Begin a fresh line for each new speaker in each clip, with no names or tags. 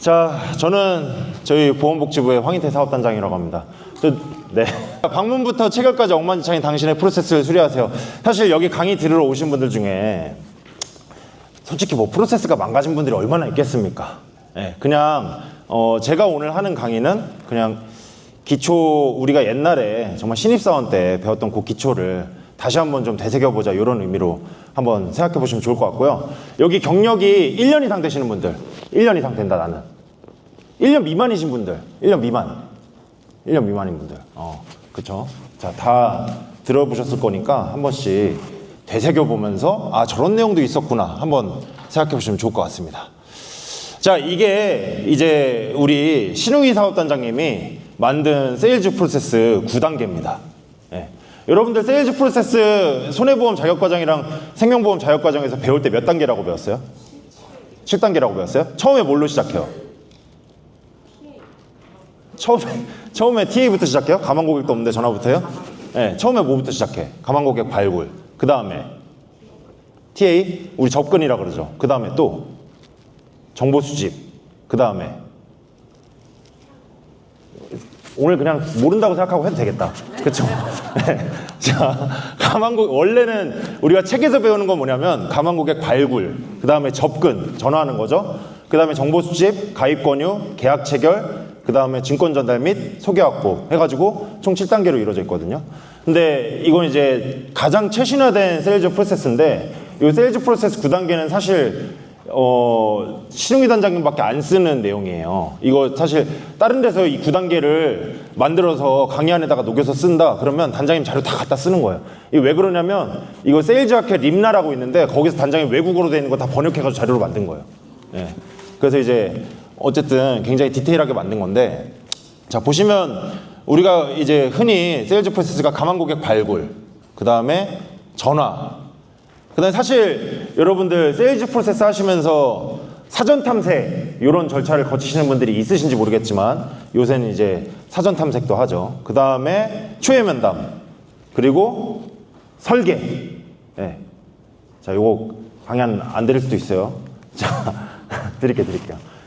자, 저는 저희 보건복지부의 황인태 사업단장이라고 합니다. 네. 방문부터 체결까지 엉망진창인 당신의 프로세스를 수리하세요. 사실 여기 강의 들으러 오신 분들 중에 솔직히 뭐 프로세스가 망가진 분들이 얼마나 있겠습니까? 네, 그냥 제가 오늘 하는 강의는 그냥 기초, 우리가 옛날에 정말 신입사원 때 배웠던 그 기초를 다시 한번 좀 되새겨보자, 이런 의미로 한번 생각해 보시면 좋을 것 같고요. 여기 경력이 1년 이상 되시는 분들, 1년 이상 된다 나는. 1년 미만이신 분들, 1년 미만인 분들, 그쵸? 자, 다 들어보셨을 거니까 한 번씩 되새겨보면서 아, 저런 내용도 있었구나 한번 생각해 보시면 좋을 것 같습니다. 자, 이게 이제 우리 신웅희 사업단장님이 만든 세일즈 프로세스 9단계입니다. 네. 여러분들 세일즈 프로세스 손해보험 자격과정이랑 생명보험 자격과정에서 배울 때 몇 단계라고 배웠어요? 7단계라고 배웠어요? 처음에 뭘로 시작해요? 처음에 TA부터 시작해요? 가망고객도 없는데 전화부터요? 네, 처음에 뭐부터 시작해? 가망고객 발굴. 그 다음에 TA, 우리 접근이라 그러죠. 그 다음에 또 정보 수집. 그 다음에 오늘 그냥 모른다고 생각하고 해도 되겠다. 그쵸? 네. 자, 원래는 우리가 책에서 배우는 건 뭐냐면 가망고객 발굴, 그 다음에 접근, 전화하는 거죠. 그 다음에 정보 수집, 가입 권유, 계약 체결, 그 다음에 증권 전달 및 소개 확보 해가지고 총 7단계로 이루어져 있거든요. 근데 이건 이제 가장 최신화된 세일즈 프로세스인데, 이 세일즈 프로세스 9단계는 사실 신웅희 단장님밖에 안 쓰는 내용이에요. 이거 사실 다른 데서 이 9단계를 만들어서 강의 안에다가 녹여서 쓴다 그러면 단장님 자료 다 갖다 쓰는 거예요. 이게 왜 그러냐면 이거 세일즈 학회 림나라고 있는데 거기서 단장님 외국어로 되어 있는 거 다 번역해가지고 자료로 만든 거예요. 네. 그래서 이제 어쨌든 굉장히 디테일하게 만든 건데, 자, 보시면 우리가 이제 흔히 세일즈 프로세스가 가망고객 발굴, 그 다음에 전화, 그 다음에 사실 여러분들 세일즈 프로세스 하시면서 사전 탐색 이런 절차를 거치시는 분들이 있으신지 모르겠지만 요새는 이제 사전 탐색도 하죠. 그 다음에 초회 면담, 그리고 설계. 네. 자, 요거 강의 안 드릴 수도 있어요. 자, 드릴게요.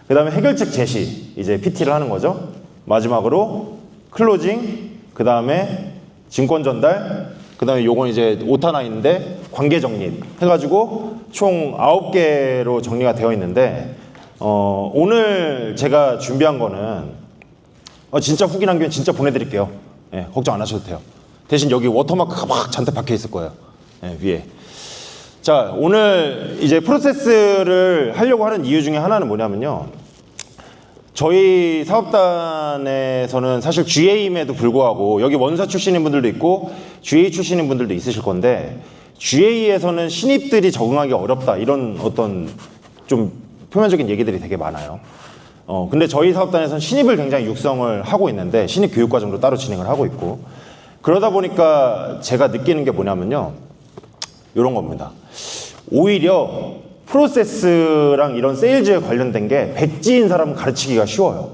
그 다음에 해결책 제시, 이제 PT를 하는 거죠. 마지막으로 클로징, 그 다음에 증권 전달, 그 다음에 요건 이제 오타나인데 관계 정립 해가지고 총 9개로 정리가 되어 있는데, 오늘 제가 준비한 거는 진짜 후기 남기면 진짜 보내드릴게요. 네, 걱정 안 하셔도 돼요. 대신 여기 워터마크가 막 잔뜩 박혀 있을 거예요. 네, 위에. 자, 오늘 이제 프로세스를 하려고 하는 이유 중에 하나는 뭐냐면요, 저희 사업단에서는 사실 GA임에도 불구하고 여기 원사 출신인 분들도 있고 GA 출신인 분들도 있으실 건데, GA에서는 신입들이 적응하기 어렵다, 이런 어떤 좀 표면적인 얘기들이 되게 많아요. 근데 저희 사업단에서는 신입을 굉장히 육성을 하고 있는데 신입 교육과정도 따로 진행을 하고 있고, 그러다 보니까 제가 느끼는 게 뭐냐면요, 이런 겁니다. 오히려 프로세스랑 이런 세일즈에 관련된 게 백지인 사람은 가르치기가 쉬워요.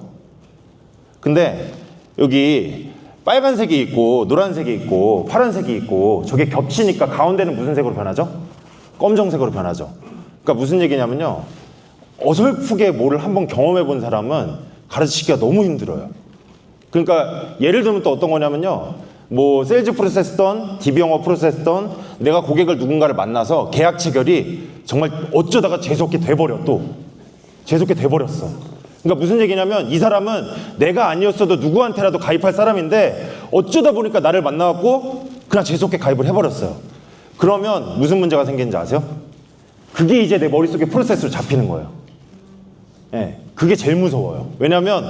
근데 여기 빨간색이 있고 노란색이 있고 파란색이 있고 저게 겹치니까 가운데는 무슨 색으로 변하죠? 검정색으로 변하죠. 그러니까 무슨 얘기냐면요, 어설프게 뭐를 한번 경험해 본 사람은 가르치기가 너무 힘들어요. 그러니까 예를 들면 또 어떤 거냐면요, 뭐 세일즈 프로세스든 DB 영어 프로세스든 내가 고객을 누군가를 만나서 계약 체결이 정말 어쩌다가 재수없게 돼버렸어. 그러니까 무슨 얘기냐면 이 사람은 내가 아니었어도 누구한테라도 가입할 사람인데 어쩌다 보니까 나를 만나갖고 그냥 재수없게 가입을 해버렸어요. 그러면 무슨 문제가 생기는지 아세요? 그게 이제 내 머릿속에 프로세스로 잡히는 거예요. 네, 그게 제일 무서워요. 왜냐면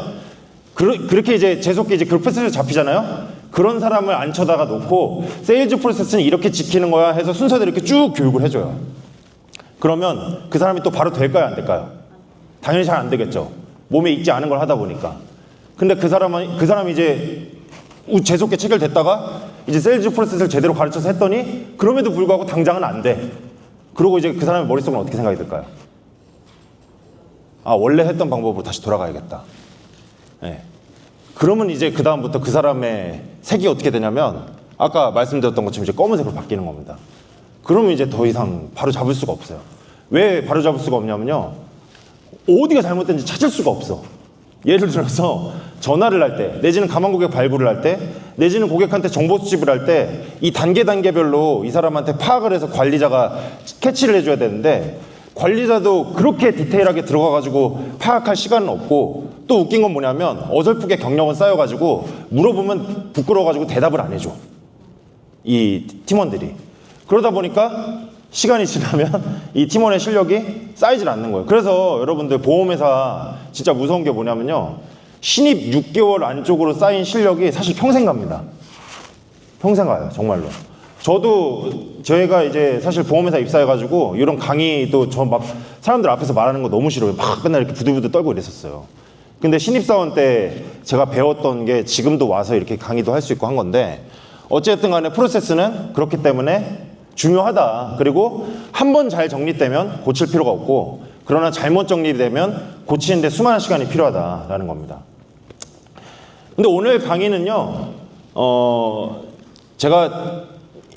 그렇게 이제 재수없게 이제 그 프로세스로 잡히잖아요. 그런 사람을 앉혀다가 놓고 세일즈 프로세스는 이렇게 지키는 거야 해서 순서대로 이렇게 쭉 교육을 해줘요. 그러면 그 사람이 또 바로 될까요, 안 될까요? 당연히 잘 안 되겠죠. 몸에 익지 않은 걸 하다 보니까. 근데 그 사람이 이제 재수없게 체결됐다가 이제 세일즈 프로세스를 제대로 가르쳐서 했더니 그럼에도 불구하고 당장은 안 돼. 그러고 이제 그 사람의 머릿속은 어떻게 생각이 들까요? 아, 원래 했던 방법으로 다시 돌아가야겠다. 네. 그러면 이제 그 다음부터 그 사람의 색이 어떻게 되냐면 아까 말씀드렸던 것처럼 이제 검은색으로 바뀌는 겁니다. 그러면 이제 더 이상 바로 잡을 수가 없어요. 왜 바로 잡을 수가 없냐면요, 어디가 잘못된지 찾을 수가 없어. 예를 들어서 전화를 할 때, 내지는 가만 고객 발굴을 할 때, 내지는 고객한테 정보 수집을 할 때 이 단계별로 이 사람한테 파악을 해서 관리자가 캐치를 해줘야 되는데, 관리자도 그렇게 디테일하게 들어가가지고 파악할 시간은 없고, 또 웃긴 건 뭐냐면 어설프게 경력은 쌓여가지고 물어보면 부끄러워가지고 대답을 안 해줘, 이 팀원들이. 그러다 보니까 시간이 지나면 이 팀원의 실력이 쌓이질 않는 거예요. 그래서 여러분들 보험회사 진짜 무서운 게 뭐냐면요, 신입 6개월 안쪽으로 쌓인 실력이 사실 평생 갑니다. 평생 가요, 정말로. 저희가 이제 사실 보험회사 입사해가지고 이런 강의도 저 막 사람들 앞에서 말하는 거 너무 싫어요. 막 맨날 이렇게 부들부들 떨고 이랬었어요. 근데 신입사원 때 제가 배웠던 게 지금도 와서 이렇게 강의도 할 수 있고 한 건데, 어쨌든 간에 프로세스는 그렇기 때문에 중요하다. 그리고 한 번 잘 정리되면 고칠 필요가 없고, 그러나 잘못 정리되면 고치는데 수많은 시간이 필요하다라는 겁니다. 근데 오늘 강의는요, 제가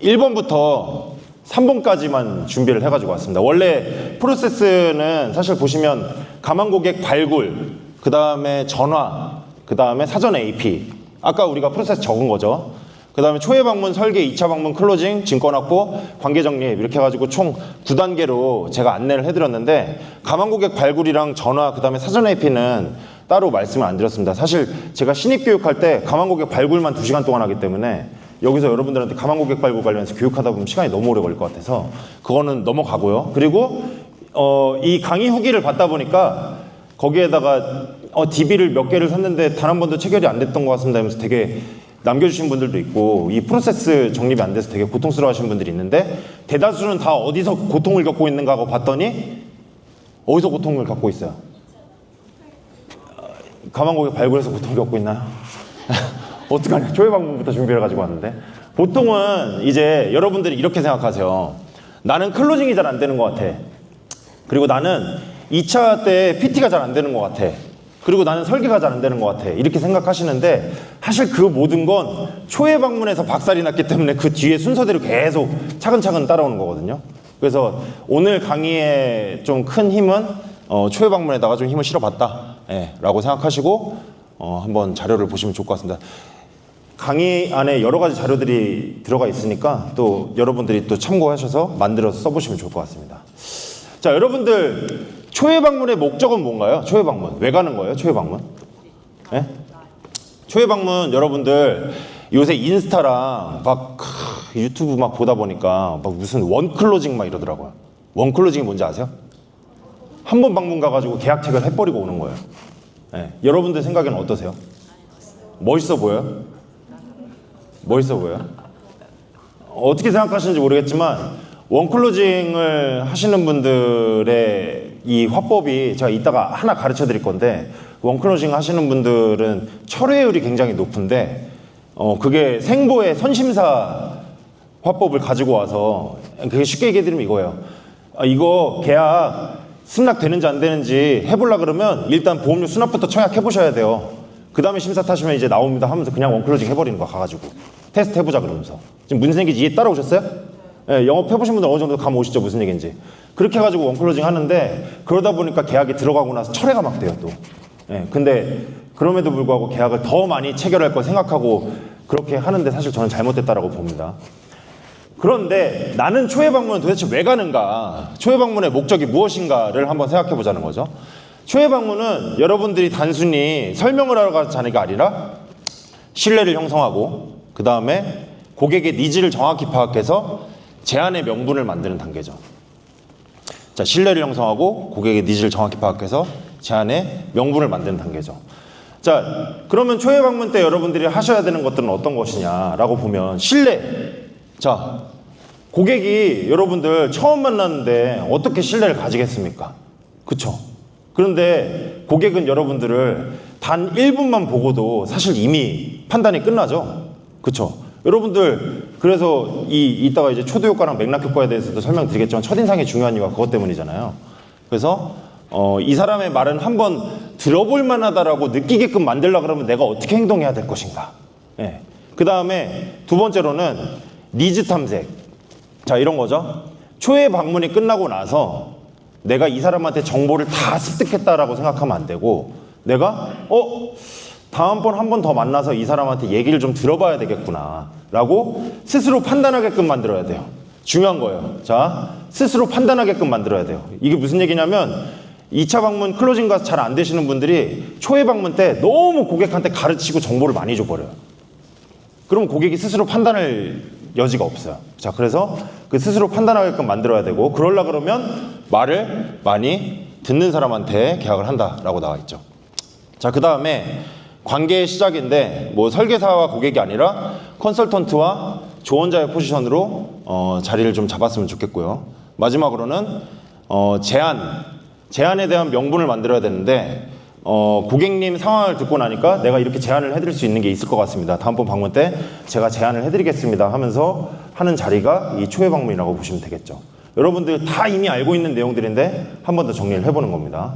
1번부터 3번까지만 준비를 해가지고 왔습니다. 원래 프로세스는 사실 보시면 가만 고객 발굴, 그 다음에 전화, 그 다음에 사전 AP, 아까 우리가 프로세스 적은 거죠. 그 다음에 초회 방문, 설계, 2차 방문, 클로징, 증권 확보, 관계 정립, 이렇게 해가지고 총 9단계로 제가 안내를 해드렸는데, 가만 고객 발굴이랑 전화, 그 다음에 사전 AP는 따로 말씀을 안 드렸습니다. 사실 제가 신입 교육할 때 가만 고객 발굴만 2시간 동안 하기 때문에 여기서 여러분들한테 가만 고객 발굴 관련해서 교육하다 보면 시간이 너무 오래 걸릴 것 같아서 그거는 넘어가고요. 그리고 이 강의 후기를 받다 보니까 거기에다가 DB를 몇 개를 샀는데 단 한 번도 체결이 안 됐던 것 같습니다 하면서 되게 남겨주신 분들도 있고, 이 프로세스 정립이 안 돼서 되게 고통스러워 하시는 분들이 있는데, 대다수는 다 어디서 고통을 겪고 있는가 하고 봤더니 어디서 고통을 겪고 있어요? 가만 고객 발굴해서 고통을 겪고 있나요? 어떡하냐, 초회 방문부터 준비를 가지고 왔는데. 보통은 이제 여러분들이 이렇게 생각하세요. 나는 클로징이 잘 안 되는 것 같아. 그리고 나는 2차 때 PT가 잘 안 되는 것 같아. 그리고 나는 설계가 잘 안 되는 것 같아. 이렇게 생각하시는데, 사실 그 모든 건 초회 방문에서 박살이 났기 때문에 그 뒤에 순서대로 계속 차근차근 따라오는 거거든요. 그래서 오늘 강의의 좀 큰 힘은 초회 방문에다가 좀 힘을 실어봤다, 라고 생각하시고 한번 자료를 보시면 좋을 것 같습니다. 강의 안에 여러 가지 자료들이 들어가 있으니까 또 여러분들이 또 참고하셔서 만들어서 써보시면 좋을 것 같습니다. 자, 여러분들 초회 방문의 목적은 뭔가요? 초회 방문 왜 가는 거예요? 초회 방문? 네? 초회 방문 여러분들 요새 인스타랑 막 유튜브 막 보다 보니까 막 무슨 원클로징 막 이러더라고요. 원클로징이 뭔지 아세요? 한 번 방문 가가지고 계약 체결 해버리고 오는 거예요. 네. 여러분들 생각에는 어떠세요? 멋있어 보여요? 멋있어 보여요? 어떻게 생각하시는지 모르겠지만 원클로징을 하시는 분들의 이 화법이 제가 이따가 하나 가르쳐 드릴 건데, 원클로징 하시는 분들은 철회율이 굉장히 높은데 그게 생보의 선심사 화법을 가지고 와서, 그게 쉽게 얘기해 드리면 이거예요. 이거 계약 승낙되는지 안 되는지 해보려 그러면 일단 보험료 수납부터 청약해 보셔야 돼요. 그 다음에 심사 타시면 이제 나옵니다 하면서 그냥 원클로징 해버리는 거야. 가가지고 테스트 해보자 그러면서. 지금 무슨 얘기인지 이해 따라오셨어요? 네, 영업해보신 분들 어느 정도 감 오시죠? 무슨 얘기인지. 그렇게 해가지고 원클로징 하는데, 그러다 보니까 계약이 들어가고 나서 철회가 막 돼요 또. 네, 근데 그럼에도 불구하고 계약을 더 많이 체결할 걸 생각하고 그렇게 하는데, 사실 저는 잘못됐다라고 봅니다. 그런데 나는 초회 방문은 도대체 왜 가는가? 초회 방문의 목적이 무엇인가를 한번 생각해 보자는 거죠. 초회 방문은 여러분들이 단순히 설명을 하러 가는 자리가 아니라 신뢰를 형성하고, 그 다음에 고객의 니즈를 정확히 파악해서 제안의 명분을 만드는 단계죠. 자, 신뢰를 형성하고 고객의 니즈를 정확히 파악해서 제안의 명분을 만드는 단계죠. 자, 그러면 초회 방문 때 여러분들이 하셔야 되는 것들은 어떤 것이냐라고 보면, 신뢰. 자, 고객이 여러분들 처음 만났는데 어떻게 신뢰를 가지겠습니까? 그쵸? 그런데 고객은 여러분들을 단 1분만 보고도 사실 이미 판단이 끝나죠? 그쵸? 여러분들, 그래서 이따가 이제 초도효과랑 맥락효과에 대해서도 설명드리겠지만 첫인상이 중요한 이유가 그것 때문이잖아요. 그래서 이 사람의 말은 한번 들어볼 만하다라고 느끼게끔 만들려고 그러면 내가 어떻게 행동해야 될 것인가. 예. 그 다음에 두 번째로는 니즈 탐색. 자, 이런 거죠. 초회 방문이 끝나고 나서 내가 이 사람한테 정보를 다 습득했다라고 생각하면 안 되고, 내가 다음번 한 번 더 만나서 이 사람한테 얘기를 좀 들어봐야 되겠구나 라고 스스로 판단하게끔 만들어야 돼요. 중요한 거예요. 자, 스스로 판단하게끔 만들어야 돼요. 이게 무슨 얘기냐면 2차 방문 클로징 가서 잘 안 되시는 분들이 초회 방문 때 너무 고객한테 가르치고 정보를 많이 줘버려요. 그럼 고객이 스스로 판단할 여지가 없어요. 자, 그래서 그 스스로 판단하게끔 만들어야 되고, 그러려 그러면 말을 많이 듣는 사람한테 계약을 한다라고 나와 있죠. 자, 그 다음에 관계의 시작인데, 뭐 설계사와 고객이 아니라 컨설턴트와 조언자의 포지션으로 자리를 좀 잡았으면 좋겠고요. 마지막으로는 제안에 대한 명분을 만들어야 되는데, 고객님 상황을 듣고 나니까 내가 이렇게 제안을 해드릴 수 있는 게 있을 것 같습니다. 다음번 방문 때 제가 제안을 해드리겠습니다 하면서 하는 자리가 이 초회 방문이라고 보시면 되겠죠. 여러분들 다 이미 알고 있는 내용들인데 한 번 더 정리를 해보는 겁니다.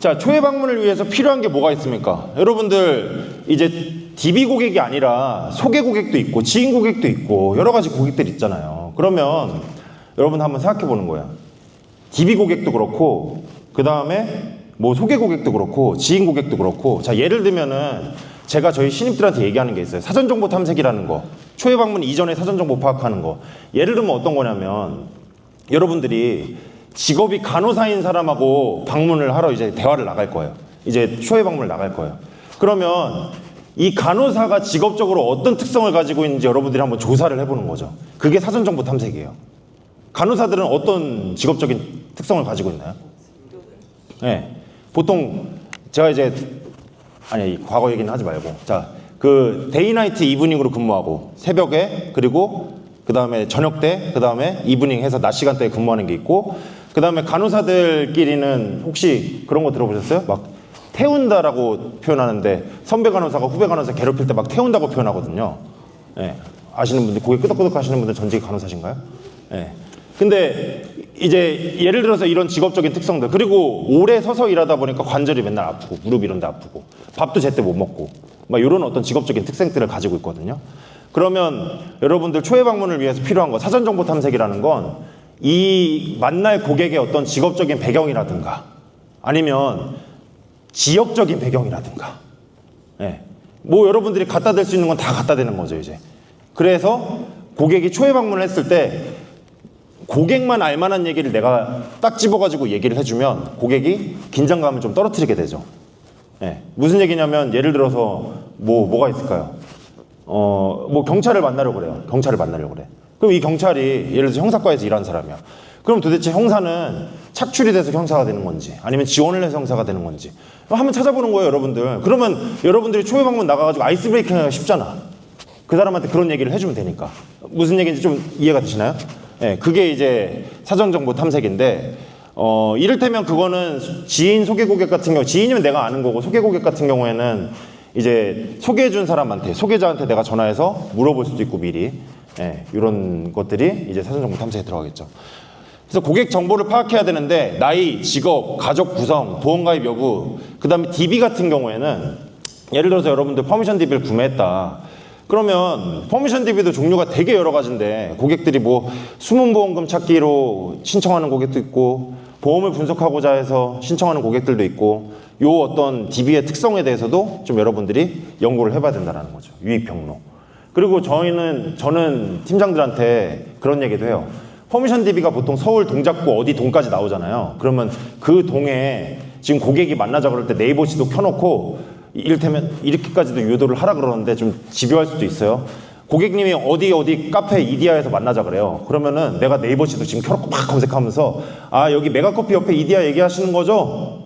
자, 초회 방문을 위해서 필요한 게 뭐가 있습니까? 여러분들 이제 DB 고객이 아니라 소개 고객도 있고 지인 고객도 있고 여러 가지 고객들 있잖아요. 그러면 여러분 한번 생각해 보는 거예요. DB 고객도 그렇고, 그 다음에 뭐 소개 고객도 그렇고 지인 고객도 그렇고, 자, 예를 들면은 제가 저희 신입들한테 얘기하는 게 있어요. 사전정보 탐색이라는 거, 초회 방문 이전에 사전정보 파악하는 거. 예를 들면 어떤 거냐면, 여러분들이 직업이 간호사인 사람하고 방문을 하러 이제 대화를 나갈 거예요. 이제 초회 방문을 나갈 거예요. 그러면 이 간호사가 직업적으로 어떤 특성을 가지고 있는지 여러분들이 한번 조사를 해보는 거죠. 그게 사전정보 탐색이에요. 간호사들은 어떤 직업적인 특성을 가지고 있나요? 네. 보통 제가 이제 과거 얘기는 하지 말고, 자, 그 데이 나이트 이브닝으로 근무하고 새벽에, 그리고 그 다음에 저녁 때, 그 다음에 이브닝 해서 낮 시간대에 근무하는 게 있고, 그 다음에 간호사들끼리는 혹시 그런 거 들어보셨어요? 막 태운다라고 표현하는데, 선배 간호사가 후배 간호사 괴롭힐 때 막 태운다고 표현하거든요. 네. 아시는 분들, 고개 끄덕끄덕 하시는 분들 전직 간호사신가요? 네. 근데 이제 예를 들어서 이런 직업적인 특성들, 그리고 오래 서서 일하다 보니까 관절이 맨날 아프고 무릎 이런 데 아프고 밥도 제때 못 먹고 막 이런 어떤 직업적인 특성들을 가지고 있거든요. 그러면 여러분들 초회 방문을 위해서 필요한 거, 사전정보 탐색이라는 건 이 만날 고객의 어떤 직업적인 배경이라든가 아니면 지역적인 배경이라든가, 네. 뭐 여러분들이 갖다 댈 수 있는 건 다 갖다 대는 거죠 이제. 그래서 고객이 초회 방문을 했을 때 고객만 알만한 얘기를 내가 딱 집어가지고 얘기를 해주면 고객이 긴장감을 좀 떨어뜨리게 되죠. 네. 무슨 얘기냐면, 예를 들어서 뭐가 있을까요? 뭐 경찰을 만나려고 그래요. 경찰을 만나려고 그래. 그럼 이 경찰이 예를 들어서 형사과에서 일하는 사람이야. 그럼 도대체 형사는 착출이 돼서 형사가 되는 건지 아니면 지원을 해서 형사가 되는 건지 한번 찾아보는 거예요, 여러분들. 그러면 여러분들이 초회 방문 나가가지고 아이스 브레이킹하기가 쉽잖아. 그 사람한테 그런 얘기를 해주면 되니까. 무슨 얘기인지 좀 이해가 되시나요? 네, 그게 이제 사전정보 탐색인데, 이를테면 그거는 지인 소개 고객 같은 경우, 지인이면 내가 아는 거고, 소개 고객 같은 경우에는 이제 소개해준 사람한테, 소개자한테 내가 전화해서 물어볼 수도 있고 미리, 이런 것들이 이제 사전정보 탐색에 들어가겠죠. 그래서 고객 정보를 파악해야 되는데, 나이, 직업, 가족 구성, 보험가입 여부, 그 다음에 DB 같은 경우에는 예를 들어서 여러분들 퍼미션 DB를 구매했다. 그러면 퍼미션 DB도 종류가 되게 여러 가지인데, 고객들이 뭐 숨은 보험금 찾기로 신청하는 고객도 있고, 보험을 분석하고자 해서 신청하는 고객들도 있고, 요 어떤 DB의 특성에 대해서도 좀 여러분들이 연구를 해봐야 된다는 거죠. 유익 병로. 그리고 저는 팀장들한테 그런 얘기도 해요. 퍼미션 DB가 보통 서울 동작구 어디 동까지 나오잖아요. 그러면 그 동에 지금 고객이 만나자 그럴 때 네이버 지도 켜놓고, 이를테면 이렇게까지도 유도를 하라 그러는데 좀 집요할 수도 있어요. 고객님이 어디 카페 이디야에서 만나자 그래요. 그러면은 내가 네이버 지도 지금 켜놓고 막 검색하면서, 아, 여기 메가커피 옆에 이디야 얘기하시는 거죠?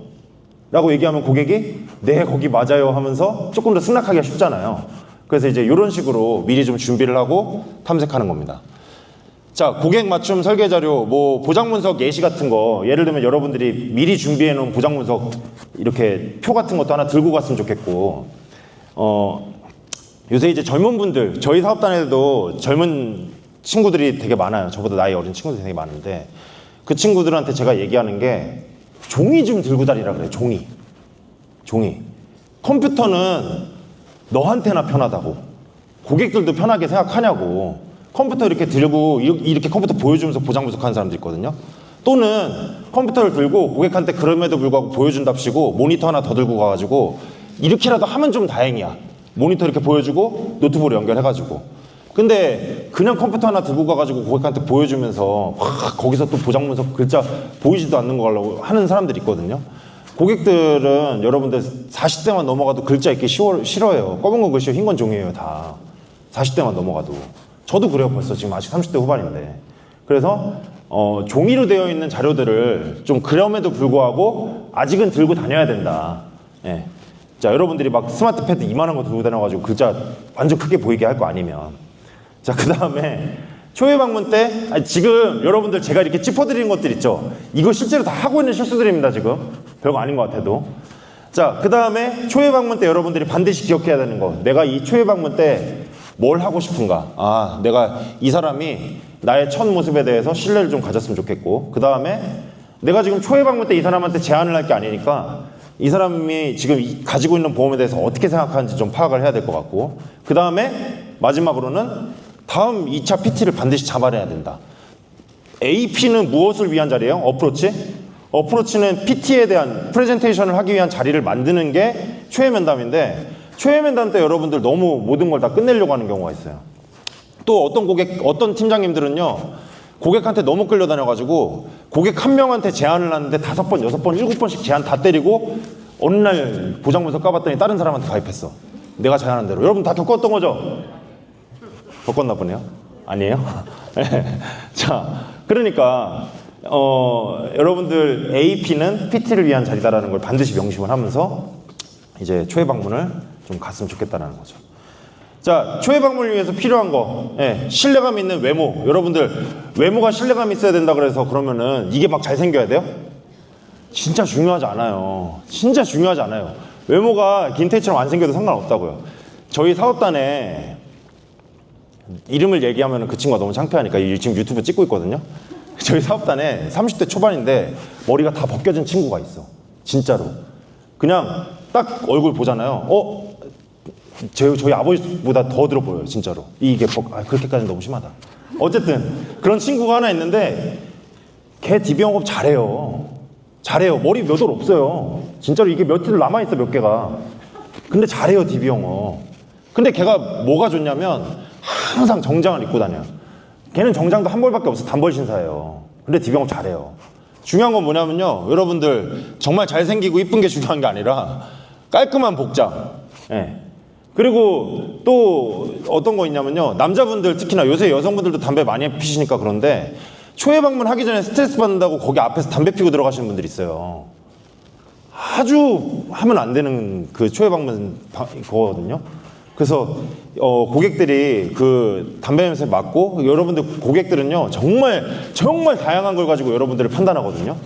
라고 얘기하면 고객이 네, 거기 맞아요 하면서 조금 더 승낙하기가 쉽잖아요. 그래서 이제 이런 식으로 미리 좀 준비를 하고 탐색하는 겁니다. 자, 고객 맞춤 설계 자료, 뭐 보장문석 예시 같은 거, 예를 들면 여러분들이 미리 준비해 놓은 보장문석 이렇게 표 같은 것도 하나 들고 갔으면 좋겠고, 요새 이제 젊은 분들, 저희 사업단에도 젊은 친구들이 되게 많아요. 저보다 나이 어린 친구들이 되게 많은데, 그 친구들한테 제가 얘기하는 게 종이 좀 들고 다니라 그래요. 종이. 컴퓨터는 너한테나 편하다고, 고객들도 편하게 생각하냐고. 컴퓨터 이렇게 들고 이렇게 컴퓨터 보여주면서 보장 분석하는 사람들 있거든요. 또는 컴퓨터를 들고 고객한테 그럼에도 불구하고 보여준답시고 모니터 하나 더 들고 가가지고 이렇게라도 하면 좀 다행이야. 모니터 이렇게 보여주고 노트북으로 연결해가지고. 근데 그냥 컴퓨터 하나 들고 가가지고 고객한테 보여주면서 막 거기서 또 보장문서 글자 보이지도 않는 거 하려고 하는 사람들이 있거든요. 고객들은 여러분들 40대만 넘어가도 글자 읽기 싫어해요. 검은 건 글씨고 흰 건 종이에요, 다. 40대만 넘어가도. 저도 그래요, 벌써. 지금 아직 30대 후반인데. 그래서 종이로 되어 있는 자료들을 좀 그럼에도 불구하고 아직은 들고 다녀야 된다. 예. 자, 여러분들이 막 스마트 패드 이만한 거 들고 다녀가지고 글자 완전 크게 보이게 할 거 아니면. 자, 그 다음에 초회 방문 때 지금 여러분들 제가 이렇게 짚어드리는 것들 있죠. 이거 실제로 다 하고 있는 실수들입니다, 지금. 별거 아닌 것 같아도. 자, 그 다음에 초회 방문 때 여러분들이 반드시 기억해야 되는 거. 내가 이 초회 방문 때 뭘 하고 싶은가. 아, 내가 이 사람이 나의 첫 모습에 대해서 신뢰를 좀 가졌으면 좋겠고, 그 다음에 내가 지금 초회 방문 때 이 사람한테 제안을 할 게 아니니까 이 사람이 지금 가지고 있는 보험에 대해서 어떻게 생각하는지 좀 파악을 해야 될 것 같고, 그 다음에 마지막으로는 다음 2차 PT를 반드시 잡아내야 된다. AP는 무엇을 위한 자리예요? 어프로치? 어프로치는 PT에 대한 프레젠테이션을 하기 위한 자리를 만드는 게 초회 면담인데, 초회 면담 때 여러분들 너무 모든 걸 다 끝내려고 하는 경우가 있어요. 또 어떤 팀장님들은요, 고객한테 너무 끌려다녀가지고 고객 한 명한테 제안을 하는데 5번, 6번, 7번씩 제안 다 때리고 어느 날 보장문서 까봤더니 다른 사람한테 가입했어. 내가 제안한 대로. 여러분 다 겪었던 거죠? 겪었나 보네요. 아니에요? 자, 그러니까 여러분들 AP는 PT를 위한 자리다라는 걸 반드시 명심을 하면서 이제 초회 방문을 좀 갔으면 좋겠다는 거죠. 자, 초회 방문을 위해서 필요한 거, 신뢰감 있는 외모. 여러분들 외모가 신뢰감 있어야 된다 그래서 그러면은 이게 막 잘생겨야 돼요? 진짜 중요하지 않아요. 진짜 중요하지 않아요. 외모가 김태희처럼 안 생겨도 상관없다고요. 저희 사업단에 이름을 얘기하면 그 친구가 너무 창피하니까 지금 유튜브 찍고 있거든요. 저희 사업단에 30대 초반인데 머리가 다 벗겨진 친구가 있어. 진짜로. 그냥 딱 얼굴 보잖아요. 저희 아버지보다 더 들어 보여요, 진짜로. 이게 그렇게까지는 너무 심하다. 어쨌든 그런 친구가 하나 있는데 걔 DB영업 잘해요. 잘해요. 머리 몇 올 없어요. 진짜로 이게 몇 일 남아있어, 몇 개가. 근데 잘해요, DB영업. 근데 걔가 뭐가 좋냐면 항상 정장을 입고 다녀요. 걔는 정장도 한 벌밖에 없어. 단벌 신사예요. 근데 DB영업 잘해요. 중요한 건 뭐냐면요, 여러분들 정말 잘생기고 이쁜 게 중요한 게 아니라 깔끔한 복장. 그리고 또 어떤 거 있냐면요, 남자분들 특히나 요새 여성분들도 담배 많이 피시니까 그런데 초회 방문하기 전에 스트레스 받는다고 거기 앞에서 담배 피고 들어가시는 분들이 있어요. 아주 하면 안 되는 그 초회 방문 거거든요. 그래서 고객들이 그 담배 냄새 맡고, 여러분들 고객들은요 정말 다양한 걸 가지고 여러분들을 판단하거든요.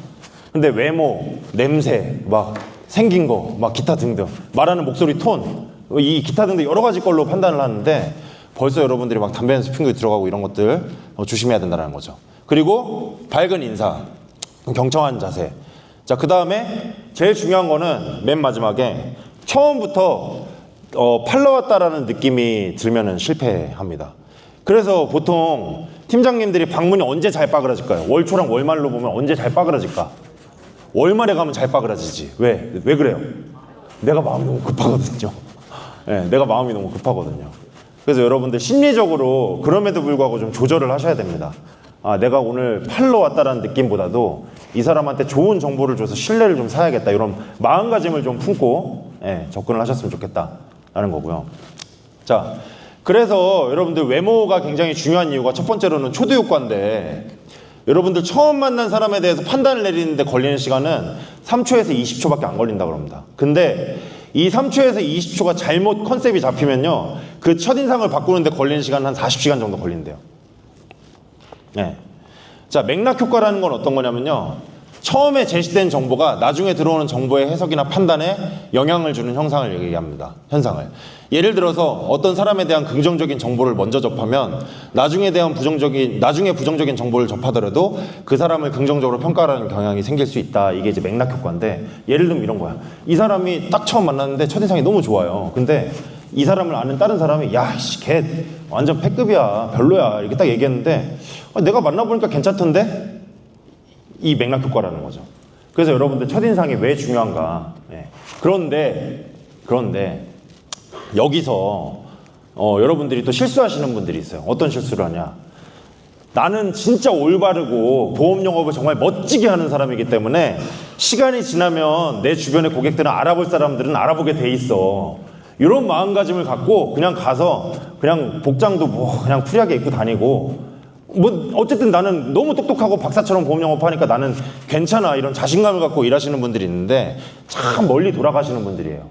근데 외모, 냄새, 막 생긴 거, 막 기타 등등, 말하는 목소리 톤, 이 기타 등등 여러 가지 걸로 판단을 하는데 벌써 여러분들이 막 담배 냄새 핑계 들어가고 이런 것들 조심해야 된다는 거죠. 그리고 밝은 인사, 경청한 자세. 자, 그 다음에 제일 중요한 거는 맨 마지막에 처음부터 팔러왔다라는 느낌이 들면은 실패합니다. 그래서 보통 팀장님들이 방문이 언제 잘 빠그라질까요? 월초랑 월말로 보면 언제 잘 빠그라질까? 월말에 가면 잘 빠그라지지. 왜 그래요? 내가 마음이 너무 급하거든요. 내가 마음이 너무 급하거든요. 그래서 여러분들 심리적으로 그럼에도 불구하고 좀 조절을 하셔야 됩니다. 내가 오늘 팔러 왔다라는 느낌보다도 이 사람한테 좋은 정보를 줘서 신뢰를 좀 사야겠다, 이런 마음가짐을 좀 품고 접근을 하셨으면 좋겠다라는 거고요. 자, 그래서 여러분들 외모가 굉장히 중요한 이유가 첫 번째로는 초대 효과인데, 여러분들 처음 만난 사람에 대해서 판단을 내리는데 걸리는 시간은 3초에서 20초밖에 안 걸린다고 합니다. 근데 이 3초에서 20초가 잘못 컨셉이 잡히면요, 그 첫인상을 바꾸는데 걸리는 시간은 한 40시간 정도 걸린대요. 자, 맥락 효과라는 건 어떤 거냐면요, 처음에 제시된 정보가 나중에 들어오는 정보의 해석이나 판단에 영향을 주는 현상을 얘기합니다. 현상을. 예를 들어서 어떤 사람에 대한 긍정적인 정보를 먼저 접하면 나중에 부정적인 정보를 접하더라도 그 사람을 긍정적으로 평가하는 경향이 생길 수 있다. 이게 이제 맥락 효과인데, 예를 들면 이런 거야. 이 사람이 딱 처음 만났는데 첫인상이 너무 좋아요. 근데 이 사람을 아는 다른 사람이 걔 완전 패급이야, 별로야, 이렇게 딱 얘기했는데 내가 만나보니까 괜찮던데? 이 맥락 효과라는 거죠. 그래서 여러분들 첫인상이 왜 중요한가. 예. 그런데 여기서 여러분들이 또 실수하시는 분들이 있어요. 어떤 실수를 하냐. 나는 진짜 올바르고 보험 영업을 정말 멋지게 하는 사람이기 때문에 시간이 지나면 내 주변의 고객들은 알아볼 사람들은 알아보게 돼 있어. 이런 마음가짐을 갖고 그냥 가서 그냥 복장도 뭐 그냥 프리하게 입고 다니고 뭐 어쨌든 나는 너무 똑똑하고 박사처럼 보험 영업하니까 나는 괜찮아 이런 자신감을 갖고 일하시는 분들이 있는데 참 멀리 돌아가시는 분들이에요.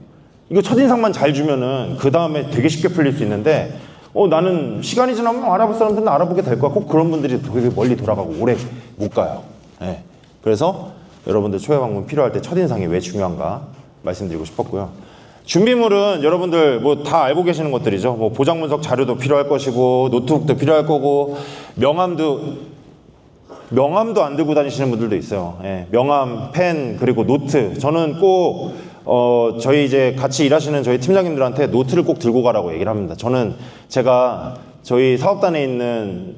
이거 첫인상만 잘 주면은 그 다음에 되게 쉽게 풀릴 수 있는데 나는 시간이 지나면 알아볼 사람들은 알아보게 될 거야. 꼭 그런 분들이 되게 멀리 돌아가고 오래 못 가요. 네. 그래서 여러분들 초회 방문 필요할 때 첫인상이 왜 중요한가 말씀드리고 싶었고요. 준비물은 여러분들 뭐 다 알고 계시는 것들이죠. 뭐 보장문석 자료도 필요할 것이고 노트북도 필요할 거고 명함도 안 들고 다니시는 분들도 있어요. 예, 명함, 펜 그리고 노트. 저는 꼭 저희 이제 같이 일하시는 저희 팀장님들한테 노트를 꼭 들고 가라고 얘기를 합니다. 제가 저희 사업단에 있는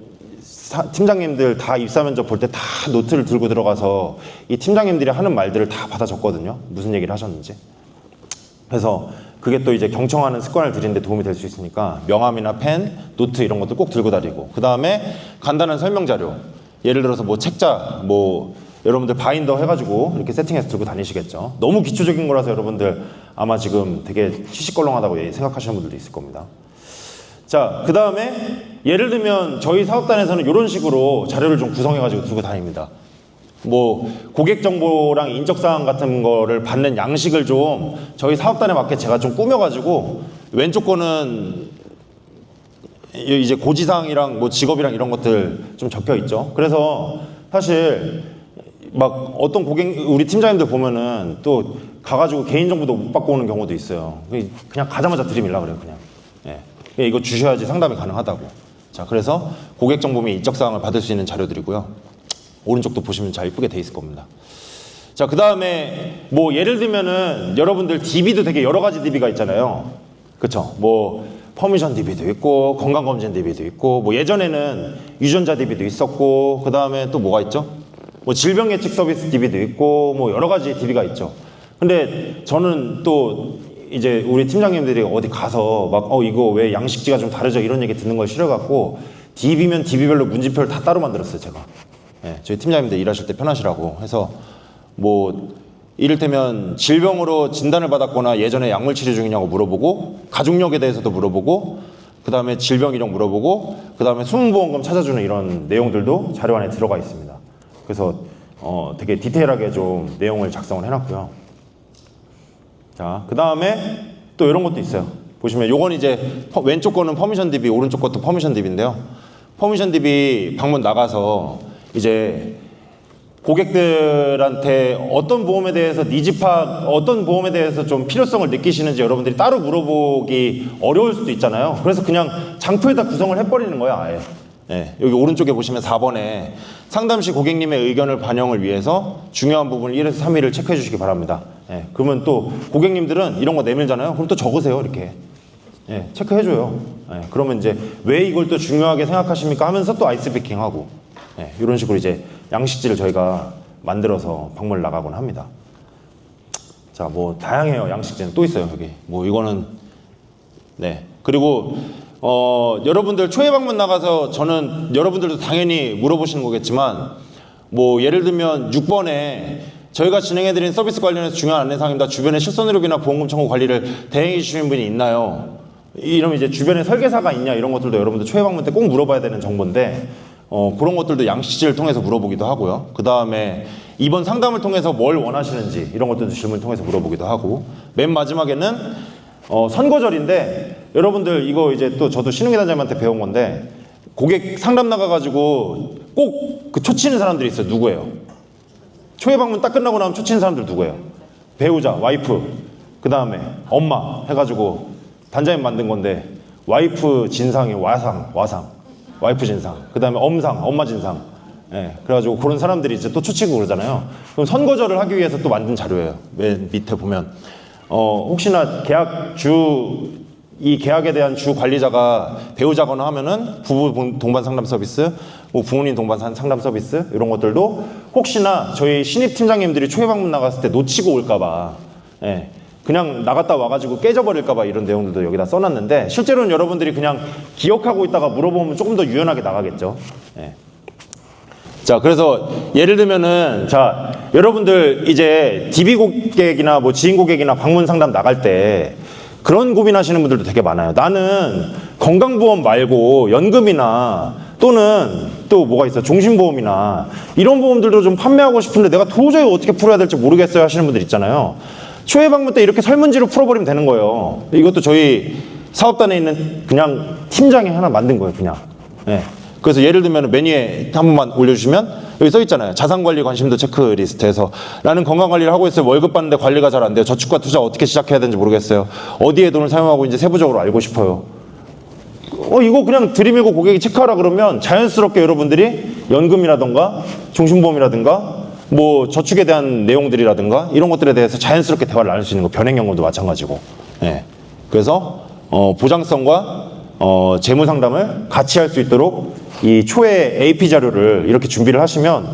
팀장님들 다 입사 면접 볼 때 다 노트를 들고 들어가서 이 팀장님들이 하는 말들을 다 받아 적거든요. 무슨 얘기를 하셨는지. 그래서 그게 또 이제 경청하는 습관을 들이는데 도움이 될 수 있으니까 명함이나 펜, 노트 이런 것도 꼭 들고 다니고 그 다음에 간단한 설명 자료 예를 들어서 뭐 책자 뭐 여러분들 바인더 해가지고 이렇게 세팅해서 들고 다니시겠죠. 너무 기초적인 거라서 여러분들 아마 지금 되게 시시껄렁하다고 생각하시는 분들도 있을 겁니다. 자, 그 다음에 예를 들면 저희 사업단에서는 이런 식으로 자료를 좀 구성해가지고 들고 다닙니다. 뭐 고객 정보랑 인적사항 같은 거를 받는 양식을 좀 저희 사업단에 맞게 제가 좀 꾸며가지고 왼쪽 거는 이제 고지사항이랑 뭐 직업이랑 이런 것들 좀 적혀 있죠. 그래서 사실 막 어떤 우리 팀장님들 보면은 또 가가지고 개인정보도 못 받고 오는 경우도 있어요. 그냥 가자마자 들이밀라 그래요. 그냥 이거 주셔야지 상담이 가능하다고. 자, 그래서 고객 정보 및 인적사항을 받을 수 있는 자료들이고요. 오른쪽도 보시면 잘 이쁘게 돼 있을 겁니다. 자, 그 다음에 뭐 예를 들면은 여러분들 DB도 되게 여러 가지 DB가 있잖아요. 그쵸? 뭐 퍼미션 DB도 있고 건강검진 DB도 있고 뭐 예전에는 유전자 DB도 있었고 그 다음에 또 뭐가 있죠? 뭐 질병예측 서비스 DB도 있고 뭐 여러 가지 DB가 있죠. 근데 저는 또 이제 우리 팀장님들이 어디 가서 막 이거 왜 양식지가 좀 다르죠? 이런 얘기 듣는 걸 싫어갖고 DB면 DB별로 문진표를 다 따로 만들었어요, 제가. 예, 저희 팀장님들 일하실 때 편하시라고 해서 뭐 이를테면 질병으로 진단을 받았거나 예전에 약물 치료 중이냐고 물어보고 가족력에 대해서도 물어보고 그 다음에 질병 이력 물어보고 그 다음에 수문보험금 찾아주는 이런 내용들도 자료 안에 들어가 있습니다. 그래서 되게 디테일하게 좀 내용을 작성을 해놨고요. 자, 그 다음에 또 이런 것도 있어요. 보시면 요건 이제 왼쪽 거는 퍼미션 DB, 오른쪽 것도 퍼미션 DB인데요. 퍼미션 DB 방문 나가서 이제 고객들한테 어떤 보험에 대해서 니즈 파악, 어떤 보험에 대해서 좀 필요성을 느끼시는지 여러분들이 따로 물어보기 어려울 수도 있잖아요. 그래서 그냥 장표에다 구성을 해버리는 거예요, 아예. 네, 여기 오른쪽에 보시면 4번에 상담 시 고객님의 의견을 반영을 위해서 중요한 부분 1에서 3위를 체크해 주시기 바랍니다. 네, 그러면 또 고객님들은 이런 거 내밀잖아요. 그럼 또 적으세요, 이렇게. 네, 체크해줘요. 네, 그러면 이제 왜 이걸 또 중요하게 생각하십니까 하면서 또 아이스 브레이킹 하고 네, 이런 식으로 이제 양식지를 저희가 만들어서 방문을 나가곤 합니다. 자, 뭐 다양해요. 양식지는 또 있어요. 여기 뭐 이거는 네, 그리고 여러분들 초회 방문 나가서 저는 여러분들도 당연히 물어보시는 거겠지만 뭐 예를 들면 6번에 저희가 진행해드린 서비스 관련해서 중요한 안내사항입니다. 주변에 실손 의료비나 보험금 청구 관리를 대행해 주시는 분이 있나요? 이러면 이제 주변에 설계사가 있냐 이런 것들도 여러분들 초회 방문 때 꼭 물어봐야 되는 정보인데 그런 것들도 양식지를 통해서 물어보기도 하고요. 그 다음에 이번 상담을 통해서 뭘 원하시는지 이런 것들도 질문을 통해서 물어보기도 하고 맨 마지막에는 선거절인데 여러분들 이거 이제 또 저도 신웅기 단장님한테 배운 건데 고객 상담 나가가지고 꼭 그 초치는 사람들이 있어요. 누구예요? 초회 방문 딱 끝나고 나면 초치는 사람들 누구예요? 배우자, 와이프, 그 다음에 엄마 해가지고 단장님 만든 건데 와이프 진상이 와상 와이프 진상, 그 다음에 엄상, 엄마 진상. 예, 그래가지고 그런 사람들이 이제 또 초치고 그러잖아요. 그럼 선거절을 하기 위해서 또 만든 자료예요. 맨 밑에 보면 혹시나 이 계약에 대한 주 관리자가 배우자거나 하면은 부부 동반 상담 서비스, 뭐 부모님 동반 상담 서비스 이런 것들도 혹시나 저희 신입 팀장님들이 초회 방문 나갔을 때 놓치고 올까봐, 예, 그냥 나갔다 와가지고 깨져버릴까봐 이런 내용들도 여기다 써놨는데, 실제로는 여러분들이 그냥 기억하고 있다가 물어보면 조금 더 유연하게 나가겠죠. 예. 자, 그래서 예를 들면은, 자, 여러분들 이제 DB 고객이나 뭐 지인 고객이나 방문 상담 나갈 때 그런 고민하시는 분들도 되게 많아요. 나는 건강보험 말고 연금이나 또는 또 뭐가 있어, 종신보험이나 이런 보험들도 좀 판매하고 싶은데 내가 도저히 어떻게 풀어야 될지 모르겠어요 하시는 분들 있잖아요. 초회 방문 때 이렇게 설문지로 풀어버리면 되는 거예요. 이것도 저희 사업단에 있는 그냥 팀장이 하나 만든 거예요, 그냥. 예. 그래서 예를 들면 메뉴에 한 번만 올려주시면 여기 써 있잖아요. 자산관리 관심도 체크리스트에서 나는 건강관리를 하고 있어요. 월급 받는데 관리가 잘 안 돼요. 저축과 투자 어떻게 시작해야 되는지 모르겠어요. 어디에 돈을 사용하고 있는지 세부적으로 알고 싶어요. 이거 그냥 들이밀고 고객이 체크하라 그러면 자연스럽게 여러분들이 연금이라든가 종신보험이라든가 뭐 저축에 대한 내용들이라든가 이런 것들에 대해서 자연스럽게 대화를 나눌 수 있는 거. 변액연금도 마찬가지고. 예. 그래서 보장성과 재무 상담을 같이 할 수 있도록 이 초회 AP 자료를 이렇게 준비를 하시면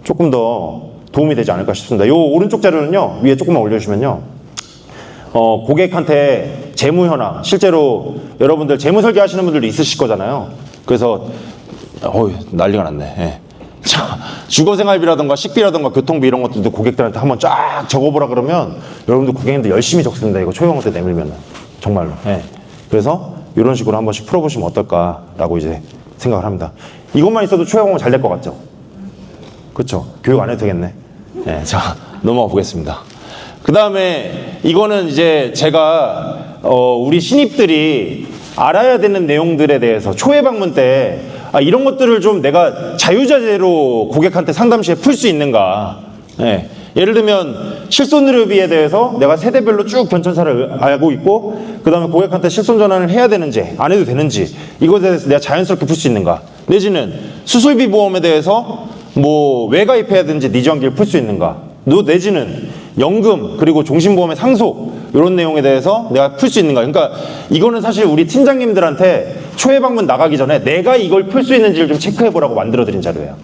조금 더 도움이 되지 않을까 싶습니다. 요 오른쪽 자료는요, 위에 조금만 올려주시면요, 고객한테 재무 현황, 실제로 여러분들 재무 설계 하시는 분들도 있으실 거잖아요. 그래서 난리가 났네. 예. 자, 주거생활비라든가 식비라든가 교통비 이런 것들도 고객들한테 한번 쫙 적어보라 그러면 여러분들 고객님들 열심히 적습니다. 이거 초회방문 때 내밀면은 정말로. 예. 그래서 이런 식으로 한 번씩 풀어보시면 어떨까라고 이제 생각을 합니다. 이것만 있어도 초회방문 잘 될 것 같죠? 그렇죠? 교육 안 해도 되겠네. 예. 자, 넘어가 보겠습니다. 그 다음에 이거는 이제 제가 우리 신입들이 알아야 되는 내용들에 대해서 초회 방문 때 이런 것들을 좀 내가 자유자재로 고객한테 상담 시에 풀 수 있는가. 예. 예를 들면 실손의료비에 대해서 내가 세대별로 쭉 변천사를 알고 있고 그 다음에 고객한테 실손 전환을 해야 되는지 안 해도 되는지 이것에 대해서 내가 자연스럽게 풀 수 있는가. 내지는 수술비 보험에 대해서 뭐 왜 가입해야 되는지 니즈환기를 풀 수 있는가. 내지는 연금 그리고 종신보험의 상속 이런 내용에 대해서 내가 풀 수 있는가. 그러니까 이거는 사실 우리 팀장님들한테 초회 방문 나가기 전에 내가 이걸 풀 수 있는지를 좀 체크해 보라고 만들어 드린 자료예요.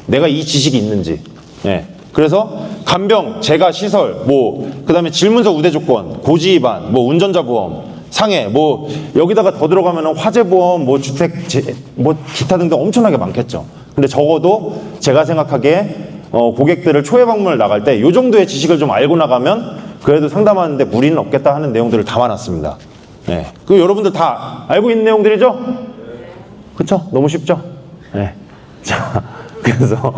내가 이 지식이 있는지. 예. 그래서 간병, 재가, 시설, 뭐 그다음에 질문서 우대 조건, 고지 위반, 뭐 운전자 보험, 상해, 뭐 여기다가 더 들어가면은 화재 보험, 뭐 주택, 뭐 기타 등등 엄청나게 많겠죠. 근데 적어도 제가 생각하기에 고객들을 초회 방문을 나갈 때 이 정도의 지식을 좀 알고 나가면 그래도 상담하는데 무리는 없겠다 하는 내용들을 담아놨습니다. 네. 그 여러분들 다 알고 있는 내용들이죠? 그렇죠? 너무 쉽죠? 네. 자, 그래서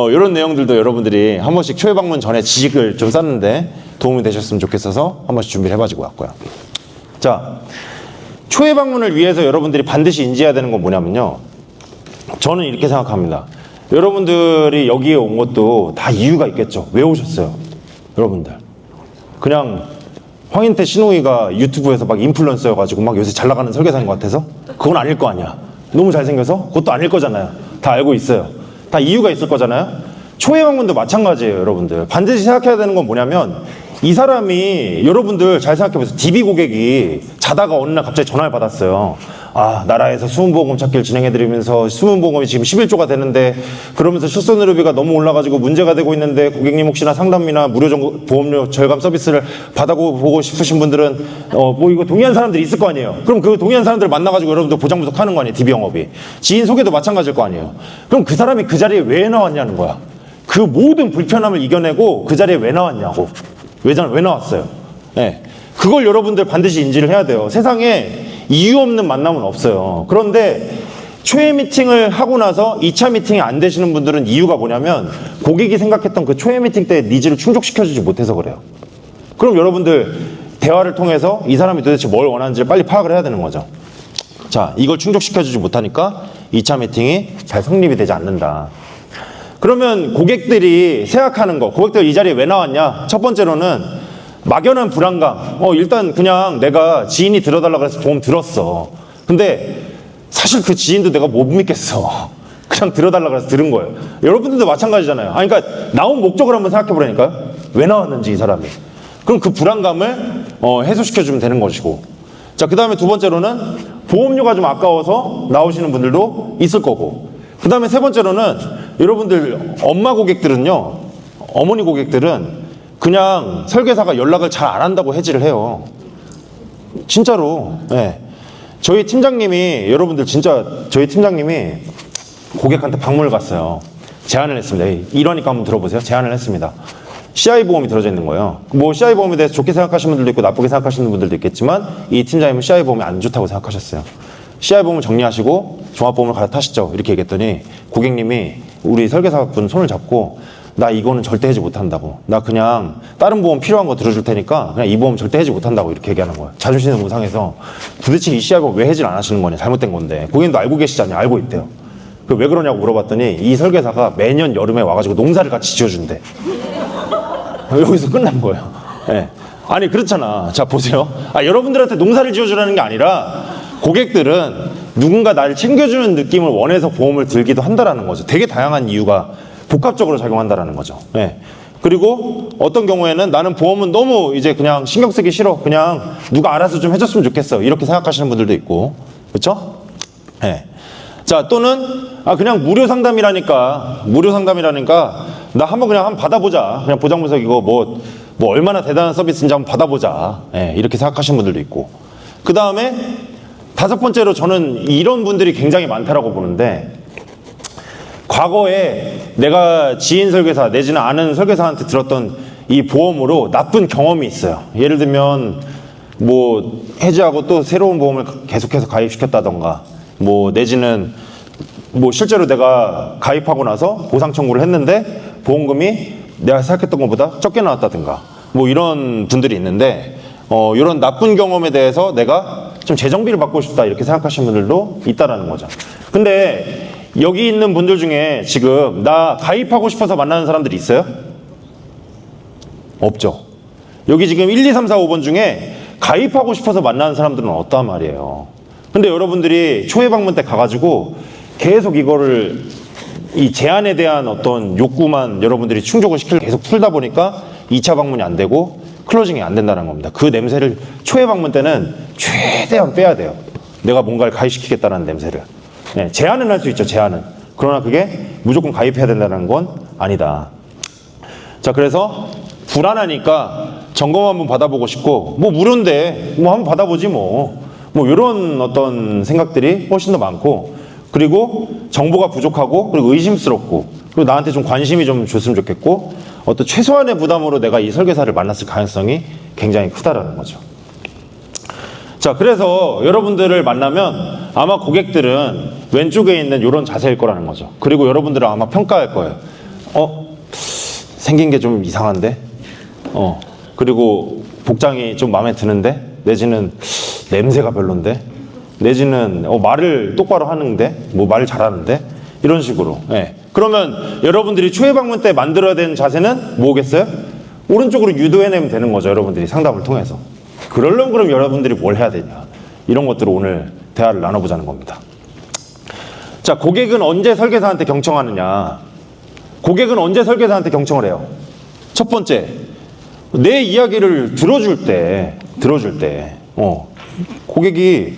이런 내용들도 여러분들이 한 번씩 초회 방문 전에 지식을 좀 쌓는데 도움이 되셨으면 좋겠어서 한 번씩 준비를 해가지고 왔고요. 자, 초회 방문을 위해서 여러분들이 반드시 인지해야 되는 건 뭐냐면요. 저는 이렇게 생각합니다. 여러분들이 여기에 온 것도 다 이유가 있겠죠. 왜 오셨어요? 여러분들. 그냥 황인태 신호이가 유튜브에서 막 인플루언서여가지고 막 요새 잘 나가는 설계사인 것 같아서? 그건 아닐 거 아니야. 너무 잘생겨서? 그것도 아닐 거잖아요. 다 알고 있어요. 다 이유가 있을 거잖아요. 초회 방문도 마찬가지예요, 여러분들. 반드시 생각해야 되는 건 뭐냐면 이 사람이 여러분들 잘 생각해보세요. DB 고객이 자다가 어느 날 갑자기 전화를 받았어요. 나라에서 수문보험 찾기를 진행해드리면서 수문보험이 지금 11조가 되는데 그러면서 실손의료비가 너무 올라가지고 문제가 되고 있는데 고객님 혹시나 상담이나 무료 보험료 절감 서비스를 받아보고 싶으신 분들은 뭐 이거 동의한 사람들이 있을 거 아니에요. 그럼 그 동의한 사람들 만나가지고 여러분들 보장분석 하는 거 아니에요. DB 영업이. 지인 소개도 마찬가지일 거 아니에요. 그럼 그 사람이 그 자리에 왜 나왔냐는 거야. 그 모든 불편함을 이겨내고 그 자리에 왜 나왔냐고. 왜 나왔어요. 네. 그걸 여러분들 반드시 인지를 해야 돼요. 세상에 이유 없는 만남은 없어요. 그런데 초회 미팅을 하고 나서 2차 미팅이 안 되시는 분들은 이유가 뭐냐면 고객이 생각했던 그 초회 미팅 때 니즈를 충족시켜주지 못해서 그래요. 그럼 여러분들 대화를 통해서 이 사람이 도대체 뭘 원하는지를 빨리 파악을 해야 되는 거죠. 자, 이걸 충족시켜주지 못하니까 2차 미팅이 잘 성립이 되지 않는다. 그러면 고객들이 생각하는 거, 고객들 이 자리에 왜 나왔냐? 첫 번째로는 막연한 불안감. 일단 그냥 내가 지인이 들어달라고 해서 보험 들었어. 근데 사실 그 지인도 내가 못 믿겠어. 그냥 들어달라고 해서 들은 거예요. 여러분들도 마찬가지잖아요. 그러니까 나온 목적을 한번 생각해 보라니까요. 왜 나왔는지 이 사람이. 그럼 그 불안감을 해소시켜주면 되는 것이고. 자, 그 다음에 두 번째로는 보험료가 좀 아까워서 나오시는 분들도 있을 거고. 그 다음에 세 번째로는 여러분들 엄마 고객들은요, 어머니 고객들은 그냥 설계사가 연락을 잘 안 한다고 해지를 해요. 진짜로. 네. 저희 팀장님이, 여러분들 진짜 저희 팀장님이 고객한테 방문을 갔어요. 제안을 했습니다. 이러니까 한번 들어보세요. 제안을 했습니다. CI 보험이 들어져 있는 거예요. 뭐 CI 보험에 대해서 좋게 생각하시는 분들도 있고 나쁘게 생각하시는 분들도 있겠지만 이 팀장님은 CI 보험이 안 좋다고 생각하셨어요. CI 보험을 정리하시고 종합보험을 갈아타시죠. 이렇게 얘기했더니 고객님이 우리 설계사분 손을 잡고 나 이거는 절대 해지 못한다고. 나 그냥 다른 보험 필요한 거 들어줄 테니까 그냥 이 보험 절대 해지 못한다고 이렇게 얘기하는 거예요. 자존심이 너무 상해서 도대체 이 CI 보험 왜 해지를 안 하시는 거냐. 잘못된 건데. 고객님도 알고 계시잖아요. 알고 있대요. 왜 그러냐고 물어봤더니 이 설계사가 매년 여름에 와가지고 농사를 같이 지어준대. 여기서 끝난 거예요. 네. 아니 그렇잖아. 자 보세요. 여러분들한테 농사를 지어주라는 게 아니라 고객들은 누군가 나를 챙겨주는 느낌을 원해서 보험을 들기도 한다라는 거죠. 되게 다양한 이유가 복합적으로 작용한다라는 거죠. 네. 그리고 어떤 경우에는 나는 보험은 너무 이제 그냥 신경 쓰기 싫어. 그냥 누가 알아서 좀 해줬으면 좋겠어. 이렇게 생각하시는 분들도 있고. 그렇죠? 네. 자 또는 그냥 무료 상담이라니까 나 한번 받아보자. 그냥 보장분석 이거 뭐 얼마나 대단한 서비스인지 한번 받아보자. 네, 이렇게 생각하시는 분들도 있고. 그 다음에 다섯 번째로 저는 이런 분들이 굉장히 많다라고 보는데, 과거에 내가 지인 설계사 내지는 아는 설계사한테 들었던 이 보험으로 나쁜 경험이 있어요. 예를 들면 뭐 해지하고 또 새로운 보험을 계속해서 가입시켰다던가, 뭐 내지는 뭐 실제로 내가 가입하고 나서 보상 청구를 했는데 보험금이 내가 생각했던 것보다 적게 나왔다든가, 뭐 이런 분들이 있는데, 이런 나쁜 경험에 대해서 내가 좀 재정비를 받고 싶다 이렇게 생각하시는 분들도 있다라는 거죠. 근데 여기 있는 분들 중에 지금 나 가입하고 싶어서 만나는 사람들이 있어요? 없죠. 여기 지금 1, 2, 3, 4, 5번 중에 가입하고 싶어서 만나는 사람들은 없단 말이에요. 근데 여러분들이 초회 방문 때 가가지고 계속 이거를 이 제안에 대한 어떤 욕구만 여러분들이 충족을 계속 풀다 보니까 2차 방문이 안 되고 클로징이 안 된다는 겁니다. 그 냄새를 초회 방문 때는 최대한 빼야 돼요. 내가 뭔가를 가입시키겠다는 냄새를. 네, 제안은 할 수 있죠, 제안은. 그러나 그게 무조건 가입해야 된다는 건 아니다. 자, 그래서 불안하니까 점검 한번 받아보고 싶고, 뭐 무료인데 뭐 한번 받아보지 뭐 이런 어떤 생각들이 훨씬 더 많고, 그리고 정보가 부족하고, 그리고 의심스럽고, 그리고 나한테 좀 관심이 좀 줬으면 좋겠고, 어떤 최소한의 부담으로 내가 이 설계사를 만났을 가능성이 굉장히 크다라는 거죠. 자, 그래서 여러분들을 만나면 아마 고객들은 왼쪽에 있는 이런 자세일 거라는 거죠. 그리고 여러분들은 아마 평가할 거예요. 생긴 게 좀 이상한데? 그리고 복장이 좀 마음에 드는데? 내지는 냄새가 별론데? 내지는 말을 똑바로 하는데? 뭐 말을 잘하는데? 이런 식으로. 네. 그러면 여러분들이 초회 방문 때 만들어야 되는 자세는 뭐겠어요? 오른쪽으로 유도해내면 되는 거죠. 여러분들이 상담을 통해서. 그러려면 그럼 여러분들이 뭘 해야 되냐, 이런 것들을 오늘 대화를 나눠보자는 겁니다. 자, 고객은 언제 설계사한테 경청하느냐. 고객은 언제 설계사한테 경청을 해요? 첫 번째, 내 이야기를 들어줄 때 고객이,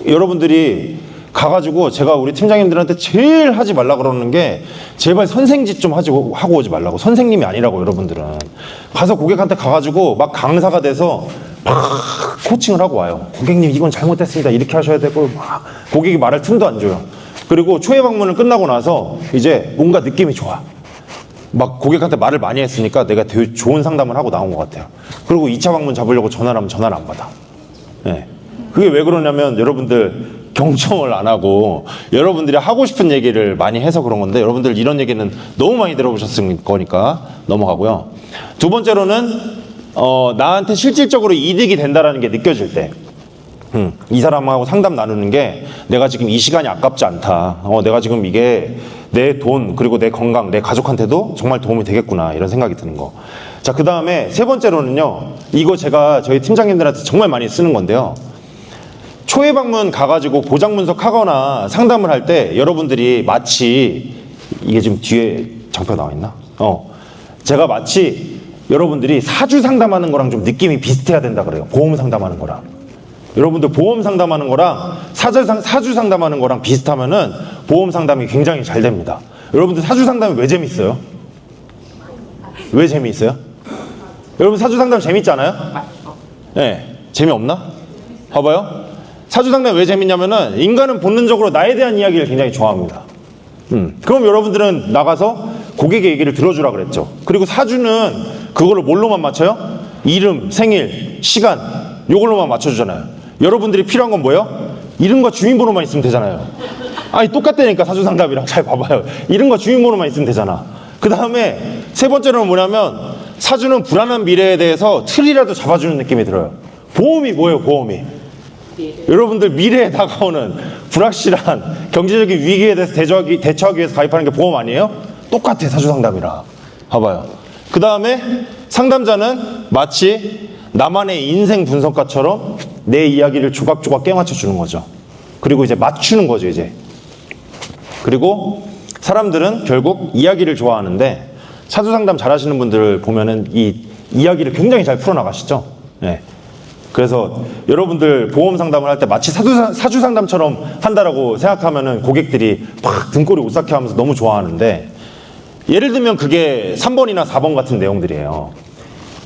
여러분들이 가가지고, 제가 우리 팀장님들한테 제일 하지 말라 그러는 게, 제발 선생짓 좀 하고 오지 말라고. 선생님이 아니라고. 여러분들은 가서 고객한테 가가지고 막 강사가 돼서 막 코칭을 하고 와요. 고객님 이건 잘못됐습니다, 이렇게 하셔야 되고, 막 고객이 말할 틈도 안 줘요. 그리고 초회 방문을 끝나고 나서 이제 뭔가 느낌이 좋아. 막 고객한테 말을 많이 했으니까 내가 되게 좋은 상담을 하고 나온 것 같아요. 그리고 2차 방문 잡으려고 전화를 하면 전화를 안 받아. 네. 그게 왜 그러냐면 여러분들 경청을 안 하고 여러분들이 하고 싶은 얘기를 많이 해서 그런 건데, 여러분들 이런 얘기는 너무 많이 들어보셨을 거니까 넘어가고요. 두 번째로는 나한테 실질적으로 이득이 된다라는 게 느껴질 때, 이 사람하고 상담 나누는 게 내가 지금 이 시간이 아깝지 않다. 내가 지금 이게 내 돈, 그리고 내 건강, 내 가족한테도 정말 도움이 되겠구나, 이런 생각이 드는 거. 자, 그 다음에 세 번째로는요, 이거 제가 저희 팀장님들한테 정말 많이 쓰는 건데요. 초회 방문 가가지고 보장 분석하거나 상담을 할 때 여러분들이 마치, 이게 지금 뒤에 장표 나와 있나? 제가 마치 여러분들이 사주 상담하는 거랑 좀 느낌이 비슷해야 된다 그래요. 보험 상담하는 거랑. 여러분들 보험 상담하는 거랑 사주 상담하는 거랑 비슷하면은 보험 상담이 굉장히 잘 됩니다. 여러분들 사주 상담이 왜 재밌어요? 왜 재미있어요? 여러분 사주 상담 재밌지 않아요? 네, 재미없나? 봐봐요. 사주 상담이 왜 재밌냐면은 인간은 본능적으로 나에 대한 이야기를 굉장히 좋아합니다. 그럼 여러분들은 나가서 고객의 얘기를 들어주라 그랬죠. 그리고 사주는 그걸로 뭘로만 맞춰요? 이름, 생일, 시간 요걸로만 맞춰주잖아요. 여러분들이 필요한 건 뭐예요? 이름과 주민번호만 있으면 되잖아요. 아니 똑같다니까 사주 상담이랑. 잘 봐봐요. 이름과 주민번호만 있으면 되잖아. 그 다음에 세 번째로는 뭐냐면 사주는 불안한 미래에 대해서 틀이라도 잡아주는 느낌이 들어요. 보험이 뭐예요? 보험이 여러분들 미래에 다가오는 불확실한 경제적인 위기에 대해서 대처하기 위해서 가입하는 게 보험 아니에요? 똑같아 사주 상담이랑. 봐봐요. 그 다음에 상담자는 마치 나만의 인생 분석가처럼 내 이야기를 조각조각 깨맞춰 주는 거죠. 그리고 이제 맞추는 거죠 이제. 그리고 사람들은 결국 이야기를 좋아하는데 사주 상담 잘하시는 분들을 보면은 이 이야기를 굉장히 잘 풀어나가시죠. 네. 그래서 여러분들 보험 상담을 할 때 마치 사주 상담처럼 한다라고 생각하면은 고객들이 막 등골이 오싹해 하면서 너무 좋아하는데, 예를 들면 그게 3번이나 4번 같은 내용들이에요.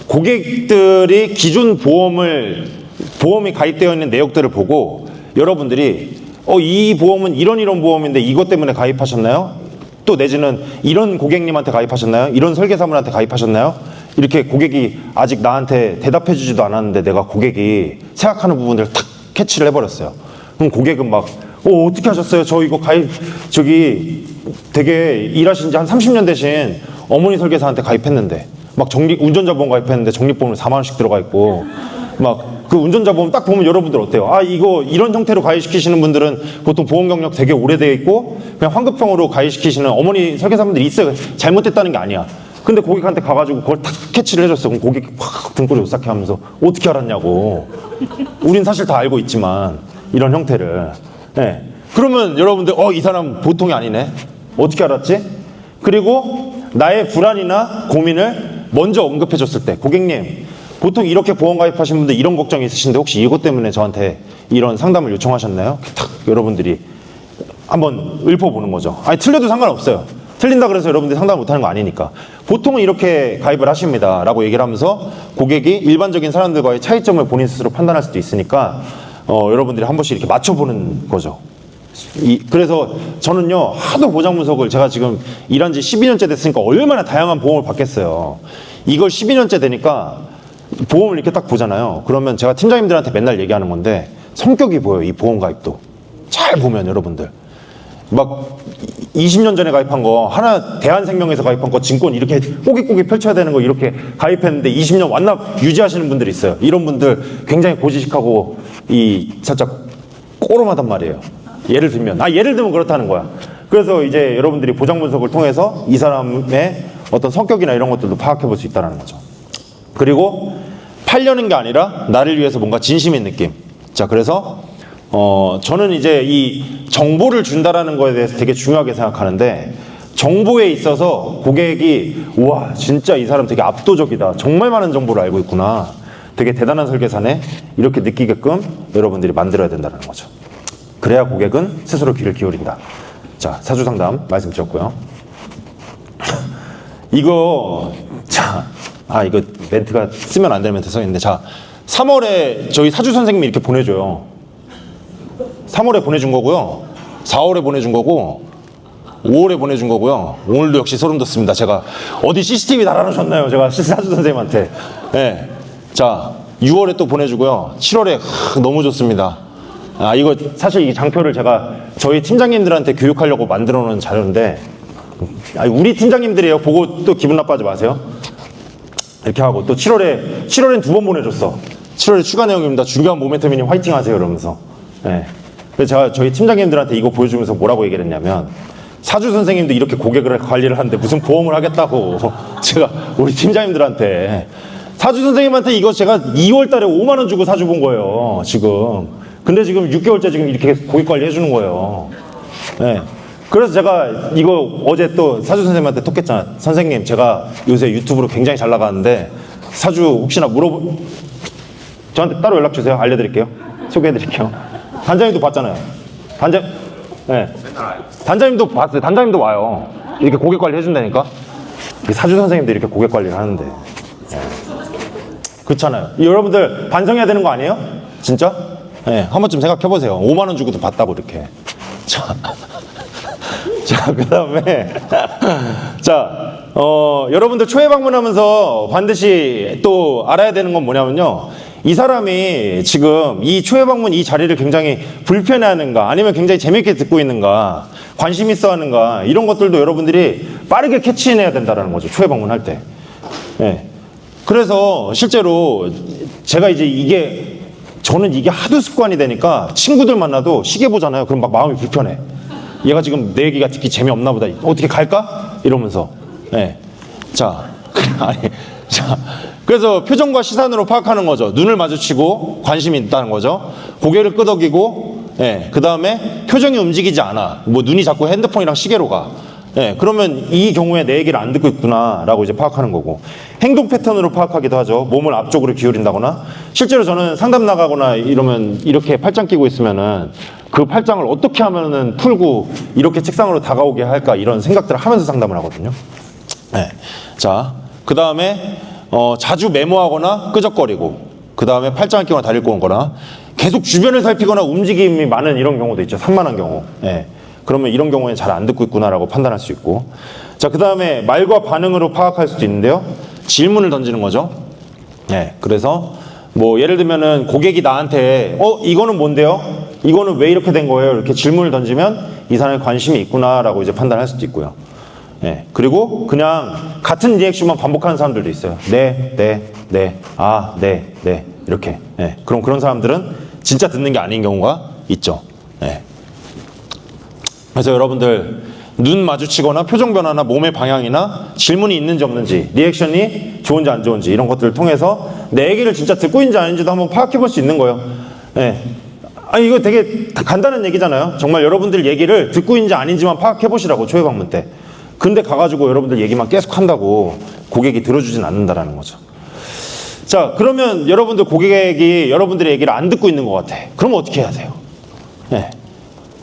고객들이 기존 보험이 가입되어 있는 내역들을 보고 여러분들이 이 보험은 이런 보험인데 이것 때문에 가입하셨나요? 또 내지는 이런 고객님한테 가입하셨나요? 이런 설계사분한테 가입하셨나요? 이렇게 고객이 아직 나한테 대답해 주지도 않았는데 내가 고객이 생각하는 부분들을 탁 캐치를 해버렸어요. 그럼 고객은 막 어떻게 하셨어요? 저 이거 저기 되게 일하신 지 한 30년 되신 어머니 설계사한테 가입했는데 막 운전자 보험 가입했는데 적립보험을 4만 원씩 들어가 있고 막 그 운전자 보험 딱 보면 여러분들 어때요? 이런 형태로 가입시키시는 분들은 보통 보험 경력 되게 오래되어 있고 그냥 환급형으로 가입시키시는 어머니 설계사분들이 있어요. 잘못됐다는 게 아니야. 근데 고객한테 가가지고 그걸 탁 캐치를 해줬어. 그럼 고객이 확 등골이 오싹해 하면서 어떻게 알았냐고. 우린 사실 다 알고 있지만 이런 형태를. 네. 그러면 여러분들 이 사람 보통이 아니네. 어떻게 알았지? 그리고 나의 불안이나 고민을 먼저 언급해 줬을 때, 고객님 보통 이렇게 보험 가입하신 분들 이런 걱정이 있으신데 혹시 이것 때문에 저한테 이런 상담을 요청하셨나요? 탁 여러분들이 한번 읊어보는 거죠. 아니 틀려도 상관없어요. 틀린다 그래서 여러분들이 상담을 못하는 거 아니니까. 보통은 이렇게 가입을 하십니다 라고 얘기를 하면서 고객이 일반적인 사람들과의 차이점을 본인 스스로 판단할 수도 있으니까 여러분들이 한 번씩 이렇게 맞춰보는 거죠. 그래서 저는요 하도 보장 분석을, 제가 지금 일한 지 12년째 됐으니까 얼마나 다양한 보험을 받겠어요. 이걸 12년째 되니까 보험을 이렇게 딱 보잖아요. 그러면 제가 팀장님들한테 맨날 얘기하는 건데 성격이 보여요. 이 보험 가입도 잘 보면 여러분들 막 20년 전에 가입한 거 하나, 대한생명에서 가입한 거 증권 이렇게 꼬깃꼬깃 펼쳐야 되는 거 이렇게 가입했는데 20년 완납 유지하시는 분들이 있어요. 이런 분들 굉장히 고지식하고 살짝 꼬름하단 말이에요. 예를 들면 그렇다는 거야. 그래서 이제 여러분들이 보장 분석을 통해서 이 사람의 어떤 성격이나 이런 것들도 파악해 볼 수 있다는 거죠. 그리고 팔려는 게 아니라 나를 위해서 뭔가 진심인 느낌. 자, 그래서 저는 이제 이 정보를 준다라는 거에 대해서 되게 중요하게 생각하는데, 정보에 있어서 고객이 우와 진짜 이 사람 되게 압도적이다, 정말 많은 정보를 알고 있구나, 되게 대단한 설계사네, 이렇게 느끼게끔 여러분들이 만들어야 된다는 거죠. 그래야 고객은 스스로 귀를 기울인다. 자, 사주 상담 말씀드렸고요. 이거 멘트가 쓰면 안 될 멘트 써있는데, 자 3월에 저희 사주 선생님이 이렇게 보내줘요. 3월에 보내준 거고요, 4월에 보내준 거고, 5월에 보내준 거고요. 오늘도 역시 소름 돋습니다. 제가 어디 CCTV 달아놓으셨나요? 제가 사주 선생님한테. 네. 자 6월에 또 보내주고요. 7월에 너무 좋습니다. 이거 사실 이 장표를 제가 저희 팀장님들한테 교육하려고 만들어 놓은 자료인데, 우리 팀장님들이에요. 보고 또 기분 나빠하지 마세요. 이렇게 하고 또 7월엔 2번 보내줬어. 7월에 추가 내용입니다. 중요한 모멘텀이니 화이팅 하세요 이러면서. 네. 그래서 제가 저희 팀장님들한테 이거 보여주면서 뭐라고 얘기를 했냐면, 사주 선생님도 이렇게 고객을 관리를 하는데 무슨 보험을 하겠다고 제가 우리 팀장님들한테, 사주 선생님한테 이거 제가 2월 달에 5만 원 주고 사주 본 거예요 지금. 근데 지금 6개월째 지금 이렇게 고객 관리 해주는 거예요. 네. 그래서 제가 이거 어제 또 사주 선생님한테 톡했잖아. 선생님 제가 요새 유튜브로 굉장히 잘 나가는데 사주 혹시나 저한테 따로 연락 주세요. 알려드릴게요. 소개해드릴게요. 단장님도 봤잖아요. 네. 단장님도 봤어요. 단장님도 와요. 이렇게 고객 관리 해준다니까. 사주 선생님들 이렇게 고객 관리를 하는데. 네. 그렇잖아요. 여러분들 반성해야 되는 거 아니에요? 진짜? 네. 한 번쯤 생각해보세요. 5만 원 주고도 봤다고 이렇게. 자, 그 다음에 자, 여러분들 초회 방문하면서 반드시 또 알아야 되는 건 뭐냐면요. 이 사람이 지금 이 초회 방문 이 자리를 굉장히 불편해하는가 아니면 굉장히 재밌게 듣고 있는가 관심 있어 하는가 이런 것들도 여러분들이 빠르게 캐치해내야 된다는 거죠. 초회 방문할 때. 네. 그래서 실제로 제가 이제 저는 이게 하도 습관이 되니까 친구들 만나도 시계 보잖아요. 그럼 막 마음이 불편해. 얘가 지금 내 얘기가 듣기 재미없나 보다. 어떻게 갈까? 이러면서. 네. 자, 그래서 표정과 시선으로 파악하는 거죠. 눈을 마주치고 관심이 있다는 거죠. 고개를 끄덕이고, 그 다음에 표정이 움직이지 않아. 뭐 눈이 자꾸 핸드폰이랑 시계로 가. 그러면 이 경우에 내 얘기를 안 듣고 있구나라고 이제 파악하는 거고. 행동 패턴으로 파악하기도 하죠. 몸을 앞쪽으로 기울인다거나. 실제로 저는 상담 나가거나 이러면 이렇게 팔짱 끼고 있으면은 그 팔짱을 어떻게 하면은 풀고 이렇게 책상으로 다가오게 할까 이런 생각들을 하면서 상담을 하거든요. 자, 그 다음에 자주 메모하거나 끄적거리고, 그 다음에 팔짱을 끼거나 다리를 꼬거나, 계속 주변을 살피거나 움직임이 많은 이런 경우도 있죠. 산만한 경우. 그러면 이런 경우에는 잘 안 듣고 있구나라고 판단할 수 있고. 자, 그 다음에 말과 반응으로 파악할 수도 있는데요. 질문을 던지는 거죠. 그래서 뭐 예를 들면은 고객이 나한테 이거는 뭔데요? 이거는 왜 이렇게 된 거예요? 이렇게 질문을 던지면 이 사람이 관심이 있구나라고 이제 판단할 수도 있고요. 그리고 그냥 같은 리액션만 반복하는 사람들도 있어요. 네, 이렇게. 그럼 그런 사람들은 진짜 듣는 게 아닌 경우가 있죠. 그래서 여러분들 눈 마주치거나 표정 변화나 몸의 방향이나 질문이 있는지 없는지, 리액션이 좋은지 안 좋은지 이런 것들을 통해서 내 얘기를 진짜 듣고 있는지 아닌지도 한번 파악해 볼 수 있는 거예요. 이거 되게 간단한 얘기잖아요. 정말 여러분들 얘기를 듣고 있는지 아닌지만 파악해 보시라고, 초회 방문 때. 근데 가가지고 여러분들 얘기만 계속 한다고 고객이 들어주진 않는다라는 거죠. 자, 그러면 여러분들 고객이 여러분들의 얘기를 안 듣고 있는 것 같아. 그러면 어떻게 해야 돼요?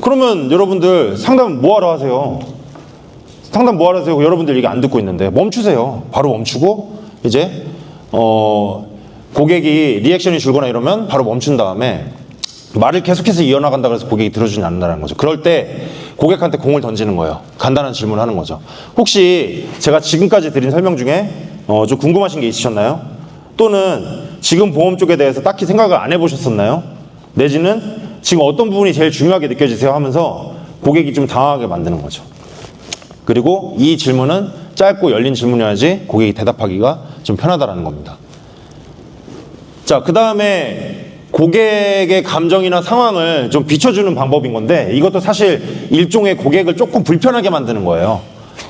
그러면 여러분들 상담 뭐하러 하세요? 상담 뭐하러 하세요? 여러분들 얘기 안 듣고 있는데 멈추세요. 바로 멈추고 이제 고객이 리액션이 줄거나 이러면 바로 멈춘 다음에 말을 계속해서 이어나간다 그래서 고객이 들어주지 않는다는 거죠. 그럴 때 고객한테 공을 던지는 거예요. 간단한 질문을 하는 거죠. 혹시 제가 지금까지 드린 설명 중에 좀 궁금하신 게 있으셨나요? 또는 지금 보험 쪽에 대해서 딱히 생각을 안 해보셨었나요? 내지는 지금 어떤 부분이 제일 중요하게 느껴지세요? 하면서 고객이 좀 당황하게 만드는 거죠. 그리고 이 질문은 짧고 열린 질문이어야지 고객이 대답하기가 좀 편하다라는 겁니다. 자, 그 다음에 고객의 감정이나 상황을 좀 비춰주는 방법인 건데, 이것도 사실 일종의 고객을 조금 불편하게 만드는 거예요.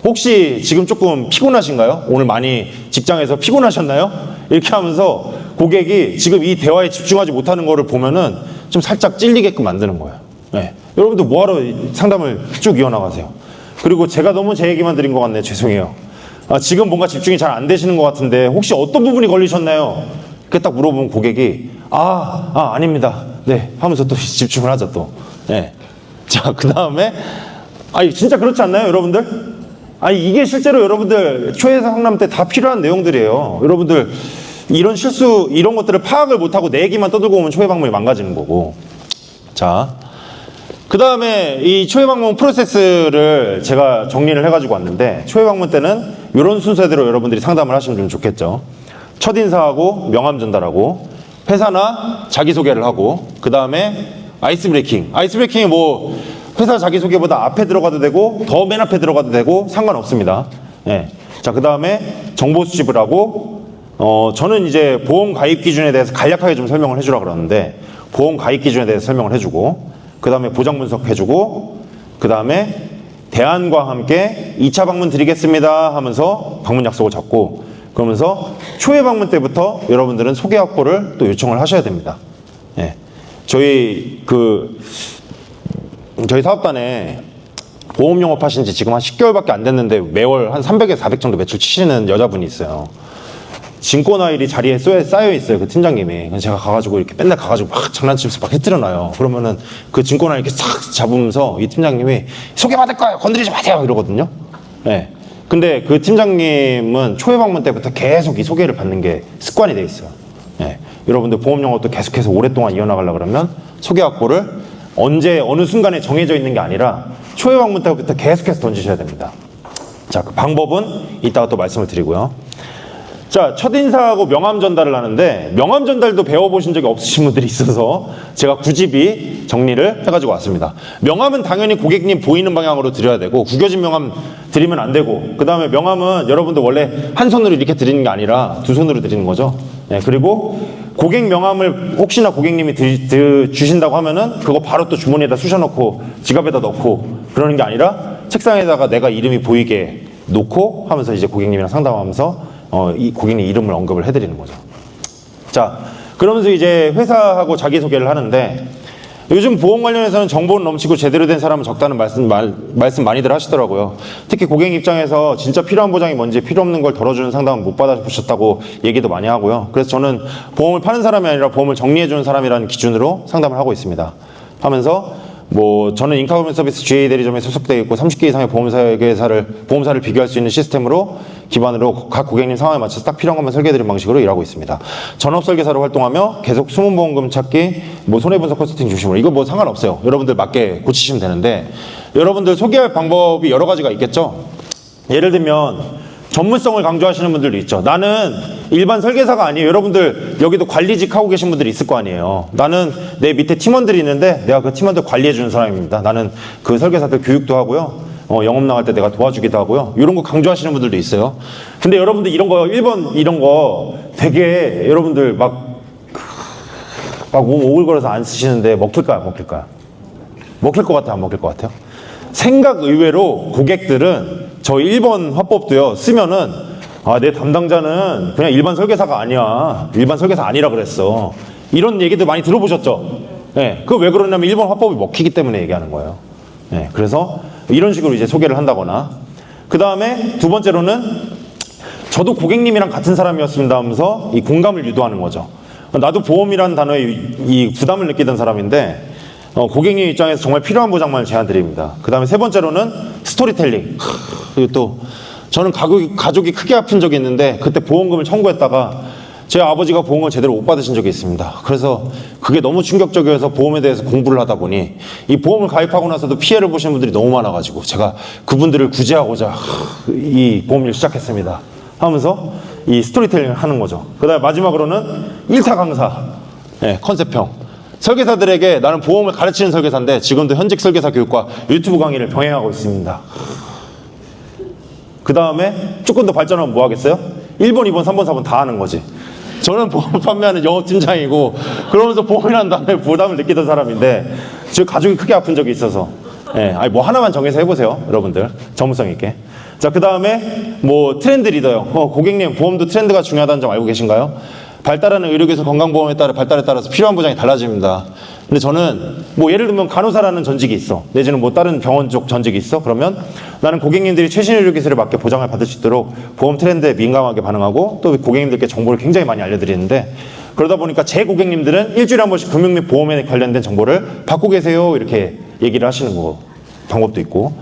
혹시 지금 조금 피곤하신가요? 오늘 많이 직장에서 피곤하셨나요? 이렇게 하면서 고객이 지금 이 대화에 집중하지 못하는 거를 보면은 좀 살짝 찔리게끔 만드는 거예요. 여러분들 뭐하러 상담을 쭉 이어나가세요? 그리고 제가 너무 제 얘기만 드린 것 같네요. 죄송해요. 지금 뭔가 집중이 잘 안 되시는 것 같은데 혹시 어떤 부분이 걸리셨나요? 이렇게 딱 물어보면 고객이 아닙니다. 네 하면서 또 집중을 하죠 또. 자, 그 다음에 진짜 그렇지 않나요, 여러분들? 이게 실제로 여러분들 초회 상담 때 다 필요한 내용들이에요. 여러분들 이런 실수, 이런 것들을 파악을 못하고 내 얘기만 떠들고 오면 초회 방문이 망가지는 거고. 자, 그 다음에 이 초회 방문 프로세스를 제가 정리를 해가지고 왔는데, 초회 방문 때는 이런 순서대로 여러분들이 상담을 하시면 좀 좋겠죠. 첫인사하고 명함 전달하고 회사나 자기소개를 하고, 그 다음에 아이스 브레이킹. 아이스 브레이킹이 뭐 회사 자기소개보다 앞에 들어가도 되고 더 맨 앞에 들어가도 되고 상관없습니다. 자, 그 다음에 정보 수집을 하고, 저는 이제 보험 가입 기준에 대해서 간략하게 좀 설명을 해주라 그러는데, 보험 가입 기준에 대해서 설명을 해주고, 그 다음에 보장 분석 해주고, 그 다음에 대안과 함께 2차 방문 드리겠습니다 하면서 방문 약속을 잡고, 그러면서 초회 방문 때부터 여러분들은 소개 확보를 또 요청을 하셔야 됩니다. 저희 사업단에 보험 영업하신 지 지금 한 10개월밖에 안 됐는데 매월 한 300에서 400 정도 매출 치시는 여자분이 있어요. 진권 아일이 자리에 쌓여 있어요. 그 팀장님이. 그래서 제가 가가지고 이렇게 맨날 가가지고 막 장난치면서 막 해뜨려놔요. 그러면은 그 진권 아일 이렇게 싹 잡으면서 이 팀장님이 소개받을 거예요. 건드리지 마세요. 이러거든요. 네. 근데 그 팀장님은 초회 방문 때부터 계속 이 소개를 받는 게 습관이 돼 있어요. 네. 여러분들 보험 영업도 계속해서 오랫동안 이어나가려고 그러면 소개 확보를 언제 어느 순간에 정해져 있는 게 아니라 초회 방문 때부터 계속해서 던지셔야 됩니다. 자, 그 방법은 이따가 또 말씀을 드리고요. 자, 첫인사하고 명함 전달을 하는데 명함 전달도 배워보신 적이 없으신 분들이 있어서 제가 굳이 정리를 해가지고 왔습니다. 명함은 당연히 고객님 보이는 방향으로 드려야 되고 구겨진 명함 드리면 안 되고, 그 다음에 명함은 여러분들 원래 한 손으로 이렇게 드리는 게 아니라 두 손으로 드리는 거죠. 네, 그리고 고객 명함을 혹시나 고객님이 주신다고 하면은 그거 바로 또 주머니에다 쑤셔넣고 지갑에다 넣고 그러는 게 아니라 책상에다가 내가 이름이 보이게 놓고 하면서 이제 고객님이랑 상담하면서 이 고객님 이름을 언급을 해드리는 거죠. 자, 그러면서 이제 회사하고 자기소개를 하는데 요즘 보험 관련해서는 정보는 넘치고 제대로 된 사람은 적다는 말씀 많이들 하시더라고요. 특히 고객 입장에서 진짜 필요한 보장이 뭔지 필요 없는 걸 덜어주는 상담은 못 받아보셨다고 얘기도 많이 하고요. 그래서 저는 보험을 파는 사람이 아니라 보험을 정리해주는 사람이라는 기준으로 상담을 하고 있습니다. 하면서 저는 인카우먼 서비스 GA 대리점에 소속되어 있고 30개 이상의 보험사를 비교할 수 있는 시스템으로 기반으로 각 고객님 상황에 맞춰서 딱 필요한 것만 설계해드리는 방식으로 일하고 있습니다. 전업 설계사로 활동하며 계속 숨은 보험금 찾기, 손해분석 컨설팅 중심으로, 이거 상관없어요. 여러분들 맞게 고치시면 되는데, 여러분들 소개할 방법이 여러 가지가 있겠죠. 예를 들면 전문성을 강조하시는 분들도 있죠. 나는 일반 설계사가 아니에요. 여러분들 여기도 관리직 하고 계신 분들이 있을 거 아니에요. 나는 내 밑에 팀원들이 있는데 내가 그 팀원들 관리해 주는 사람입니다. 나는 그 설계사들 교육도 하고요. 영업 나갈 때 내가 도와주기도 하고요. 이런 거 강조하시는 분들도 있어요. 근데 여러분들 이런 거 1번 이런 거 되게 여러분들 막 오글거려서 안 쓰시는데 먹힐까요? 안 먹힐까요? 먹힐 것 같아요? 안 먹힐 것 같아요? 생각 의외로 고객들은 저 1번 화법도요, 쓰면은, 내 담당자는 그냥 일반 설계사가 아니야. 일반 설계사 아니라 그랬어. 이런 얘기들 많이 들어보셨죠? 네, 그거 왜 그러냐면 1번 화법이 먹히기 때문에 얘기하는 거예요. 네, 그래서 이런 식으로 이제 소개를 한다거나. 그 다음에 두 번째로는 저도 고객님이랑 같은 사람이었습니다 하면서 이 공감을 유도하는 거죠. 나도 보험이라는 단어에 이 부담을 느끼던 사람인데, 고객님 입장에서 정말 필요한 보장만을 제안드립니다. 그 다음에 세 번째로는 스토리텔링. 그리고 또 저는 가족이 크게 아픈 적이 있는데 그때 보험금을 청구했다가 제 아버지가 보험을 제대로 못 받으신 적이 있습니다. 그래서 그게 너무 충격적이어서 보험에 대해서 공부를 하다 보니 이 보험을 가입하고 나서도 피해를 보시는 분들이 너무 많아가지고 제가 그분들을 구제하고자 이 보험을 시작했습니다 하면서 이 스토리텔링을 하는 거죠. 그 다음에 마지막으로는 1타 강사, 컨셉형. 설계사들에게 나는 보험을 가르치는 설계사인데 지금도 현직 설계사 교육과 유튜브 강의를 병행하고 있습니다. 그 다음에 조금 더 발전하면 뭐 하겠어요? 1번, 2번, 3번, 4번 다 하는 거지. 저는 보험 판매하는 영업팀장이고 그러면서 보험이라는 단어에 부담을 느끼던 사람인데 즉 가족이 크게 아픈 적이 있어서 하나만 정해서 해보세요. 여러분들 전문성 있게. 자, 그 다음에 트렌드 리더요. 고객님, 보험도 트렌드가 중요하다는 점 알고 계신가요? 발달하는 의료기술 건강보험에 따라 발달에 따라서 필요한 보장이 달라집니다. 근데 저는 예를 들면 간호사라는 전직이 있어. 내지는 다른 병원 쪽 전직이 있어. 그러면 나는 고객님들이 최신 의료기술에 맞게 보장을 받을 수 있도록 보험 트렌드에 민감하게 반응하고 또 고객님들께 정보를 굉장히 많이 알려드리는데, 그러다 보니까 제 고객님들은 일주일에 한 번씩 금융 및 보험에 관련된 정보를 받고 계세요. 이렇게 얘기를 하시는 방법도 있고,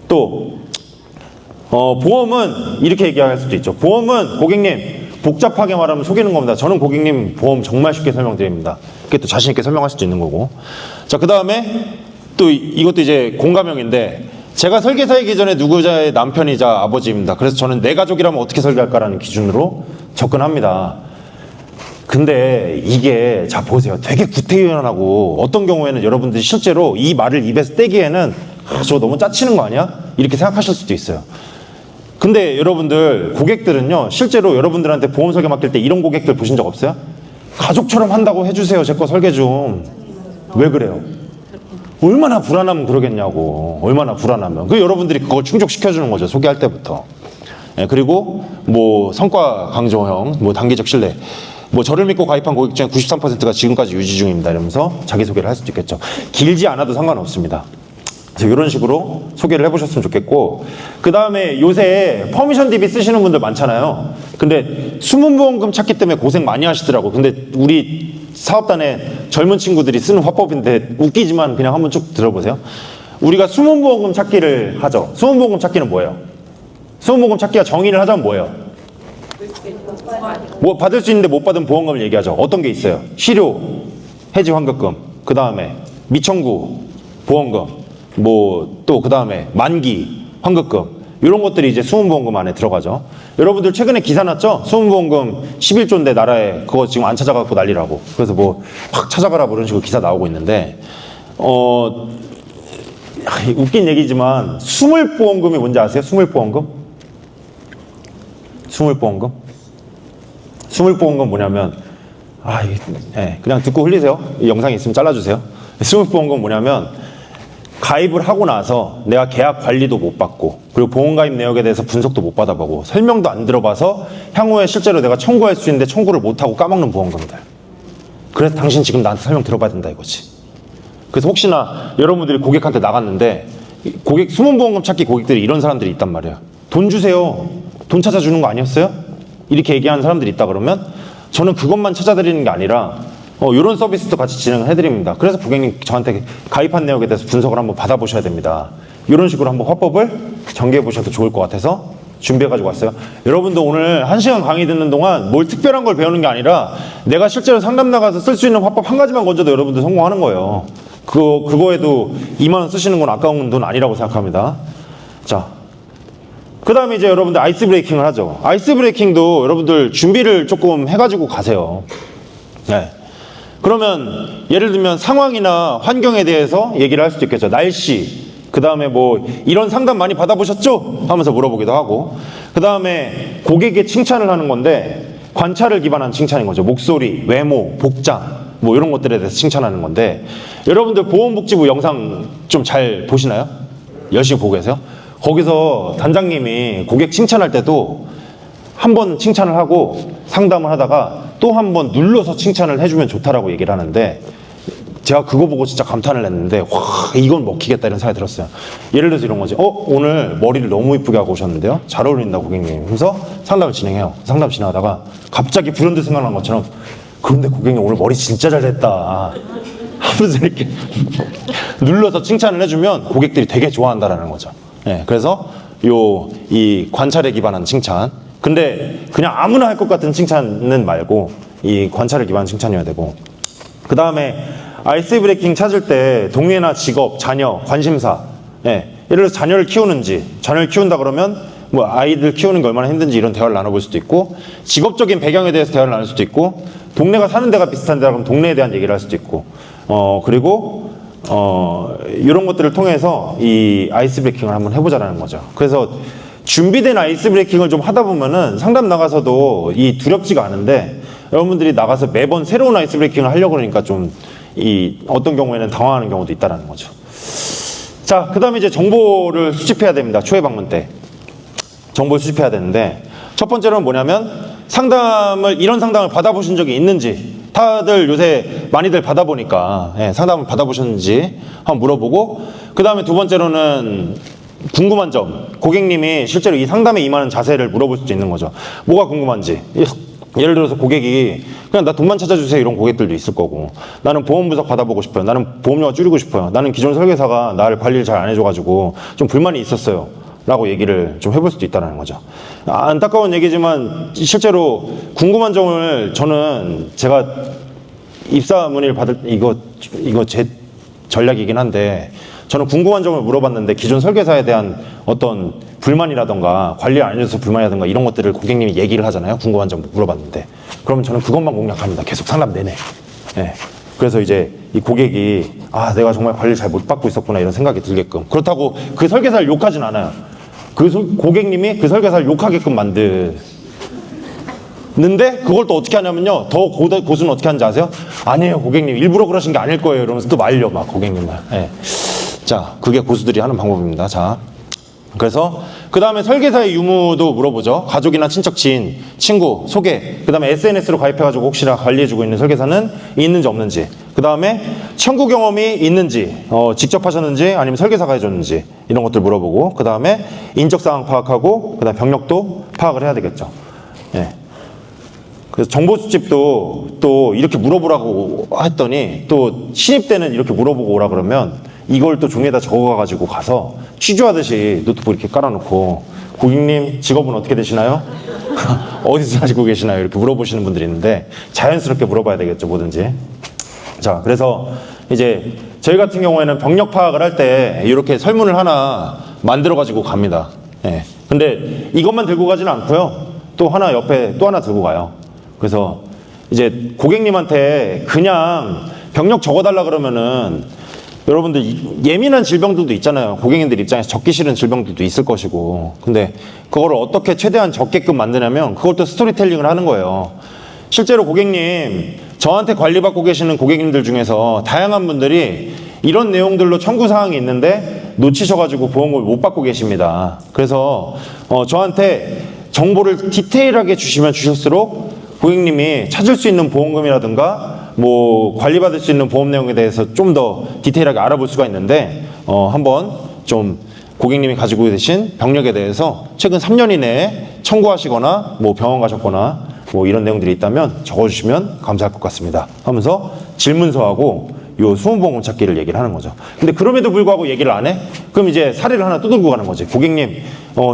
또 보험은 이렇게 얘기할 수도 있죠. 보험은 고객님 복잡하게 말하면 속이는 겁니다. 저는 고객님 보험 정말 쉽게 설명드립니다. 그게 또 자신 있게 설명할 수도 있는 거고. 자, 그 다음에 또 이것도 이제 공감형인데, 제가 설계사이기 전에 누구자의 남편이자 아버지입니다. 그래서 저는 내 가족이라면 어떻게 설계할까라는 기준으로 접근합니다. 근데 이게 자 보세요. 되게 구태의연하고 어떤 경우에는 여러분들이 실제로 이 말을 입에서 떼기에는 저거 너무 짜치는 거 아니야? 이렇게 생각하실 수도 있어요. 근데 여러분들 고객들은요, 실제로 여러분들한테 보험 설계 맡길 때 이런 고객들 보신 적 없어요? 가족처럼 한다고 해주세요. 제 거 설계 좀. 왜 그래요? 얼마나 불안하면 그러겠냐고. 얼마나 불안하면. 여러분들이 그걸 충족시켜주는 거죠. 소개할 때부터. 그리고 성과 강조형, 단기적 신뢰. 저를 믿고 가입한 고객 중에 93%가 지금까지 유지 중입니다. 이러면서 자기소개를 할 수도 있겠죠. 길지 않아도 상관없습니다. 그래서 이런 식으로 소개를 해보셨으면 좋겠고, 그 다음에 요새 퍼미션 DB 쓰시는 분들 많잖아요. 근데 수문보험금 찾기 때문에 고생 많이 하시더라고. 근데 우리 사업단에 젊은 친구들이 쓰는 화법인데 웃기지만 그냥 한번 쭉 들어보세요. 우리가 수문보험금 찾기를 하죠. 수문보험금 찾기는 뭐예요? 수문보험금 찾기가 정의를 하자면 뭐예요? 뭐 받을 수 있는데 못 받은 보험금을 얘기하죠. 어떤 게 있어요? 실효, 해지 환급금, 그 다음에 미청구 보험금, 뭐 또 그 다음에 만기 환급금, 이런 것들이 이제 수문보험금 안에 들어가죠. 여러분들 최근에 기사 났죠? 수문보험금 11조인데 나라에 그거 지금 안 찾아갖고 난리라고. 그래서 뭐 확 찾아가라 뭐 이런 식으로 기사 나오고 있는데, 웃긴 얘기지만 수물보험금이 뭔지 아세요? 수물보험금? 수물보험금? 수물보험금 뭐냐면, 그냥 듣고 흘리세요. 이 영상이 있으면 잘라주세요. 수물보험금 뭐냐면, 가입을 하고 나서 내가 계약 관리도 못 받고, 그리고 보험가입 내역에 대해서 분석도 못 받아보고, 설명도 안 들어봐서 향후에 실제로 내가 청구할 수 있는데 청구를 못하고 까먹는 보험금들. 그래서 당신 지금 나한테 설명 들어봐야 된다 이거지. 그래서 혹시나 여러분들이 고객한테 나갔는데, 고객 수문보험금 찾기 고객들이 이런 사람들이 있단 말이야. 돈 주세요. 돈 찾아주는 거 아니었어요? 이렇게 얘기하는 사람들이 있다 그러면, 저는 그것만 찾아드리는 게 아니라 이런 서비스도 같이 진행을 해드립니다. 그래서 고객님 저한테 가입한 내역에 대해서 분석을 한번 받아보셔야 됩니다. 이런 식으로 한번 화법을 전개해 보셔도 좋을 것 같아서 준비해가지고 왔어요. 여러분도 오늘 1시간 강의 듣는 동안 뭘 특별한 걸 배우는 게 아니라 내가 실제로 상담 나가서 쓸 수 있는 화법 한 가지만 건져도 여러분들 성공하는 거예요. 그거에도 2만 원 쓰시는 건 아까운 돈 아니라고 생각합니다. 자, 그 다음에 이제 여러분들 아이스 브레이킹을 하죠. 아이스 브레이킹도 여러분들 준비를 조금 해가지고 가세요. 네. 그러면 예를 들면 상황이나 환경에 대해서 얘기를 할 수도 있겠죠. 날씨, 그 다음에 뭐 이런 상담 많이 받아보셨죠? 하면서 물어보기도 하고, 그 다음에 고객의 칭찬을 하는 건데 관찰을 기반한 칭찬인 거죠. 목소리, 외모, 복장 뭐 이런 것들에 대해서 칭찬하는 건데, 여러분들 보건복지부 영상 좀 잘 보시나요? 열심히 보고 계세요? 거기서 단장님이 고객 칭찬할 때도 한 번 칭찬을 하고 상담을 하다가 또 한 번 눌러서 칭찬을 해주면 좋다라고 얘기를 하는데, 제가 그거 보고 진짜 감탄을 했는데, 와, 이건 먹히겠다 이런 생각이 들었어요. 예를 들어서 이런 거지. 오늘 머리를 너무 이쁘게 하고 오셨는데요? 잘 어울린다 고객님. 그래서 상담을 진행해요. 상담 진행하다가 갑자기 불현듯 생각난 것처럼, 그런데 고객님 오늘 머리 진짜 잘 됐다 하면서 이렇게 눌러서 칭찬을 해주면 고객들이 되게 좋아한다라는 거죠. 네, 그래서 이 관찰에 기반한 칭찬. 근데 그냥 아무나 할 것 같은 칭찬은 말고 이 관찰에 기반한 칭찬이어야 되고, 그 다음에 아이스 브레이킹 찾을 때 동네나 직업, 자녀, 관심사, 예를 들어서 자녀를 키운다 그러면 뭐 아이들 키우는 게 얼마나 힘든지 이런 대화를 나눠볼 수도 있고, 직업적인 배경에 대해서 대화를 나눌 수도 있고, 동네가 사는 데가 비슷한 데라 그러면 동네에 대한 얘기를 할 수도 있고, 그리고 이런 것들을 통해서 이 아이스 브레이킹을 한번 해보자라는 거죠. 그래서 준비된 아이스 브레이킹을 좀 하다 보면은 상담 나가서도 이 두렵지가 않은데, 여러분들이 나가서 매번 새로운 아이스 브레이킹을 하려고 그러니까 좀 어떤 경우에는 당황하는 경우도 있다라는 거죠. 자, 그 다음에 이제 정보를 수집해야 됩니다. 초회 방문 때 정보를 수집해야 되는데, 첫 번째로는 뭐냐면 이런 상담을 받아보신 적이 있는지, 다들 요새 많이들 받아보니까 상담을 받아보셨는지 한번 물어보고, 그 다음에 두 번째로는 궁금한 점, 고객님이 실제로 이 상담에 임하는 자세를 물어볼 수도 있는 거죠. 뭐가 궁금한지. 예를 들어서 고객이 그냥 나 돈만 찾아주세요 이런 고객들도 있을 거고, 나는 보험 분석 받아보고 싶어요, 나는 보험료가 줄이고 싶어요, 나는 기존 설계사가 나를 관리를 잘 안 해줘가지고 좀 불만이 있었어요 라고 얘기를 좀 해볼 수도 있다는 거죠. 안타까운 얘기지만 실제로 궁금한 점을 저는 제가 입사 문의를 받을 이거 제 전략이긴 한데, 저는 궁금한 점을 물어봤는데 기존 설계사에 대한 어떤 불만이라던가 관리 안 해줘서 불만이라던가 이런 것들을 고객님이 얘기를 하잖아요. 궁금한 점 물어봤는데, 그러면 저는 그것만 공략합니다. 계속 상담 내내. 그래서 이제 이 고객이 내가 정말 관리를 잘 못 받고 있었구나 이런 생각이 들게끔, 그렇다고 그 설계사를 욕하진 않아요. 고객님이 그 설계사를 욕하게끔 만드는데, 그걸 또 어떻게 하냐면요, 더 고수는 어떻게 하는지 아세요? 아니에요 고객님, 일부러 그러신 게 아닐 거예요 이러면서 또 말려 막 고객님을. 자, 그게 고수들이 하는 방법입니다. 자, 그래서 그 다음에 설계사의 유무도 물어보죠. 가족이나 친척, 지인, 친구, 소개, 그 다음에 SNS로 가입해가지고 혹시나 관리해주고 있는 설계사는 있는지 없는지, 그 다음에 청구 경험이 있는지, 직접 하셨는지 아니면 설계사가 해줬는지 이런 것들 물어보고, 그 다음에 인적사항 파악하고, 그 다음에 병력도 파악을 해야 되겠죠. 예. 그래서 정보 수집도 또 이렇게 물어보라고 했더니 또 신입 때는 이렇게 물어보고 오라 그러면 이걸 또 종이에다 적어가지고 가서 취조하듯이 노트북 이렇게 깔아놓고, 고객님 직업은 어떻게 되시나요? 어디서 사시고 계시나요? 이렇게 물어보시는 분들이 있는데 자연스럽게 물어봐야 되겠죠, 뭐든지. 자, 그래서 이제 저희 같은 경우에는 병력 파악을 할 때 이렇게 설문을 하나 만들어 가지고 갑니다. 예. 근데 이것만 들고 가지는 않고요. 또 하나 옆에 또 하나 들고 가요. 그래서 이제 고객님한테 그냥 병력 적어달라 그러면은 여러분들 예민한 질병들도 있잖아요. 고객님들 입장에서 적기 싫은 질병들도 있을 것이고. 근데 그거를 어떻게 최대한 적게끔 만드냐면 그것도 스토리텔링을 하는 거예요. 실제로 고객님, 저한테 관리받고 계시는 고객님들 중에서 다양한 분들이 이런 내용들로 청구사항이 있는데 놓치셔가지고 보험을 못 받고 계십니다. 그래서 저한테 정보를 디테일하게 주시면 주실수록 고객님이 찾을 수 있는 보험금이라든가 뭐 관리받을 수 있는 보험 내용에 대해서 좀 더 디테일하게 알아볼 수가 있는데, 한번 좀 고객님이 가지고 계신 병력에 대해서 최근 3년 이내에 청구하시거나 뭐 병원 가셨거나 뭐 이런 내용들이 있다면 적어주시면 감사할 것 같습니다 하면서 질문서하고 요 수험보험 찾기를 얘기를 하는 거죠. 근데 그럼에도 불구하고 얘기를 안 해? 그럼 이제 사례를 하나 또 들고 가는 거지. 고객님,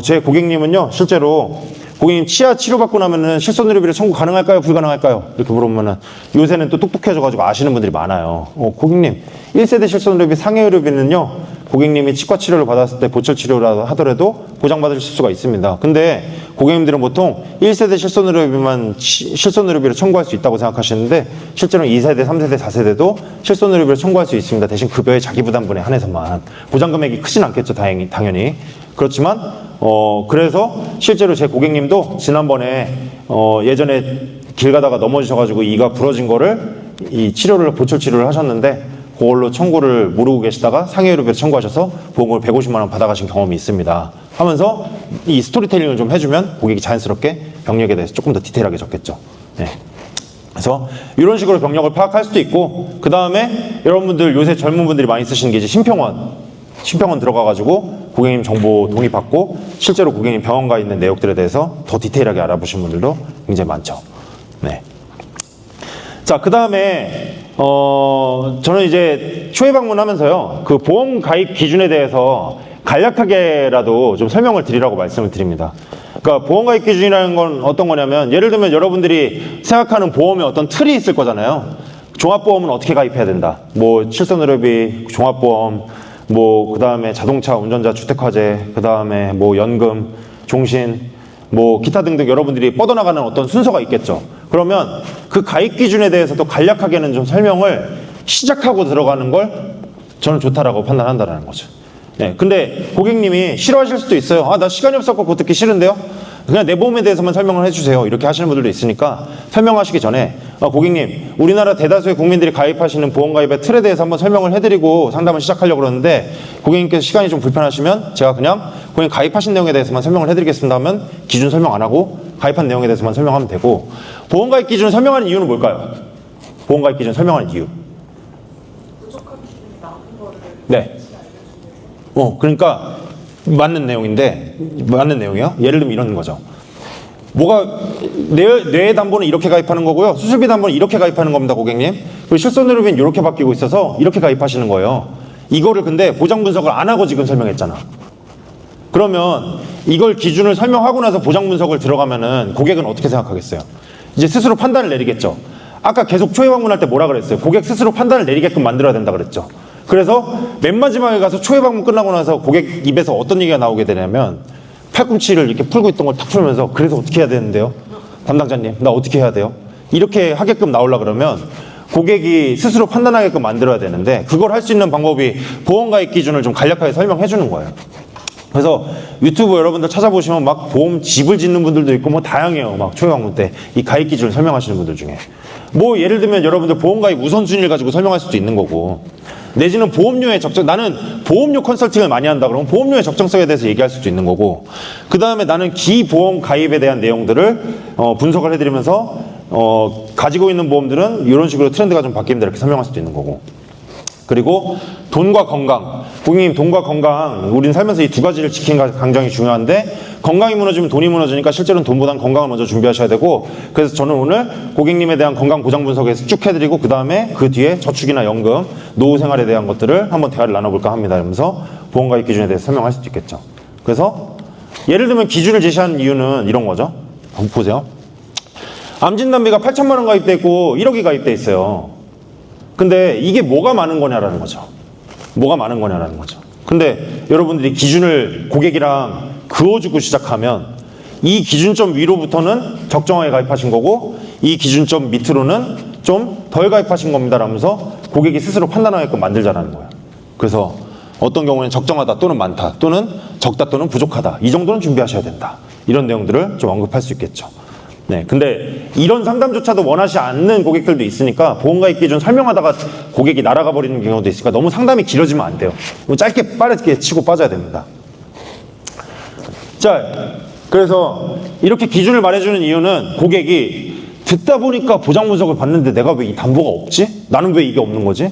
제 고객님은요 실제로 고객님 치아 치료받고 나면은 실손의료비를 청구 가능할까요? 불가능할까요? 이렇게 물어보면은 요새는 또 똑똑해져가지고 아시는 분들이 많아요. 고객님, 1세대 실손의료비 상해의료비는요, 고객님이 치과 치료를 받았을 때 보철 치료라 하더라도 보장받으실 수가 있습니다. 근데 고객님들은 보통 1세대 실손의료비만 실손의료비를 청구할 수 있다고 생각하시는데 실제로는 2세대, 3세대, 4세대도 실손의료비를 청구할 수 있습니다. 대신 급여의 자기부담분에 한해서만. 보장 금액이 크진 않겠죠, 당연히. 그렇지만 그래서 실제로 제 고객님도 지난번에 예전에 길 가다가 넘어지셔가지고 이가 부러진 거를 이 치료를 보철 치료를 하셨는데 그걸로 청구를 모르고 계시다가 상해의료비를 청구하셔서 보험금을 150만 원 받아가신 경험이 있습니다 하면서 이 스토리텔링을 좀 해주면 고객이 자연스럽게 병력에 대해서 조금 더 디테일하게 적겠죠. 네. 그래서 이런 식으로 병력을 파악할 수도 있고, 그 다음에 여러분들 요새 젊은 분들이 많이 쓰시는 게 이제 심평원 들어가가지고 고객님 정보 동의받고 실제로 고객님 병원 가 있는 내역들에 대해서 더 디테일하게 알아보신 분들도 굉장히 많죠. 네. 자, 그 다음에 저는 이제 초회 방문하면서요, 그 보험 가입 기준에 대해서 간략하게라도 좀 설명을 드리라고 말씀을 드립니다. 그러니까 보험 가입 기준이라는 건 어떤 거냐면, 예를 들면 여러분들이 생각하는 보험의 어떤 틀이 있을 거잖아요. 종합보험은 어떻게 가입해야 된다. 뭐 실손의료비, 종합보험, 뭐 그 다음에 자동차, 운전자, 주택화재, 그 다음에 뭐 연금, 종신, 뭐 기타 등등 여러분들이 뻗어나가는 어떤 순서가 있겠죠. 그러면 그 가입 기준에 대해서도 간략하게는 좀 설명을 시작하고 들어가는 걸 저는 좋다라고 판단한다는 거죠. 네, 근데 고객님이 싫어하실 수도 있어요. 나 시간이 없어서 그거 듣기 싫은데요. 그냥 내 보험에 대해서만 설명을 해주세요. 이렇게 하시는 분들도 있으니까 설명하시기 전에 고객님, 우리나라 대다수의 국민들이 가입하시는 보험 가입의 틀에 대해서 한번 설명을 해드리고 상담을 시작하려고 그러는데, 고객님께서 시간이 좀 불편하시면 제가 그냥 고객님 가입하신 내용에 대해서만 설명을 해드리겠습니다 하면 기준 설명 안 하고 가입한 내용에 대해서만 설명하면 되고, 보험 가입 기준을 설명하는 이유는 뭘까요? 보험 가입 기준 설명하는 이유.
부족한 기준이 나온 거를
네. 그러니까 맞는 내용인데, 맞는 내용이요? 예를 들면 이런 거죠. 뭐가 뇌 담보는 이렇게 가입하는 거고요, 수술비 담보는 이렇게 가입하는 겁니다, 고객님. 그리고 실손의료비는 이렇게 바뀌고 있어서 이렇게 가입하시는 거예요. 이거를 근데 보장 분석을 안 하고 지금 설명했잖아. 그러면 이걸 기준을 설명하고 나서 보장 분석을 들어가면은 고객은 어떻게 생각하겠어요? 이제 스스로 판단을 내리겠죠. 아까 계속 초회 방문할 때 뭐라 그랬어요? 고객 스스로 판단을 내리게끔 만들어야 된다 그랬죠. 그래서 맨 마지막에 가서 초회 방문 끝나고 나서 고객 입에서 어떤 얘기가 나오게 되냐면, 팔꿈치를 이렇게 풀고 있던 걸 탁 풀면서 그래서 어떻게 해야 되는데요? 담당자님, 나 어떻게 해야 돼요? 이렇게 하게끔 나오려고 그러면 고객이 스스로 판단하게끔 만들어야 되는데, 그걸 할 수 있는 방법이 보험가입 기준을 좀 간략하게 설명해 주는 거예요. 그래서 유튜브 여러분들 찾아보시면 막 보험 집을 짓는 분들도 있고 뭐 다양해요. 막 초회 방문 때 이 가입 기준을 설명하시는 분들 중에 뭐 예를 들면 여러분들 보험 가입 우선순위를 가지고 설명할 수도 있는 거고, 내지는 보험료의 적정, 나는 보험료 컨설팅을 많이 한다 그러면 보험료의 적정성에 대해서 얘기할 수도 있는 거고, 그 다음에 나는 기보험 가입에 대한 내용들을 분석을 해드리면서 가지고 있는 보험들은 이런 식으로 트렌드가 좀 바뀝니다 이렇게 설명할 수도 있는 거고. 그리고 돈과 건강. 고객님, 돈과 건강, 우린 살면서 이 두 가지를 지키는 게 굉장히 중요한데, 건강이 무너지면 돈이 무너지니까 실제로는 돈보다는 건강을 먼저 준비하셔야 되고, 그래서 저는 오늘 고객님에 대한 건강 보장 분석에서 쭉 해드리고, 그 다음에 그 뒤에 저축이나 연금, 노후 생활에 대한 것들을 한번 대화를 나눠볼까 합니다. 이러면서 보험가입 기준에 대해서 설명할 수도 있겠죠. 그래서 예를 들면 기준을 제시하는 이유는 이런 거죠. 한번 보세요. 암진단비가 8천만 원 가입돼 있고 1억이 가입돼 있어요. 근데 이게 뭐가 많은 거냐라는 거죠. 뭐가 많은 거냐라는 거죠. 근데 여러분들이 기준을 고객이랑 그어주고 시작하면 이 기준점 위로부터는 적정하게 가입하신 거고 이 기준점 밑으로는 좀 덜 가입하신 겁니다 라면서 고객이 스스로 판단하게끔 만들자라는 거예요. 그래서 어떤 경우에는 적정하다 또는 많다 또는 적다 또는 부족하다 이 정도는 준비하셔야 된다. 이런 내용들을 좀 언급할 수 있겠죠. 네, 근데 이런 상담조차도 원하지 않는 고객들도 있으니까 보험가입 기준 설명하다가 고객이 날아가 버리는 경우도 있으니까 너무 상담이 길어지면 안 돼요. 짧게 빠르게 치고 빠져야 됩니다. 자, 그래서 이렇게 기준을 말해주는 이유는 고객이 듣다 보니까 보장 분석을 받는데 내가 왜 이 담보가 없지? 나는 왜 이게 없는 거지?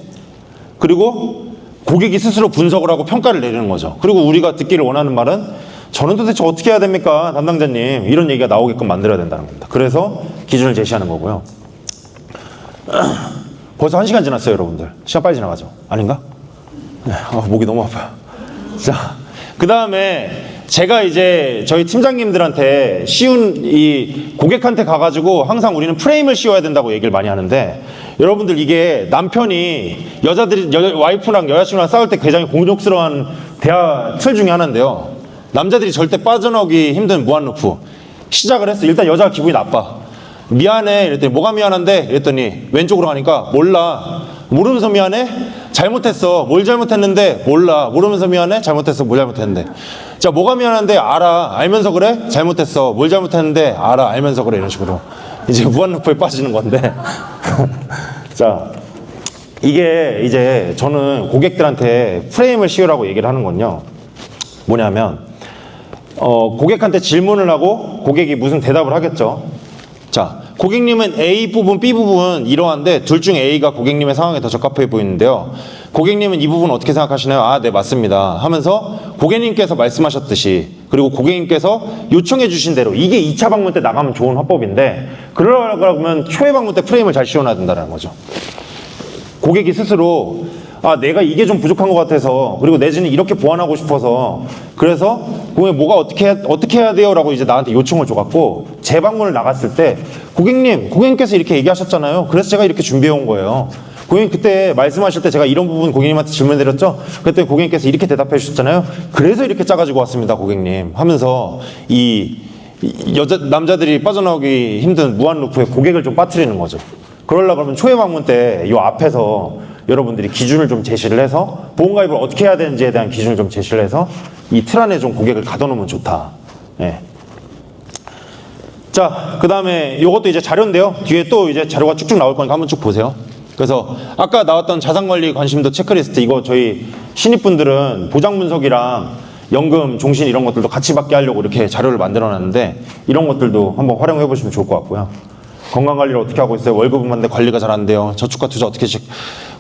그리고 고객이 스스로 분석을 하고 평가를 내리는 거죠. 그리고 우리가 듣기를 원하는 말은 저는 도대체 어떻게 해야 됩니까? 담당자님. 이런 얘기가 나오게끔 만들어야 된다는 겁니다. 그래서 기준을 제시하는 거고요. 벌써 1시간 지났어요, 여러분들. 시간 빨리 지나가죠? 아닌가? 네, 목이 너무 아파요. 자, 그 다음에 제가 이제 저희 팀장님들한테 쉬운 이 고객한테 가가지고 항상 우리는 프레임을 씌워야 된다고 얘기를 많이 하는데 여러분들 이게 남편이 와이프랑 여자친구랑 싸울 때 굉장히 공격스러운 대화 틀 중에 하나인데요. 남자들이 절대 빠져나오기 힘든 무한루프. 시작을 했어. 일단 여자가 기분이 나빠. 미안해. 이랬더니 뭐가 미안한데? 이랬더니 왼쪽으로 가니까 몰라. 모르면서 미안해? 잘못했어. 뭘 잘못했는데? 몰라. 모르면서 미안해? 잘못했어. 뭘 잘못했는데? 자, 뭐가 미안한데? 알아. 알면서 그래? 잘못했어. 뭘 잘못했는데? 알아. 알면서 그래. 이런 식으로. 이제 무한루프에 빠지는 건데. 자, 이게 이제 저는 고객들한테 프레임을 씌우라고 얘기를 하는 건요. 뭐냐면, 고객한테 질문을 하고 고객이 무슨 대답을 하겠죠. 자, 고객님은 A 부분, B 부분 이러한데 둘 중 A가 고객님의 상황에 더 적합해 보이는데요. 고객님은 이 부분 어떻게 생각하시나요? 아, 네, 맞습니다. 하면서 고객님께서 말씀하셨듯이 그리고 고객님께서 요청해 주신 대로 이게 2차 방문 때 나가면 좋은 화법인데 그러려면 초회 방문 때 프레임을 잘 씌워놔야 된다는 거죠. 고객이 스스로 아, 내가 이게 좀 부족한 것 같아서 그리고 내지는 이렇게 보완하고 싶어서 그래서 고객님 뭐가 어떻게 해야 돼요? 라고 이제 나한테 요청을 줘갖고 재방문을 나갔을 때 고객님께서 이렇게 얘기하셨잖아요. 그래서 제가 이렇게 준비해 온 거예요. 고객님 그때 말씀하실 때 제가 이런 부분 고객님한테 질문 드렸죠? 그때 고객님께서 이렇게 대답해 주셨잖아요. 그래서 이렇게 짜가지고 왔습니다, 고객님. 하면서 남자들이 빠져나오기 힘든 무한루프에 고객을 좀 빠뜨리는 거죠. 그러려고 그러면 초회 방문 때 이 앞에서 여러분들이 기준을 좀 제시를 해서 보험가입을 어떻게 해야 되는지에 대한 기준을 좀 제시를 해서 이 틀 안에 좀 고객을 가둬놓으면 좋다. 예. 자, 그 다음에 이것도 이제 자료인데요. 뒤에 또 이제 자료가 쭉쭉 나올 거니까 한번 쭉 보세요. 그래서 아까 나왔던 자산관리 관심도 체크리스트 이거 저희 신입분들은 보장 분석이랑 연금, 종신 이런 것들도 같이 받게 하려고 이렇게 자료를 만들어 놨는데 이런 것들도 한번 활용해 보시면 좋을 것 같고요. 건강관리를 어떻게 하고 있어요? 월급은 받는데 관리가 잘 안 돼요. 저축과 투자 어떻게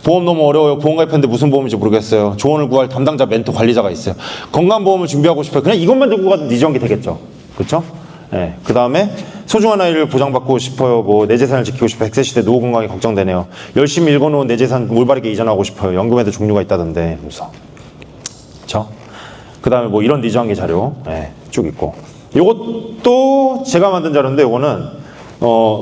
보험 너무 어려워요. 보험 가입했는데 무슨 보험인지 모르겠어요. 조언을 구할 담당자 멘토 관리자가 있어요. 건강보험을 준비하고 싶어요. 그냥 이것만 들고 가도 니지원기 되겠죠. 그렇죠? 네. 그 다음에 소중한 아이를 보장받고 싶어요. 뭐 내 재산을 지키고 싶어요. 100세 시대 노후 건강이 걱정되네요. 열심히 읽어놓은 내 재산 올바르게 이전하고 싶어요. 연금에도 종류가 있다던데. 그래서 그렇죠? 그 다음에 뭐 이런 니지원기 자료 네, 쭉 있고 이것도 제가 만든 자료인데 이거는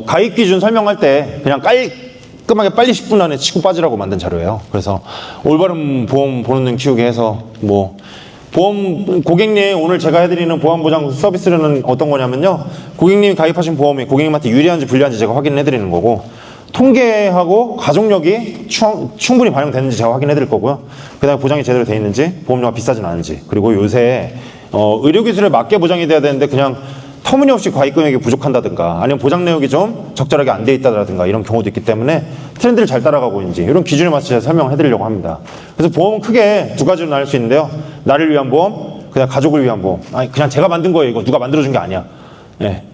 가입 기준 설명할 때 그냥 깔끔하게 빨리 10분 안에 치고 빠지라고 만든 자료예요. 그래서 올바른 보험 보는 눈 키우게 해서 뭐 보험 고객님 오늘 제가 해드리는 보험 보장 서비스는 어떤 거냐면요. 고객님이 가입하신 보험이 고객님한테 유리한지 불리한지 제가 확인해 드리는 거고 통계하고 가족력이 충분히 반영되는지 제가 확인해 드릴 거고요. 그 다음에 보장이 제대로 돼 있는지 보험료가 비싸진 않은지 그리고 요새 의료기술에 맞게 보장이 돼야 되는데 그냥 터무니없이 가입 금액이 부족한다든가 아니면 보장 내역이 좀 적절하게 안 돼 있다든가 이런 경우도 있기 때문에 트렌드를 잘 따라가고 있는지 이런 기준에 맞춰서 제가 설명을 해드리려고 합니다. 그래서 보험은 크게 두 가지로 나눌 수 있는데요. 나를 위한 보험, 그냥 가족을 위한 보험. 아니 그냥 제가 만든 거예요. 이거 누가 만들어준 게 아니야. 네.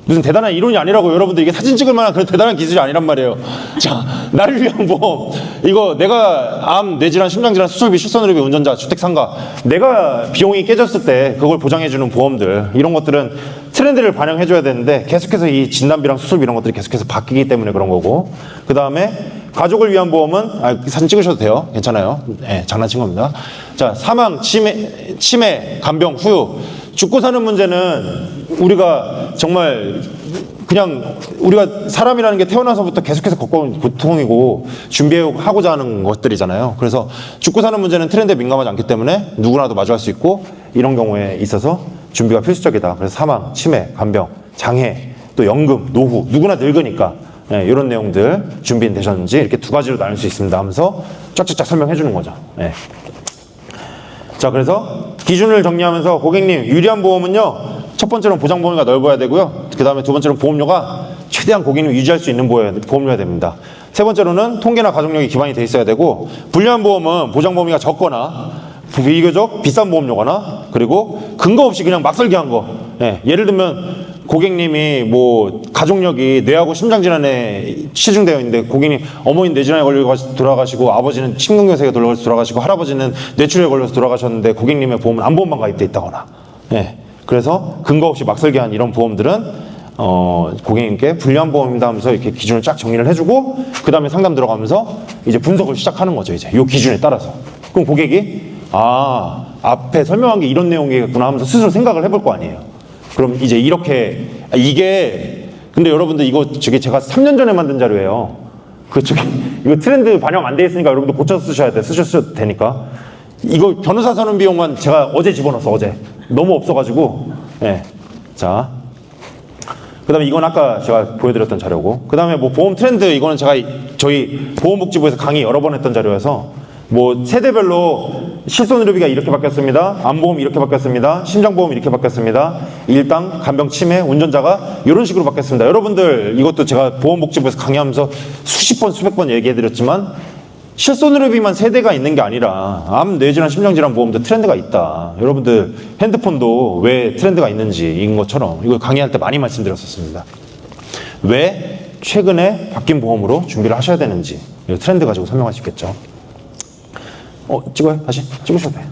무슨 대단한 이론이 아니라고. 여러분들 이게 사진 찍을 만한 그런 대단한 기술이 아니란 말이에요. 자, 나를 위한 보험. 이거 내가 암, 뇌질환, 심장질환, 수술비, 실손의료비, 운전자, 주택상가, 내가 비용이 깨졌을 때 그걸 보장해주는 보험들, 이런 것들은 트렌드를 반영해줘야 되는데 계속해서 이 진단비랑 수술비 이런 것들이 계속해서 바뀌기 때문에 그런 거고, 그 다음에 가족을 위한 보험은 사진 찍으셔도 돼요. 괜찮아요. 네, 장난친 겁니다. 자, 사망, 치매, 간병, 후유. 죽고 사는 문제는 우리가 정말 그냥 우리가 사람이라는 게 태어나서부터 계속해서 겪어온 고통이고 준비하고자 하는 것들이잖아요. 그래서 죽고 사는 문제는 트렌드에 민감하지 않기 때문에 누구나도 마주할 수 있고, 이런 경우에 있어서 준비가 필수적이다. 그래서 사망, 치매, 간병, 장애, 또 연금, 노후, 누구나 늙으니까 이런 내용들 준비되셨는지 이렇게 두 가지로 나눌 수 있습니다 하면서 쫙쫙쫙 설명해 주는 거죠. 자, 그래서 기준을 정리하면서 고객님, 유리한 보험은요, 첫 번째로는 보장 범위가 넓어야 되고요. 그 다음에 두 번째로는 보험료가 최대한 고객님이 유지할 수 있는 보험료가 됩니다. 세 번째로는 통계나 가족력이 기반이 돼 있어야 되고, 불리한 보험은 보장 범위가 적거나 비교적 비싼 보험료거나, 그리고 근거 없이 그냥 막 설계한 거. 예를 들면 고객님이 뭐 가족력이 뇌하고 심장질환에 치중되어 있는데, 고객님 어머니 뇌질환에 걸려서 돌아가시고, 아버지는 심근경색에 걸려서 돌아가시고, 할아버지는 뇌출혈에 걸려서 돌아가셨는데 고객님의 보험은 암보험만 가입돼 있다거나, 그래서 근거 없이 막 설계한 이런 보험들은 고객님께 불리한 보험입니다 하면서 이렇게 기준을 쫙 정리를 해주고, 그 다음에 상담 들어가면서 이제 분석을 시작하는 거죠. 이제 이 기준에 따라서. 그럼 고객이 앞에 설명한 게 이런 내용이겠구나 하면서 스스로 생각을 해볼 거 아니에요. 그럼 이제 이렇게, 이게 근데 여러분들 이거 제가 3년 전에 만든 자료예요. 이거 트렌드 반영 안 돼 있으니까 여러분들 고쳐서 쓰셔도 되니까. 이거 변호사 서는 비용만 제가 어제 집어넣었어. 어제 너무 없어가지고. 자, 그 다음에 이건 아까 제가 보여드렸던 자료고, 그 다음에 뭐 보험 트렌드, 이거는 제가 저희 보험복지부에서 강의 여러 번 했던 자료여서, 뭐 세대별로 실손의료비가 이렇게 바뀌었습니다, 암보험 이렇게 바뀌었습니다, 심장보험 이렇게 바뀌었습니다, 일당, 간병, 치매, 운전자가 이런 식으로 바뀌었습니다. 여러분들 이것도 제가 보험복지부에서 강의하면서 수십 번 수백 번 얘기해드렸지만, 실손의료비만 세대가 있는 게 아니라 암, 뇌질환, 심장질환 보험도 트렌드가 있다. 여러분들 핸드폰도 왜 트렌드가 있는지인 것처럼 이거 강의할 때 많이 말씀드렸었습니다. 왜 최근에 바뀐 보험으로 준비를 하셔야 되는지, 이 트렌드 가지고 설명할 수 있겠죠. 찍어요? 다시? 찍으셔도 돼요.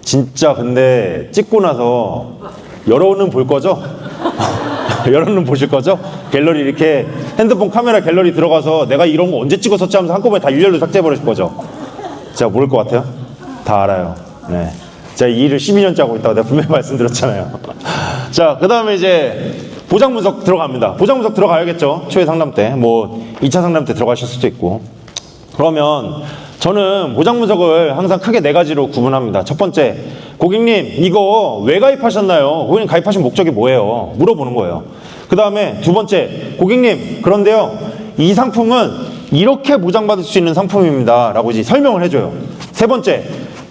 진짜 근데 찍고 나서 여러분은 볼 거죠? 여러분은 보실 거죠? 갤러리 이렇게 핸드폰 카메라 갤러리 들어가서 내가 이런 거 언제 찍었었지 하면서 한꺼번에 다 일렬로 삭제해버릴 거죠? 제가 모를 것 같아요? 다 알아요. 제가 이 일을 12년째 하고 있다고 내가 분명히 말씀드렸잖아요. 자, 그 다음에 이제 보장 분석 들어갑니다. 보장 분석 들어가야겠죠. 초회 상담 때, 뭐 2차 상담 때 들어가실 수도 있고. 그러면 저는 보장 분석을 항상 크게 4가지로 구분합니다. 첫 번째, 고객님 이거 왜 가입하셨나요? 고객님 가입하신 목적이 뭐예요? 물어보는 거예요. 그 다음에 두 번째, 고객님 그런데요, 이 상품은 이렇게 보장받을 수 있는 상품입니다 라고 이제 설명을 해줘요. 세 번째,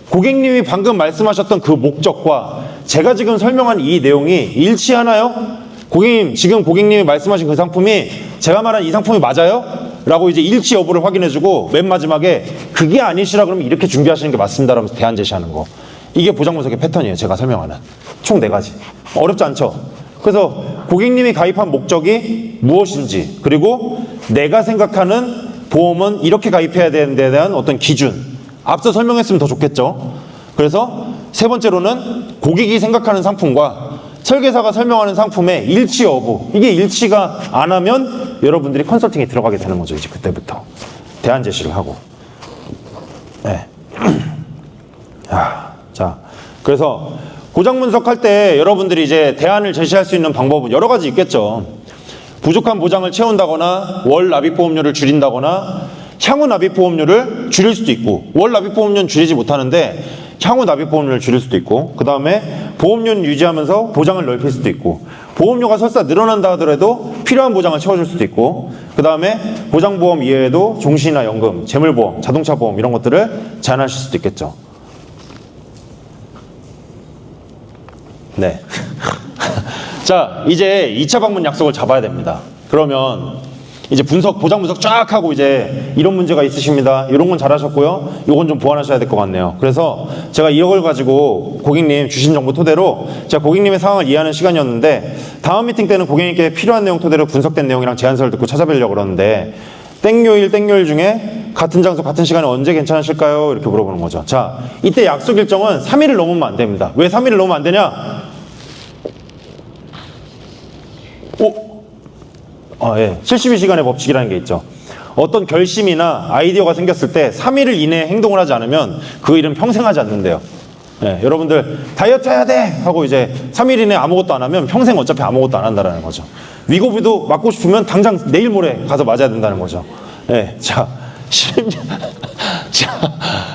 고객님이 방금 말씀하셨던 그 목적과 제가 지금 설명한 이 내용이 일치하나요? 고객님, 지금 고객님이 말씀하신 그 상품이 제가 말한 이 상품이 맞아요? 라고 이제 일치 여부를 확인해주고, 맨 마지막에 그게 아니시라 그러면 이렇게 준비하시는 게 맞습니다 라면서 대안 제시하는 거. 이게 보장 분석의 패턴이에요. 제가 설명하는 총 4가지. 어렵지 않죠? 그래서 고객님이 가입한 목적이 무엇인지, 그리고 내가 생각하는 보험은 이렇게 가입해야 되는 데에 대한 어떤 기준, 앞서 설명했으면 더 좋겠죠. 그래서 세 번째로는 고객이 생각하는 상품과 설계사가 설명하는 상품의 일치 여부, 이게 일치가 안 하면 여러분들이 컨설팅에 들어가게 되는 거죠. 이제 그때부터 대안 제시를 하고. 자, 그래서 보장 분석할 때 여러분들이 이제 대안을 제시할 수 있는 방법은 여러 가지 있겠죠. 부족한 보장을 채운다거나, 월 납입보험료를 줄인다거나, 향후 납입보험료를 줄일 수도 있고, 월 납입보험료는 줄이지 못하는데 향후 납입보험료를 줄일 수도 있고, 그 다음에 보험료는 유지하면서 보장을 넓힐 수도 있고, 보험료가 설사 늘어난다 하더라도 필요한 보장을 채워줄 수도 있고, 그 다음에 보장보험 이외에도 종신이나 연금, 재물보험, 자동차보험 이런 것들을 제한하실 수도 있겠죠. 자, 이제 2차 방문 약속을 잡아야 됩니다. 그러면 이제 보장 분석 쫙 하고 이제 이런 문제가 있으십니다. 이런 건 잘하셨고요. 이건 좀 보완하셔야 될 것 같네요. 그래서 제가 이걸 가지고 고객님 주신 정보 토대로 제가 고객님의 상황을 이해하는 시간이었는데 다음 미팅 때는 고객님께 필요한 내용 토대로 분석된 내용이랑 제안서를 듣고 찾아뵈려고 그러는데 땡요일 중에 같은 장소 같은 시간에 언제 괜찮으실까요? 이렇게 물어보는 거죠. 자, 이때 약속 일정은 3일을 넘으면 안 됩니다. 왜 3일을 넘으면 안 되냐? 예. 72시간의 법칙이라는 게 있죠. 어떤 결심이나 아이디어가 생겼을 때 3일 이내에 행동을 하지 않으면 그 일은 평생 하지 않는데요. 예, 여러분들 다이어트 해야 돼! 하고 이제 3일 이내에 아무것도 안 하면 평생 어차피 아무것도 안 한다는 거죠. 위고비도 맞고 싶으면 당장 내일 모레 가서 맞아야 된다는 거죠. 예, 자,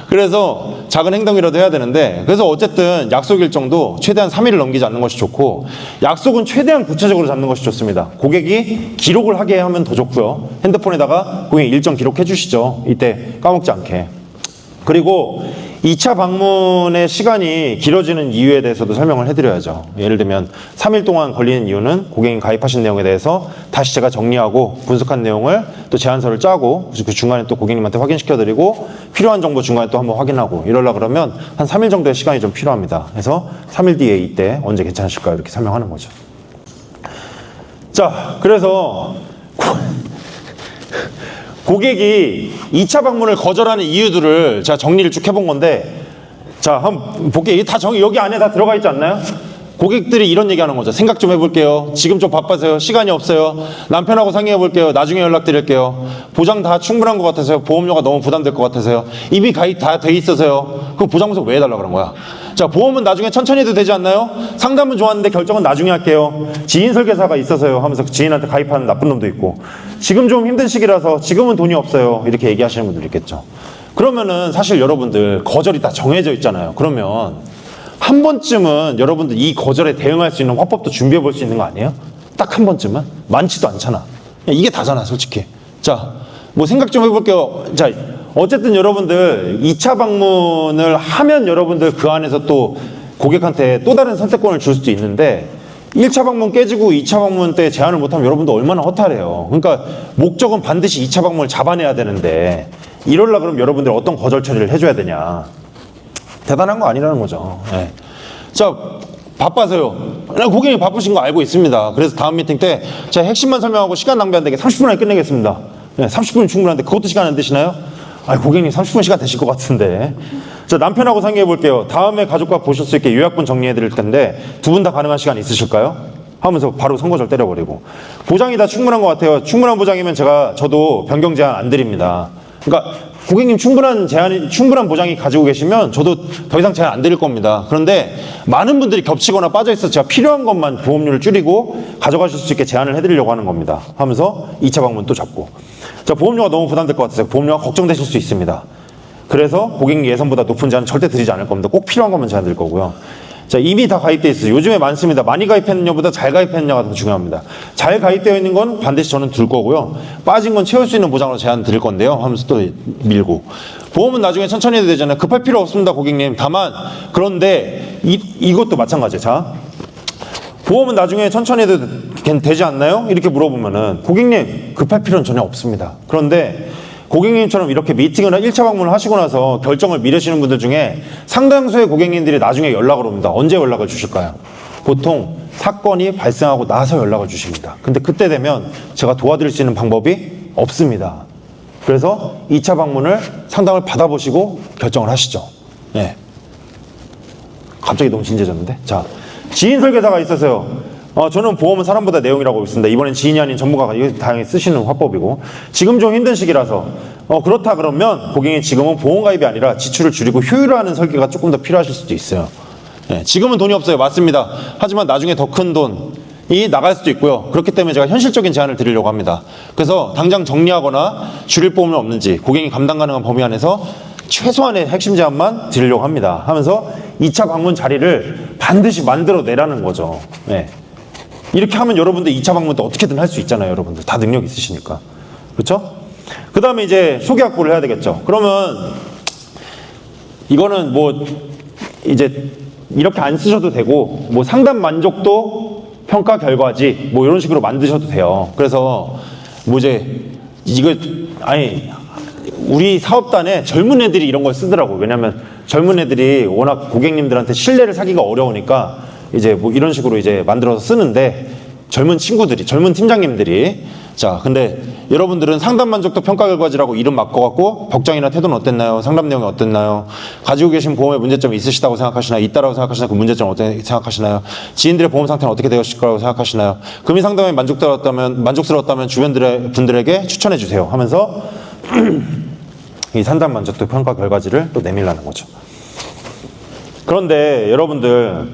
그래서 작은 행동이라도 해야 되는데, 그래서 어쨌든 약속 일정도 최대한 3일을 넘기지 않는 것이 좋고, 약속은 최대한 구체적으로 잡는 것이 좋습니다. 고객이 기록을 하게 하면 더 좋고요. 핸드폰에다가 고객 일정 기록해 주시죠. 이때 까먹지 않게. 그리고 2차 방문의 시간이 길어지는 이유에 대해서도 설명을 해드려야죠. 예를 들면 3일 동안 걸리는 이유는 고객님 가입하신 내용에 대해서 다시 제가 정리하고 분석한 내용을 또 제안서를 짜고 그 중간에 또 고객님한테 확인시켜드리고 필요한 정보 중간에 또 한번 확인하고 이러려 그러면 한 3일 정도의 시간이 좀 필요합니다. 그래서 3일 뒤에 이때 언제 괜찮으실까요? 이렇게 설명하는 거죠. 자, 그래서 고객이 2차 방문을 거절하는 이유들을 제가 정리를 쭉 해본 건데, 자, 한번 볼게요. 다 여기 안에 다 들어가 있지 않나요? 고객들이 이런 얘기 하는 거죠. 생각 좀 해볼게요. 지금 좀 바빠서요. 시간이 없어요. 남편하고 상의해 볼게요. 나중에 연락드릴게요. 보장 다 충분한 것 같아서요. 보험료가 너무 부담될 것 같아서요. 이미 가입 다 돼 있어서요. 그럼 보장 분석 왜 해달라고 그런 거야? 자, 보험은 나중에 천천히 해도 되지 않나요? 상담은 좋았는데 결정은 나중에 할게요. 지인 설계사가 있어서요 하면서 지인한테 가입하는 나쁜 놈도 있고, 지금 좀 힘든 시기라서 지금은 돈이 없어요 이렇게 얘기하시는 분들 있겠죠. 그러면은 사실 여러분들 거절이 다 정해져 있잖아요. 그러면 한 번쯤은 여러분들 이 거절에 대응할 수 있는 화법도 준비해 볼 수 있는 거 아니에요? 딱 한 번쯤은? 많지도 않잖아. 이게 다잖아 솔직히. 자, 뭐 생각 좀 해볼게요. 자, 어쨌든 여러분들 2차 방문을 하면 여러분들 그 안에서 또 고객한테 또 다른 선택권을 줄 수도 있는데, 1차 방문 깨지고 2차 방문 때 제안을 못하면 여러분들 얼마나 허탈해요. 그러니까 목적은 반드시 2차 방문을 잡아내야 되는데 이럴라 그러면 여러분들 어떤 거절 처리를 해줘야 되냐. 대단한 거 아니라는 거죠. 네. 자, 바빠서요. 고객님 바쁘신 거 알고 있습니다. 그래서 다음 미팅 때 제가 핵심만 설명하고 시간 낭비 안 되게 30분 안에 끝내겠습니다. 네, 30분이 충분한데 그것도 시간 안 되시나요? 고객님 30분 시간 되실 것 같은데. 자, 남편하고 상의해 볼게요. 다음에 가족과 보실 수 있게 요약본 정리해 드릴 텐데 두 분 다 가능한 시간 있으실까요? 하면서 바로 선거절 때려버리고. 보장이 다 충분한 것 같아요. 충분한 보장이면 저도 변경 제한 안 드립니다. 그러니까 고객님 충분한 보장이 가지고 계시면 저도 더 이상 제한 안 드릴 겁니다. 그런데 많은 분들이 겹치거나 빠져 있어서 제가 필요한 것만 보험료를 줄이고 가져가실 수 있게 제한을 해드리려고 하는 겁니다. 하면서 2차 방문 또 잡고. 자, 보험료가 너무 부담될 것 같아서 보험료가 걱정되실 수 있습니다. 그래서 고객님 예상보다 높은 제한은 절대 드리지 않을 겁니다. 꼭 필요한 것만 제한 드릴 거고요. 자, 이미 다 가입되어 있어요. 요즘에 많습니다. 많이 가입했느냐보다 잘 가입했느냐가 더 중요합니다. 잘 가입되어 있는 건 반드시 저는 둘 거고요. 빠진 건 채울 수 있는 보장으로 제한 드릴 건데요. 하면서 또 밀고. 보험은 나중에 천천히 해도 되잖아요. 급할 필요 없습니다, 고객님. 다만 그런데 이것도 마찬가지예요. 자, 보험은 나중에 천천히 해도 되지 않나요? 이렇게 물어보면은 고객님 급할 필요는 전혀 없습니다. 그런데 고객님처럼 이렇게 미팅을 1차 방문을 하시고 나서 결정을 미루시는 분들 중에 상당수의 고객님들이 나중에 연락을 옵니다. 언제 연락을 주실까요? 보통 사건이 발생하고 나서 연락을 주십니다. 근데 그때 되면 제가 도와드릴 수 있는 방법이 없습니다. 그래서 2차 방문을 상담을 받아보시고 결정을 하시죠. 네. 갑자기 너무 진지해졌는데. 자, 지인 설계사가 있어서요. 저는 보험은 사람보다 내용이라고 있습니다. 이번엔 지인이 아닌 전문가가 이거 당연히 쓰시는 화법이고, 지금 좀 힘든 시기라서 그렇다 그러면 고객이 지금은 보험 가입이 아니라 지출을 줄이고 효율화하는 설계가 조금 더 필요하실 수도 있어요. 네, 지금은 돈이 없어요. 맞습니다. 하지만 나중에 더 큰 돈이 나갈 수도 있고요. 그렇기 때문에 제가 현실적인 제안을 드리려고 합니다. 그래서 당장 정리하거나 줄일 보험은 없는지 고객이 감당 가능한 범위 안에서 최소한의 핵심 제안만 드리려고 합니다. 하면서 2차 방문 자리를 반드시 만들어 내라는 거죠. 네. 이렇게 하면 여러분들 2차 방문도 어떻게든 할 수 있잖아요. 여러분들 다 능력 있으시니까. 그렇죠? 그 다음에 이제 소개 확보를 해야 되겠죠. 그러면 이거는 뭐 이제 이렇게 안 쓰셔도 되고, 뭐 상담 만족도 평가 결과지 뭐 이런 식으로 만드셔도 돼요. 그래서 뭐 이제 이거 아니 우리 사업단에 젊은 애들이 이런 걸 쓰더라고. 왜냐면 젊은 애들이 워낙 고객님들한테 신뢰를 사기가 어려우니까 이제 뭐 이런 식으로 이제 만들어서 쓰는데 젊은 친구들이, 젊은 팀장님들이. 자, 근데 여러분들은 상담 만족도 평가 결과지라고 이름 바꿔갖고 복장이나 태도는 어땠나요? 상담 내용이 어땠나요? 가지고 계신 보험에 문제점이 있으시다고 생각하시나요? 있다라고 생각하시나요? 그 문제점 어떻게 생각하시나요? 지인들의 보험 상태는 어떻게 되었을 거라고 생각하시나요? 금융 상담에 만족스러웠다면 주변 분들에게 추천해 주세요 하면서 이 상담 만족도 평가 결과지를 또 내밀라는 거죠. 그런데 여러분들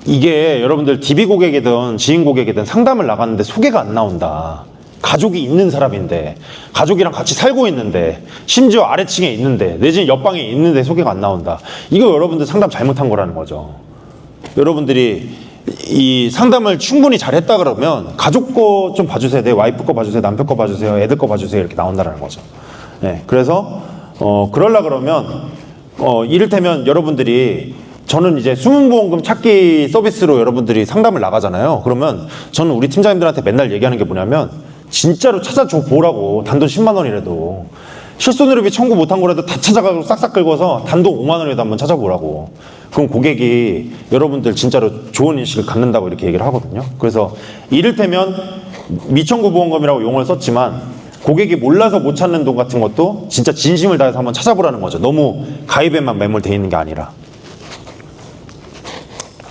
이게 여러분들 DB 고객이든 지인 고객이든 상담을 나갔는데 소개가 안 나온다. 가족이 있는 사람인데, 가족이랑 같이 살고 있는데, 심지어 아래층에 있는데, 내지는 옆방에 있는데 소개가 안 나온다. 이거 여러분들 상담 잘못한 거라는 거죠. 여러분들이 이 상담을 충분히 잘했다 그러면 가족 거 좀 봐주세요. 내 와이프 거 봐주세요. 남편 거 봐주세요. 애들 거 봐주세요. 이렇게 나온다는 거죠. 네, 그래서 그러려 그러면 이를테면 여러분들이 저는 이제 숨은보험금 찾기 서비스로 여러분들이 상담을 나가잖아요. 그러면 저는 우리 팀장님들한테 맨날 얘기하는 게 뭐냐면 진짜로 찾아줘 보라고. 단돈 10만 원이라도 실손의료비 청구 못한 거라도 다 찾아가고 싹싹 긁어서 단돈 5만 원이라도 한번 찾아보라고. 그럼 고객이 여러분들 진짜로 좋은 인식을 갖는다고 이렇게 얘기를 하거든요. 그래서 이를테면 미청구 보험금이라고 용어를 썼지만 고객이 몰라서 못 찾는 돈 같은 것도 진짜 진심을 다해서 한번 찾아보라는 거죠. 너무 가입에만 매몰되어 있는 게 아니라.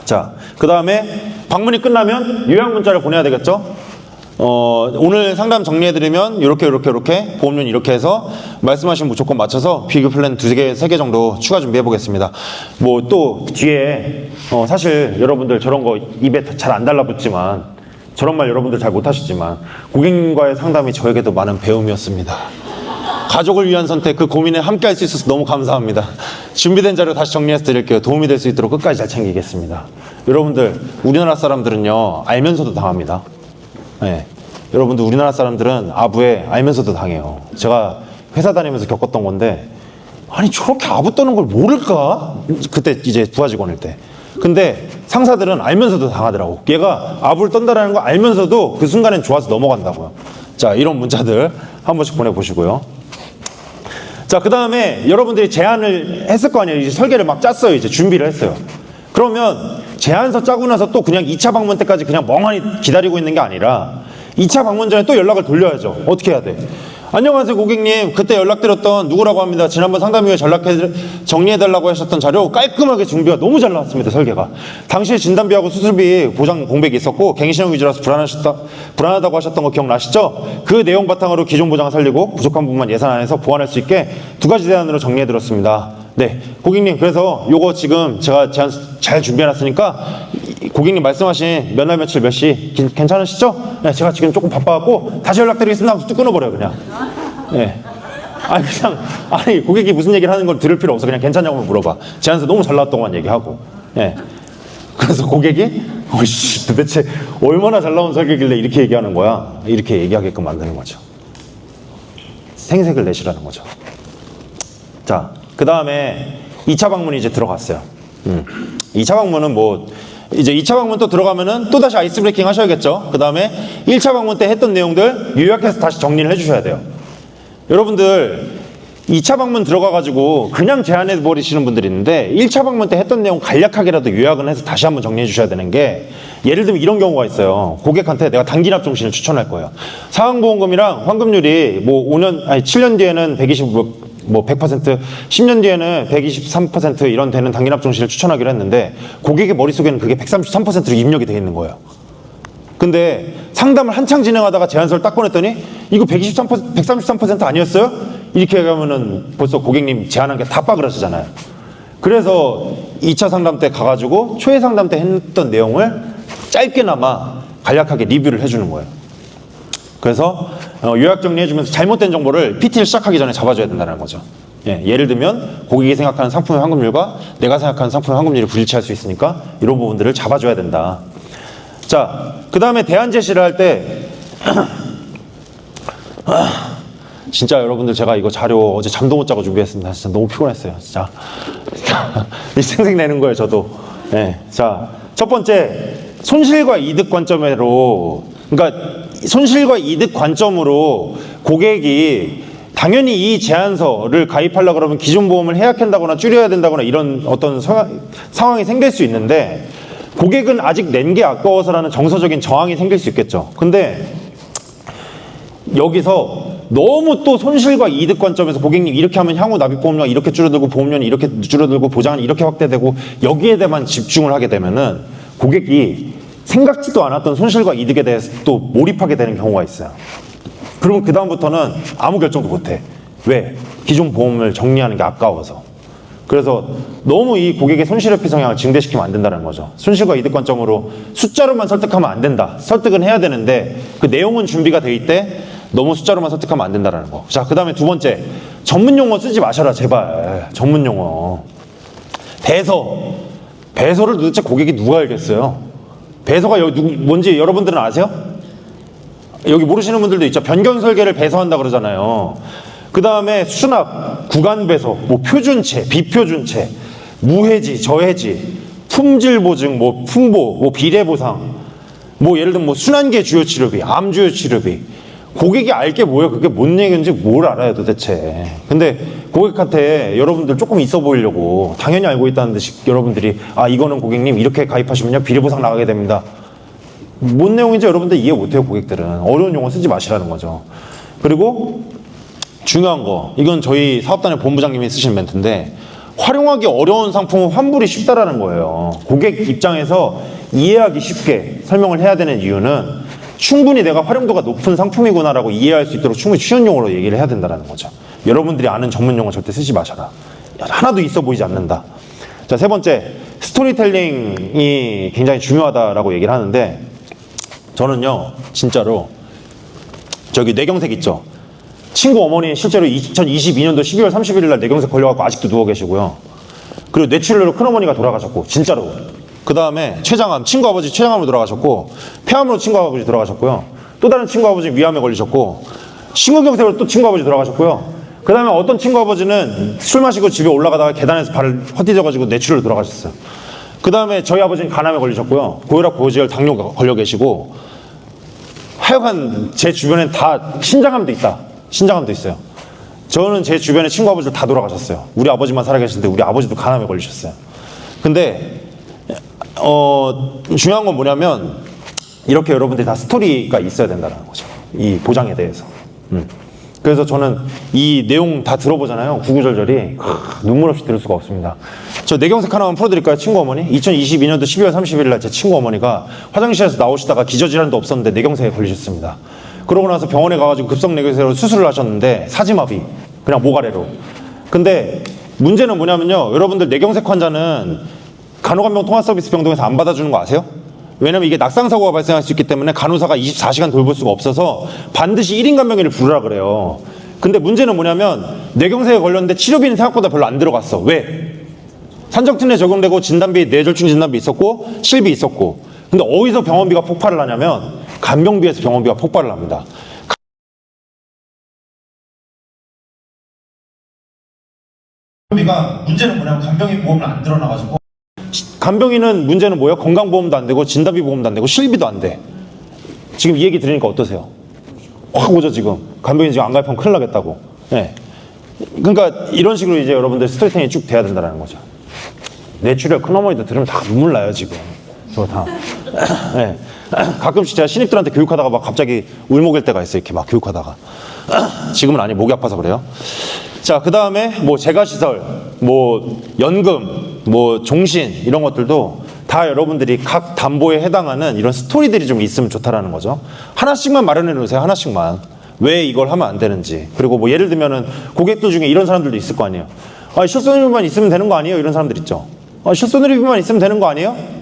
자, 그 다음에 방문이 끝나면 요약 문자를 보내야 되겠죠. 오늘 상담 정리해드리면 이렇게 보험료는 이렇게 해서 말씀하신 조건 맞춰서 비교 플랜 2개, 3개 정도 추가 준비해 보겠습니다. 뭐 또 뒤에 사실 여러분들 저런 거 입에 잘 안 달라붙지만 저런 말 여러분들 잘 못하시지만 고객님과의 상담이 저에게도 많은 배움이었습니다. 가족을 위한 선택, 그 고민에 함께 할 수 있어서 너무 감사합니다. 준비된 자료 다시 정리해서 드릴게요. 도움이 될 수 있도록 끝까지 잘 챙기겠습니다. 여러분들, 우리나라 사람들은요, 알면서도 당합니다. 네. 여러분들, 우리나라 사람들은 아부에 알면서도 당해요. 제가 회사 다니면서 겪었던 건데, 아니, 저렇게 아부 떠는 걸 모를까? 그때 이제 부하 직원일 때. 근데 상사들은 알면서도 당하더라고. 얘가 아부를 떤다라는 거 알면서도 그 순간엔 좋아서 넘어간다고요. 자, 이런 문자들 한 번씩 보내보시고요. 자, 그 다음에 여러분들이 제안을 했을 거 아니에요. 이제 설계를 막 짰어요. 이제 준비를 했어요. 그러면 제안서 짜고 나서 또 그냥 2차 방문 때까지 그냥 멍하니 기다리고 있는 게 아니라 2차 방문 전에 또 연락을 돌려야죠. 어떻게 해야 돼? 안녕하세요 고객님, 그때 연락드렸던 누구라고 합니다. 지난번 상담 후에 정리해달라고 하셨던 자료 깔끔하게 준비가 너무 잘 나왔습니다. 설계가. 당시에 진단비하고 수술비 보장 공백이 있었고 갱신형 위주라서 불안하다고 하셨던 거 기억나시죠? 그 내용 바탕으로 기존 보장을 살리고 부족한 부분만 예산 안에서 보완할 수 있게 2가지 대안으로 정리해드렸습니다. 네, 고객님, 그래서 요거 지금 제가 제안 잘 준비해놨으니까 고객님 말씀하신 몇 날 며칠 몇 시 괜찮으시죠? 네, 제가 지금 조금 바빠갖고 다시 연락드리겠습니다 하면서 뚝 끊어버려요 그냥. 네. 아니 고객이 무슨 얘기를 하는 걸 들을 필요 없어. 그냥 괜찮냐고 물어봐. 제안서 너무 잘 나왔다고만 얘기하고. 네. 그래서 고객이 어이씨 도대체 얼마나 잘 나온 설계길래 이렇게 얘기하는 거야. 이렇게 얘기하게끔 만드는 거죠. 생색을 내시라는 거죠. 자, 그 다음에 2차 방문이 이제 들어갔어요. 2차 방문은 뭐 이제 2차 방문 또 들어가면은 또 다시 아이스 브레이킹 하셔야겠죠. 그 다음에 1차 방문 때 했던 내용들 요약해서 다시 정리를 해주셔야 돼요. 여러분들 2차 방문 들어가가지고 그냥 제안해 버리시는 분들이 있는데 1차 방문 때 했던 내용 간략하게라도 요약은 해서 다시 한번 정리해 주셔야 되는 게, 예를 들면 이런 경우가 있어요. 고객한테 내가 단기납 종신을 추천할 거예요. 사항보험금이랑 환급률이 뭐 7년 뒤에는 120 100%, 10년 뒤에는 123% 이런 되는 단기납 종신을 추천하기로 했는데 고객의 머릿속에는 그게 133%로 입력이 되어 있는 거예요. 근데 상담을 한창 진행하다가 제안서를 딱 보냈더니 이거 133% 아니었어요? 이렇게 얘기하면은 벌써 고객님 제안한 게 다 빠그라지잖아요. 그래서 2차 상담 때 가가지고 초회 상담 때 했던 내용을 짧게나마 간략하게 리뷰를 해주는 거예요. 그래서 요약 정리해주면서 잘못된 정보를 PT를 시작하기 전에 잡아줘야 된다는 거죠. 예, 예를 들면 고객이 생각하는 상품의 환급률과 내가 생각하는 상품의 환급률이 불일치할 수 있으니까 이런 부분들을 잡아줘야 된다. 자, 그 다음에 대안 제시를 할 때 진짜 여러분들 제가 이거 자료 어제 잠도 못 자고 준비했습니다. 진짜 너무 피곤했어요. 진짜 이 생색 내는 거예요 저도. 예, 자, 첫 번째 손실과 이득 관점으로, 그러니까 손실과 이득 관점으로 고객이 당연히 이 제한서를 가입하려고 그러면 기존 보험을 해약한다거나 줄여야 된다거나 이런 어떤 상황이 생길 수 있는데, 고객은 아직 낸 게 아까워서라는 정서적인 저항이 생길 수 있겠죠. 근데 여기서 너무 또 손실과 이득 관점에서 고객님 이렇게 하면 향후 납입보험료가 이렇게 줄어들고 보험료는 이렇게 줄어들고 보장은 이렇게 확대되고 여기에 대해만 집중을 하게 되면은 고객이 생각지도 않았던 손실과 이득에 대해서 또 몰입하게 되는 경우가 있어요. 그러면 그 다음부터는 아무 결정도 못해. 왜? 기존 보험을 정리하는 게 아까워서. 그래서 너무 이 고객의 손실회피 성향을 증대시키면 안 된다는 거죠. 손실과 이득 관점으로 숫자로만 설득하면 안 된다. 설득은 해야 되는데 그 내용은 준비가 돼 있대. 너무 숫자로만 설득하면 안 된다는 거. 자, 그 다음에 두 번째, 전문 용어 쓰지 마셔라 제발. 전문 용어. 배서를 도대체 고객이 누가 알겠어요? 배서가 뭔지 여러분들은 아세요? 여기 모르시는 분들도 있죠. 변경 설계를 배서한다 그러잖아요. 그 다음에 수납, 구간 배서, 뭐 표준체, 비표준체, 무해지, 저해지, 품질 보증, 뭐 품보, 뭐 비례 보상, 뭐 예를 들면 뭐 순환계 주요 치료비, 암 주요 치료비. 고객이 알 게 뭐예요? 그게 뭔 얘기인지 뭘 알아요 도대체. 근데 고객한테 여러분들 조금 있어 보이려고 당연히 알고 있다는 듯이 여러분들이 아 이거는 고객님 이렇게 가입하시면요 비례보상 나가게 됩니다. 뭔 내용인지 여러분들 이해 못해요. 고객들은 어려운 용어 쓰지 마시라는 거죠. 그리고 중요한 거, 이건 저희 사업단의 본부장님이 쓰신 멘트인데, 활용하기 어려운 상품은 환불이 쉽다라는 거예요. 고객 입장에서 이해하기 쉽게 설명을 해야 되는 이유는 충분히 내가 활용도가 높은 상품이구나라고 이해할 수 있도록 충분히 쉬운 용어로 얘기를 해야 된다는 거죠. 여러분들이 아는 전문 용어 절대 쓰지 마셔라. 하나도 있어 보이지 않는다. 자, 세 번째, 스토리텔링이 굉장히 중요하다라고 얘기를 하는데, 저는요 진짜로 저기 뇌경색 있죠. 친구 어머니 실제로 2022년도 12월 31일 날 뇌경색 걸려갖고 아직도 누워 계시고요. 그리고 뇌출혈로 큰어머니가 돌아가셨고 진짜로. 그 다음에 췌장암, 친구 아버지 췌장암으로 돌아가셨고, 폐암으로 친구 아버지 돌아가셨고요. 또 다른 친구 아버지 위암에 걸리셨고, 심근경색으로 또 친구 아버지 돌아가셨고요. 그 다음에 어떤 친구 아버지는 술 마시고 집에 올라가다가 계단에서 발을 헛디뎌가지고 뇌출혈로 돌아가셨어요. 그 다음에 저희 아버지는 간암에 걸리셨고요. 고혈압, 고지혈, 당뇨가 걸려 계시고, 하여간 제 주변엔 다 신장암도 있다. 신장암도 있어요. 저는 제 주변에 친구 아버지들 다 돌아가셨어요. 우리 아버지만 살아계시는데 우리 아버지도 간암에 걸리셨어요. 근데 중요한 건 뭐냐면 이렇게 여러분들이 다 스토리가 있어야 된다는 거죠. 이 보장에 대해서. 그래서 저는 이 내용 다 들어보잖아요. 구구절절이 눈물 없이 들을 수가 없습니다. 저 뇌경색 하나만 풀어드릴까요? 친구 어머니 2022년도 12월 31일 날 제 친구 어머니가 화장실에서 나오시다가 기저질환도 없었는데 뇌경색에 걸리셨습니다. 그러고 나서 병원에 가가지고 급성 뇌경색으로 수술을 하셨는데 사지마비, 그냥 목 아래로. 근데 문제는 뭐냐면요, 여러분들 뇌경색 환자는 간호간병 통합서비스 병동에서 안 받아주는 거 아세요? 왜냐면 이게 낙상사고가 발생할 수 있기 때문에 간호사가 24시간 돌볼 수가 없어서 반드시 1인 간병인을 부르라 그래요. 근데 문제는 뭐냐면 뇌경색에 걸렸는데 치료비는 생각보다 별로 안 들어갔어. 왜? 산정특례 적용되고 진단비, 뇌졸중 진단비 있었고 실비 있었고. 근데 어디서 병원비가 폭발을 하냐면 간병비에서 병원비가 폭발을 합니다. 간병비가 문제는 뭐냐면 간병인 보험을 안 들어놔가지고, 간병인은 문제는 뭐예요? 건강보험도 안 되고 진단비 보험도 안 되고 실비도 안 돼. 지금 이 얘기 들으니까 어떠세요? 확 오죠 지금. 간병인 지금 안 가입하면 큰일 나겠다고. 네. 그러니까 이런 식으로 이제 여러분들 스토리텔링이 쭉 돼야 된다는 거죠. 뇌출혈 큰어머니도 들으면 다 눈물 나요 지금. 저거 다. 네. 가끔씩 제가 신입들한테 교육하다가 막 갑자기 울먹일 때가 있어요. 이렇게 막 교육하다가. 지금은 아니, 목이 아파서 그래요. 자, 그 다음에 뭐 재가시설, 뭐 연금, 뭐 종신 이런 것들도 다 여러분들이 각 담보에 해당하는 이런 스토리들이 좀 있으면 좋다라는 거죠. 하나씩만 마련해 놓으세요. 하나씩만. 왜 이걸 하면 안 되는지. 그리고 뭐 예를 들면은 고객들 중에 이런 사람들도 있을 거 아니에요. 아, 실손의료비만 있으면 되는 거 아니에요? 이런 사람들 있죠. 아, 실손의료비만 있으면 되는 거 아니에요?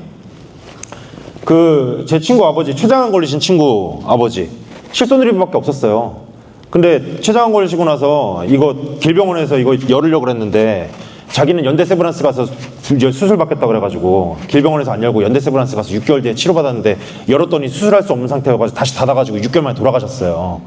제 친구 아버지, 췌장암 걸리신 친구 아버지, 실손의료비밖에 없었어요. 근데 췌장암 걸리시고 나서 이거 길병원에서 이거 열으려고 그랬는데 자기는 연대세브란스 가서 수술 받겠다 그래가지고 길병원에서 안 열고 연대세브란스 가서 6개월 뒤에 치료받았는데 열었더니 수술할 수 없는 상태여가지고 다시 닫아가지고 6개월 만에 돌아가셨어요.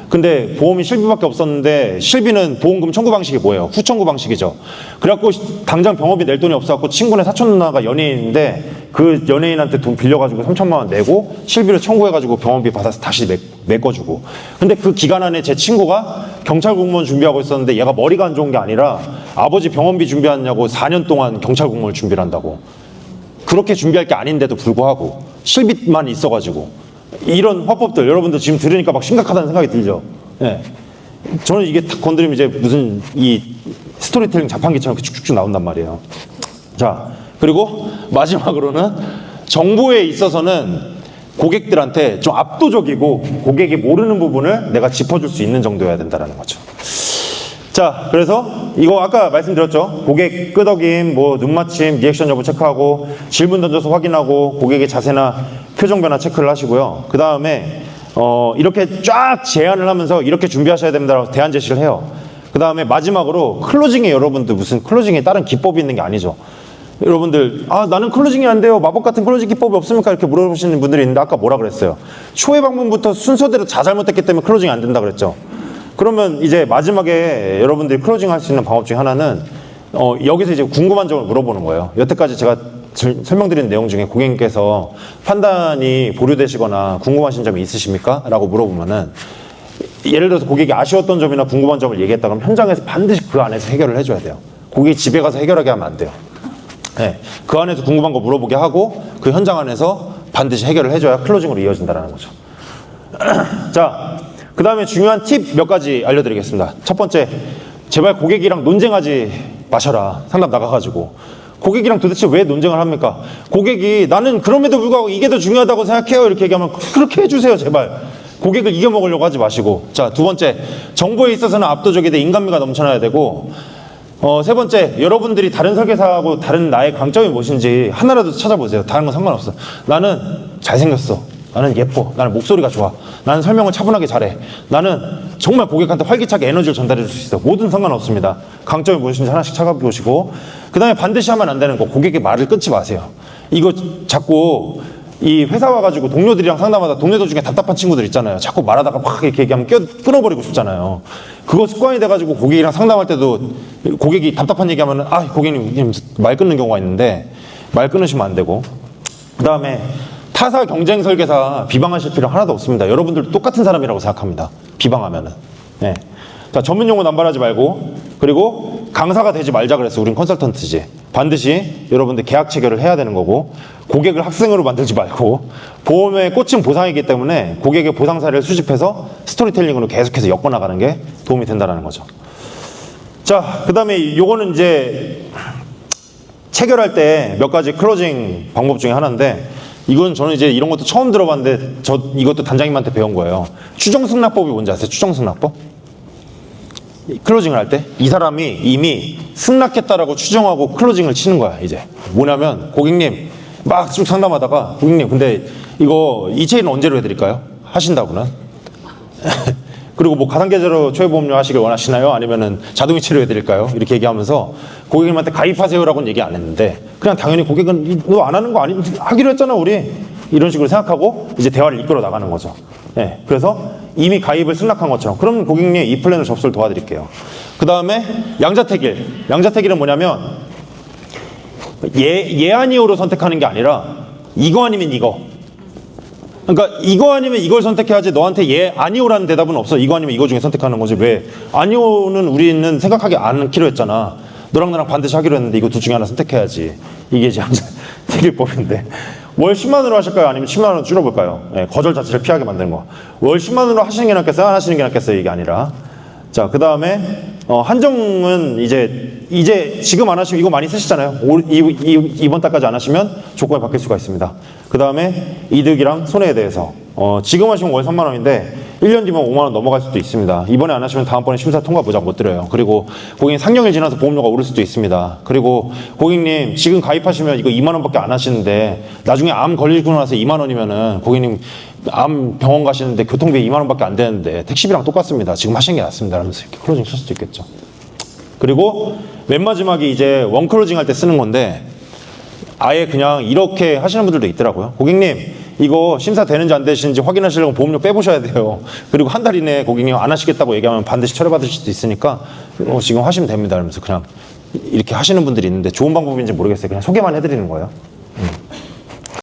근데 보험이 실비밖에 없었는데 실비는 보험금 청구 방식이 뭐예요? 후청구 방식이죠. 그래갖고 당장 병원비 낼 돈이 없어갖고 친구네 사촌 누나가 연예인인데 그 연예인한테 돈 빌려가지고 3천만 원 내고 실비를 청구해가지고 병원비 받아서 다시 메꿔주고. 근데 그 기간 안에 제 친구가 경찰 공무원 준비하고 있었는데 얘가 머리가 안 좋은 게 아니라 아버지 병원비 준비하냐고 4년 동안 경찰 공무원을 준비를 한다고. 그렇게 준비할 게 아닌데도 불구하고 실비만 있어가지고. 이런 화법들 여러분들 지금 들으니까 막 심각하다는 생각이 들죠. 예. 저는 이게 탁 건드리면 이제 무슨 이 스토리텔링 자판기처럼 쭉쭉쭉 나온단 말이에요. 자, 그리고 마지막으로는 정보에 있어서는 고객들한테 좀 압도적이고 고객이 모르는 부분을 내가 짚어줄 수 있는 정도여야 된다는 거죠. 자, 그래서 이거 아까 말씀드렸죠. 고객 끄덕임, 뭐 눈맞춤, 리액션 여부 체크하고 질문 던져서 확인하고 고객의 자세나 표정 변화 체크를 하시고요. 그 다음에 이렇게 쫙 제안을 하면서 이렇게 준비하셔야 됩니다라고 대안 제시를 해요. 그 다음에 마지막으로 클로징에 여러분들 무슨 클로징에 다른 기법이 있는 게 아니죠. 여러분들 나는 클로징이 안 돼요. 마법 같은 클로징 기법이 없습니까? 이렇게 물어보시는 분들이 있는데 아까 뭐라 그랬어요? 초회 방문부터 순서대로 다 잘못됐기 때문에 클로징이 안 된다 그랬죠. 그러면 이제 마지막에 여러분들이 클로징 할 수 있는 방법 중에 하나는 여기서 이제 궁금한 점을 물어보는 거예요. 여태까지 제가 설명드린 내용 중에 고객님께서 판단이 보류되시거나 궁금하신 점이 있으십니까? 라고 물어보면은 예를 들어서 고객이 아쉬웠던 점이나 궁금한 점을 얘기했다 그러면 현장에서 반드시 그 안에서 해결을 해줘야 돼요. 고객이 집에 가서 해결하게 하면 안 돼요. 네, 그 안에서 궁금한 거 물어보게 하고 그 현장 안에서 반드시 해결을 해줘야 클로징으로 이어진다는 거죠. 자, 그 다음에 중요한 팁 몇 가지 알려드리겠습니다. 첫 번째, 제발 고객이랑 논쟁하지 마셔라. 상담 나가가지고. 고객이랑 도대체 왜 논쟁을 합니까? 고객이 나는 그럼에도 불구하고 이게 더 중요하다고 생각해요. 이렇게 얘기하면 그렇게 해주세요. 제발. 고객을 이겨먹으려고 하지 마시고. 자, 두 번째, 정보에 있어서는 압도적이되 인간미가 넘쳐나야 되고. 세 번째, 여러분들이 다른 설계사하고 다른 나의 강점이 무엇인지 하나라도 찾아보세요. 다른 건 상관없어. 나는 잘생겼어. 나는 예뻐. 나는 목소리가 좋아. 나는 설명을 차분하게 잘해. 나는 정말 고객한테 활기차게 에너지를 전달해 줄 수 있어. 뭐든 상관없습니다. 강점이 무엇인지 하나씩 찾아보시고. 그 다음에 반드시 하면 안 되는 거, 고객의 말을 끊지 마세요. 이거 자꾸 이 회사 와가지고 동료들이랑 상담하다 동료들 중에 답답한 친구들 있잖아요. 자꾸 말하다가 막 이렇게 얘기하면 끊어버리고 싶잖아요. 그거 습관이 돼가지고 고객이랑 상담할 때도 고객이 답답한 얘기하면 고객님 말 끊는 경우가 있는데 말 끊으시면 안 되고. 그 다음에 타사 경쟁 설계사 비방하실 필요 하나도 없습니다. 여러분들도 똑같은 사람이라고 생각합니다. 비방하면은. 네. 자, 전문 용어 남발하지 말고, 그리고 강사가 되지 말자 그랬어. 우린 컨설턴트지. 반드시 여러분들 계약 체결을 해야 되는 거고, 고객을 학생으로 만들지 말고, 보험에 꽂힌 보상이기 때문에 고객의 보상 사례를 수집해서 스토리텔링으로 계속해서 엮어나가는 게 도움이 된다는 거죠. 자, 그 다음에 요거는 이제 체결할 때 몇 가지 클로징 방법 중에 하나인데, 이건 저는 이제 이런 것도 처음 들어봤는데 이것도 단장님한테 배운 거예요. 추정승낙법이 뭔지 아세요? 추정승낙법? 클로징을 할 때 이 사람이 이미 승낙했다라고 추정하고 클로징을 치는 거야. 이제 뭐냐면 고객님 막 쭉 상담하다가 고객님 근데 이거 이체인은 언제로 해드릴까요? 하신다고는 그리고 뭐 가상계좌로 초회보험료 하시길 원하시나요? 아니면은 자동이체로 해드릴까요? 이렇게 얘기하면서 고객님한테 가입하세요라고는 얘기 안 했는데 그냥 당연히 고객은 이거 안 하는 거 아니 하기로 했잖아 우리 이런 식으로 생각하고 이제 대화를 이끌어 나가는 거죠. 네, 그래서 이미 가입을 승낙한 것처럼 그럼 고객님 이 플랜을 접수를 도와드릴게요. 그 다음에 양자택일. 양자택일은 뭐냐면 예 아니오로 선택하는 게 아니라 이거 아니면 이거. 그러니까 이거 아니면 이걸 선택해야지 너한테 예 아니오라는 대답은 없어. 이거 아니면 이거 중에 선택하는 거지. 왜? 아니오는 우리는 생각하지 않기로 했잖아. 너랑 나랑 반드시 하기로 했는데 이거 둘 중에 하나 선택해야지. 이게 이제 양자택일법인데 월 10만 원으로 하실까요? 아니면 10만 원 줄여볼까요? 네, 거절 자체를 피하게 만드는 거. 월 10만 원으로 하시는 게 낫겠어요? 안 하시는 게 낫겠어요? 이게 아니라. 자, 그 다음에 한정은 이제 지금 안 하시면 이거 많이 쓰시잖아요. 이번 달까지 안 하시면 조건이 바뀔 수가 있습니다. 그 다음에 이득이랑 손해에 대해서 지금 하시면 월 3만 원인데 1년 뒤면 5만 원 넘어갈 수도 있습니다. 이번에 안 하시면 다음번에 심사 통과 보장 못 드려요. 그리고 고객님 상령일 지나서 보험료가 오를 수도 있습니다. 그리고 고객님 지금 가입하시면 이거 2만 원밖에 안 하시는데 나중에 암 걸리고 나서 2만 원이면은 고객님 암 병원 가시는데 교통비 2만 원밖에 안 되는데 택시비랑 똑같습니다. 지금 하시는 게 낫습니다. 라면서 이렇게 클로징 칠 수도 있겠죠. 그리고 맨 마지막에 이제 원 클로징 할 때 쓰는 건데 아예 그냥 이렇게 하시는 분들도 있더라고요. 고객님 이거 심사 되는지 안 되시는지 확인하시려면 보험료 빼보셔야 돼요. 그리고 한 달 이내에 고객님 안 하시겠다고 얘기하면 반드시 처리받을 수도 있으니까 지금 하시면 됩니다. 이러면서 그냥 이렇게 하시는 분들이 있는데 좋은 방법인지 모르겠어요. 그냥 소개만 해드리는 거예요.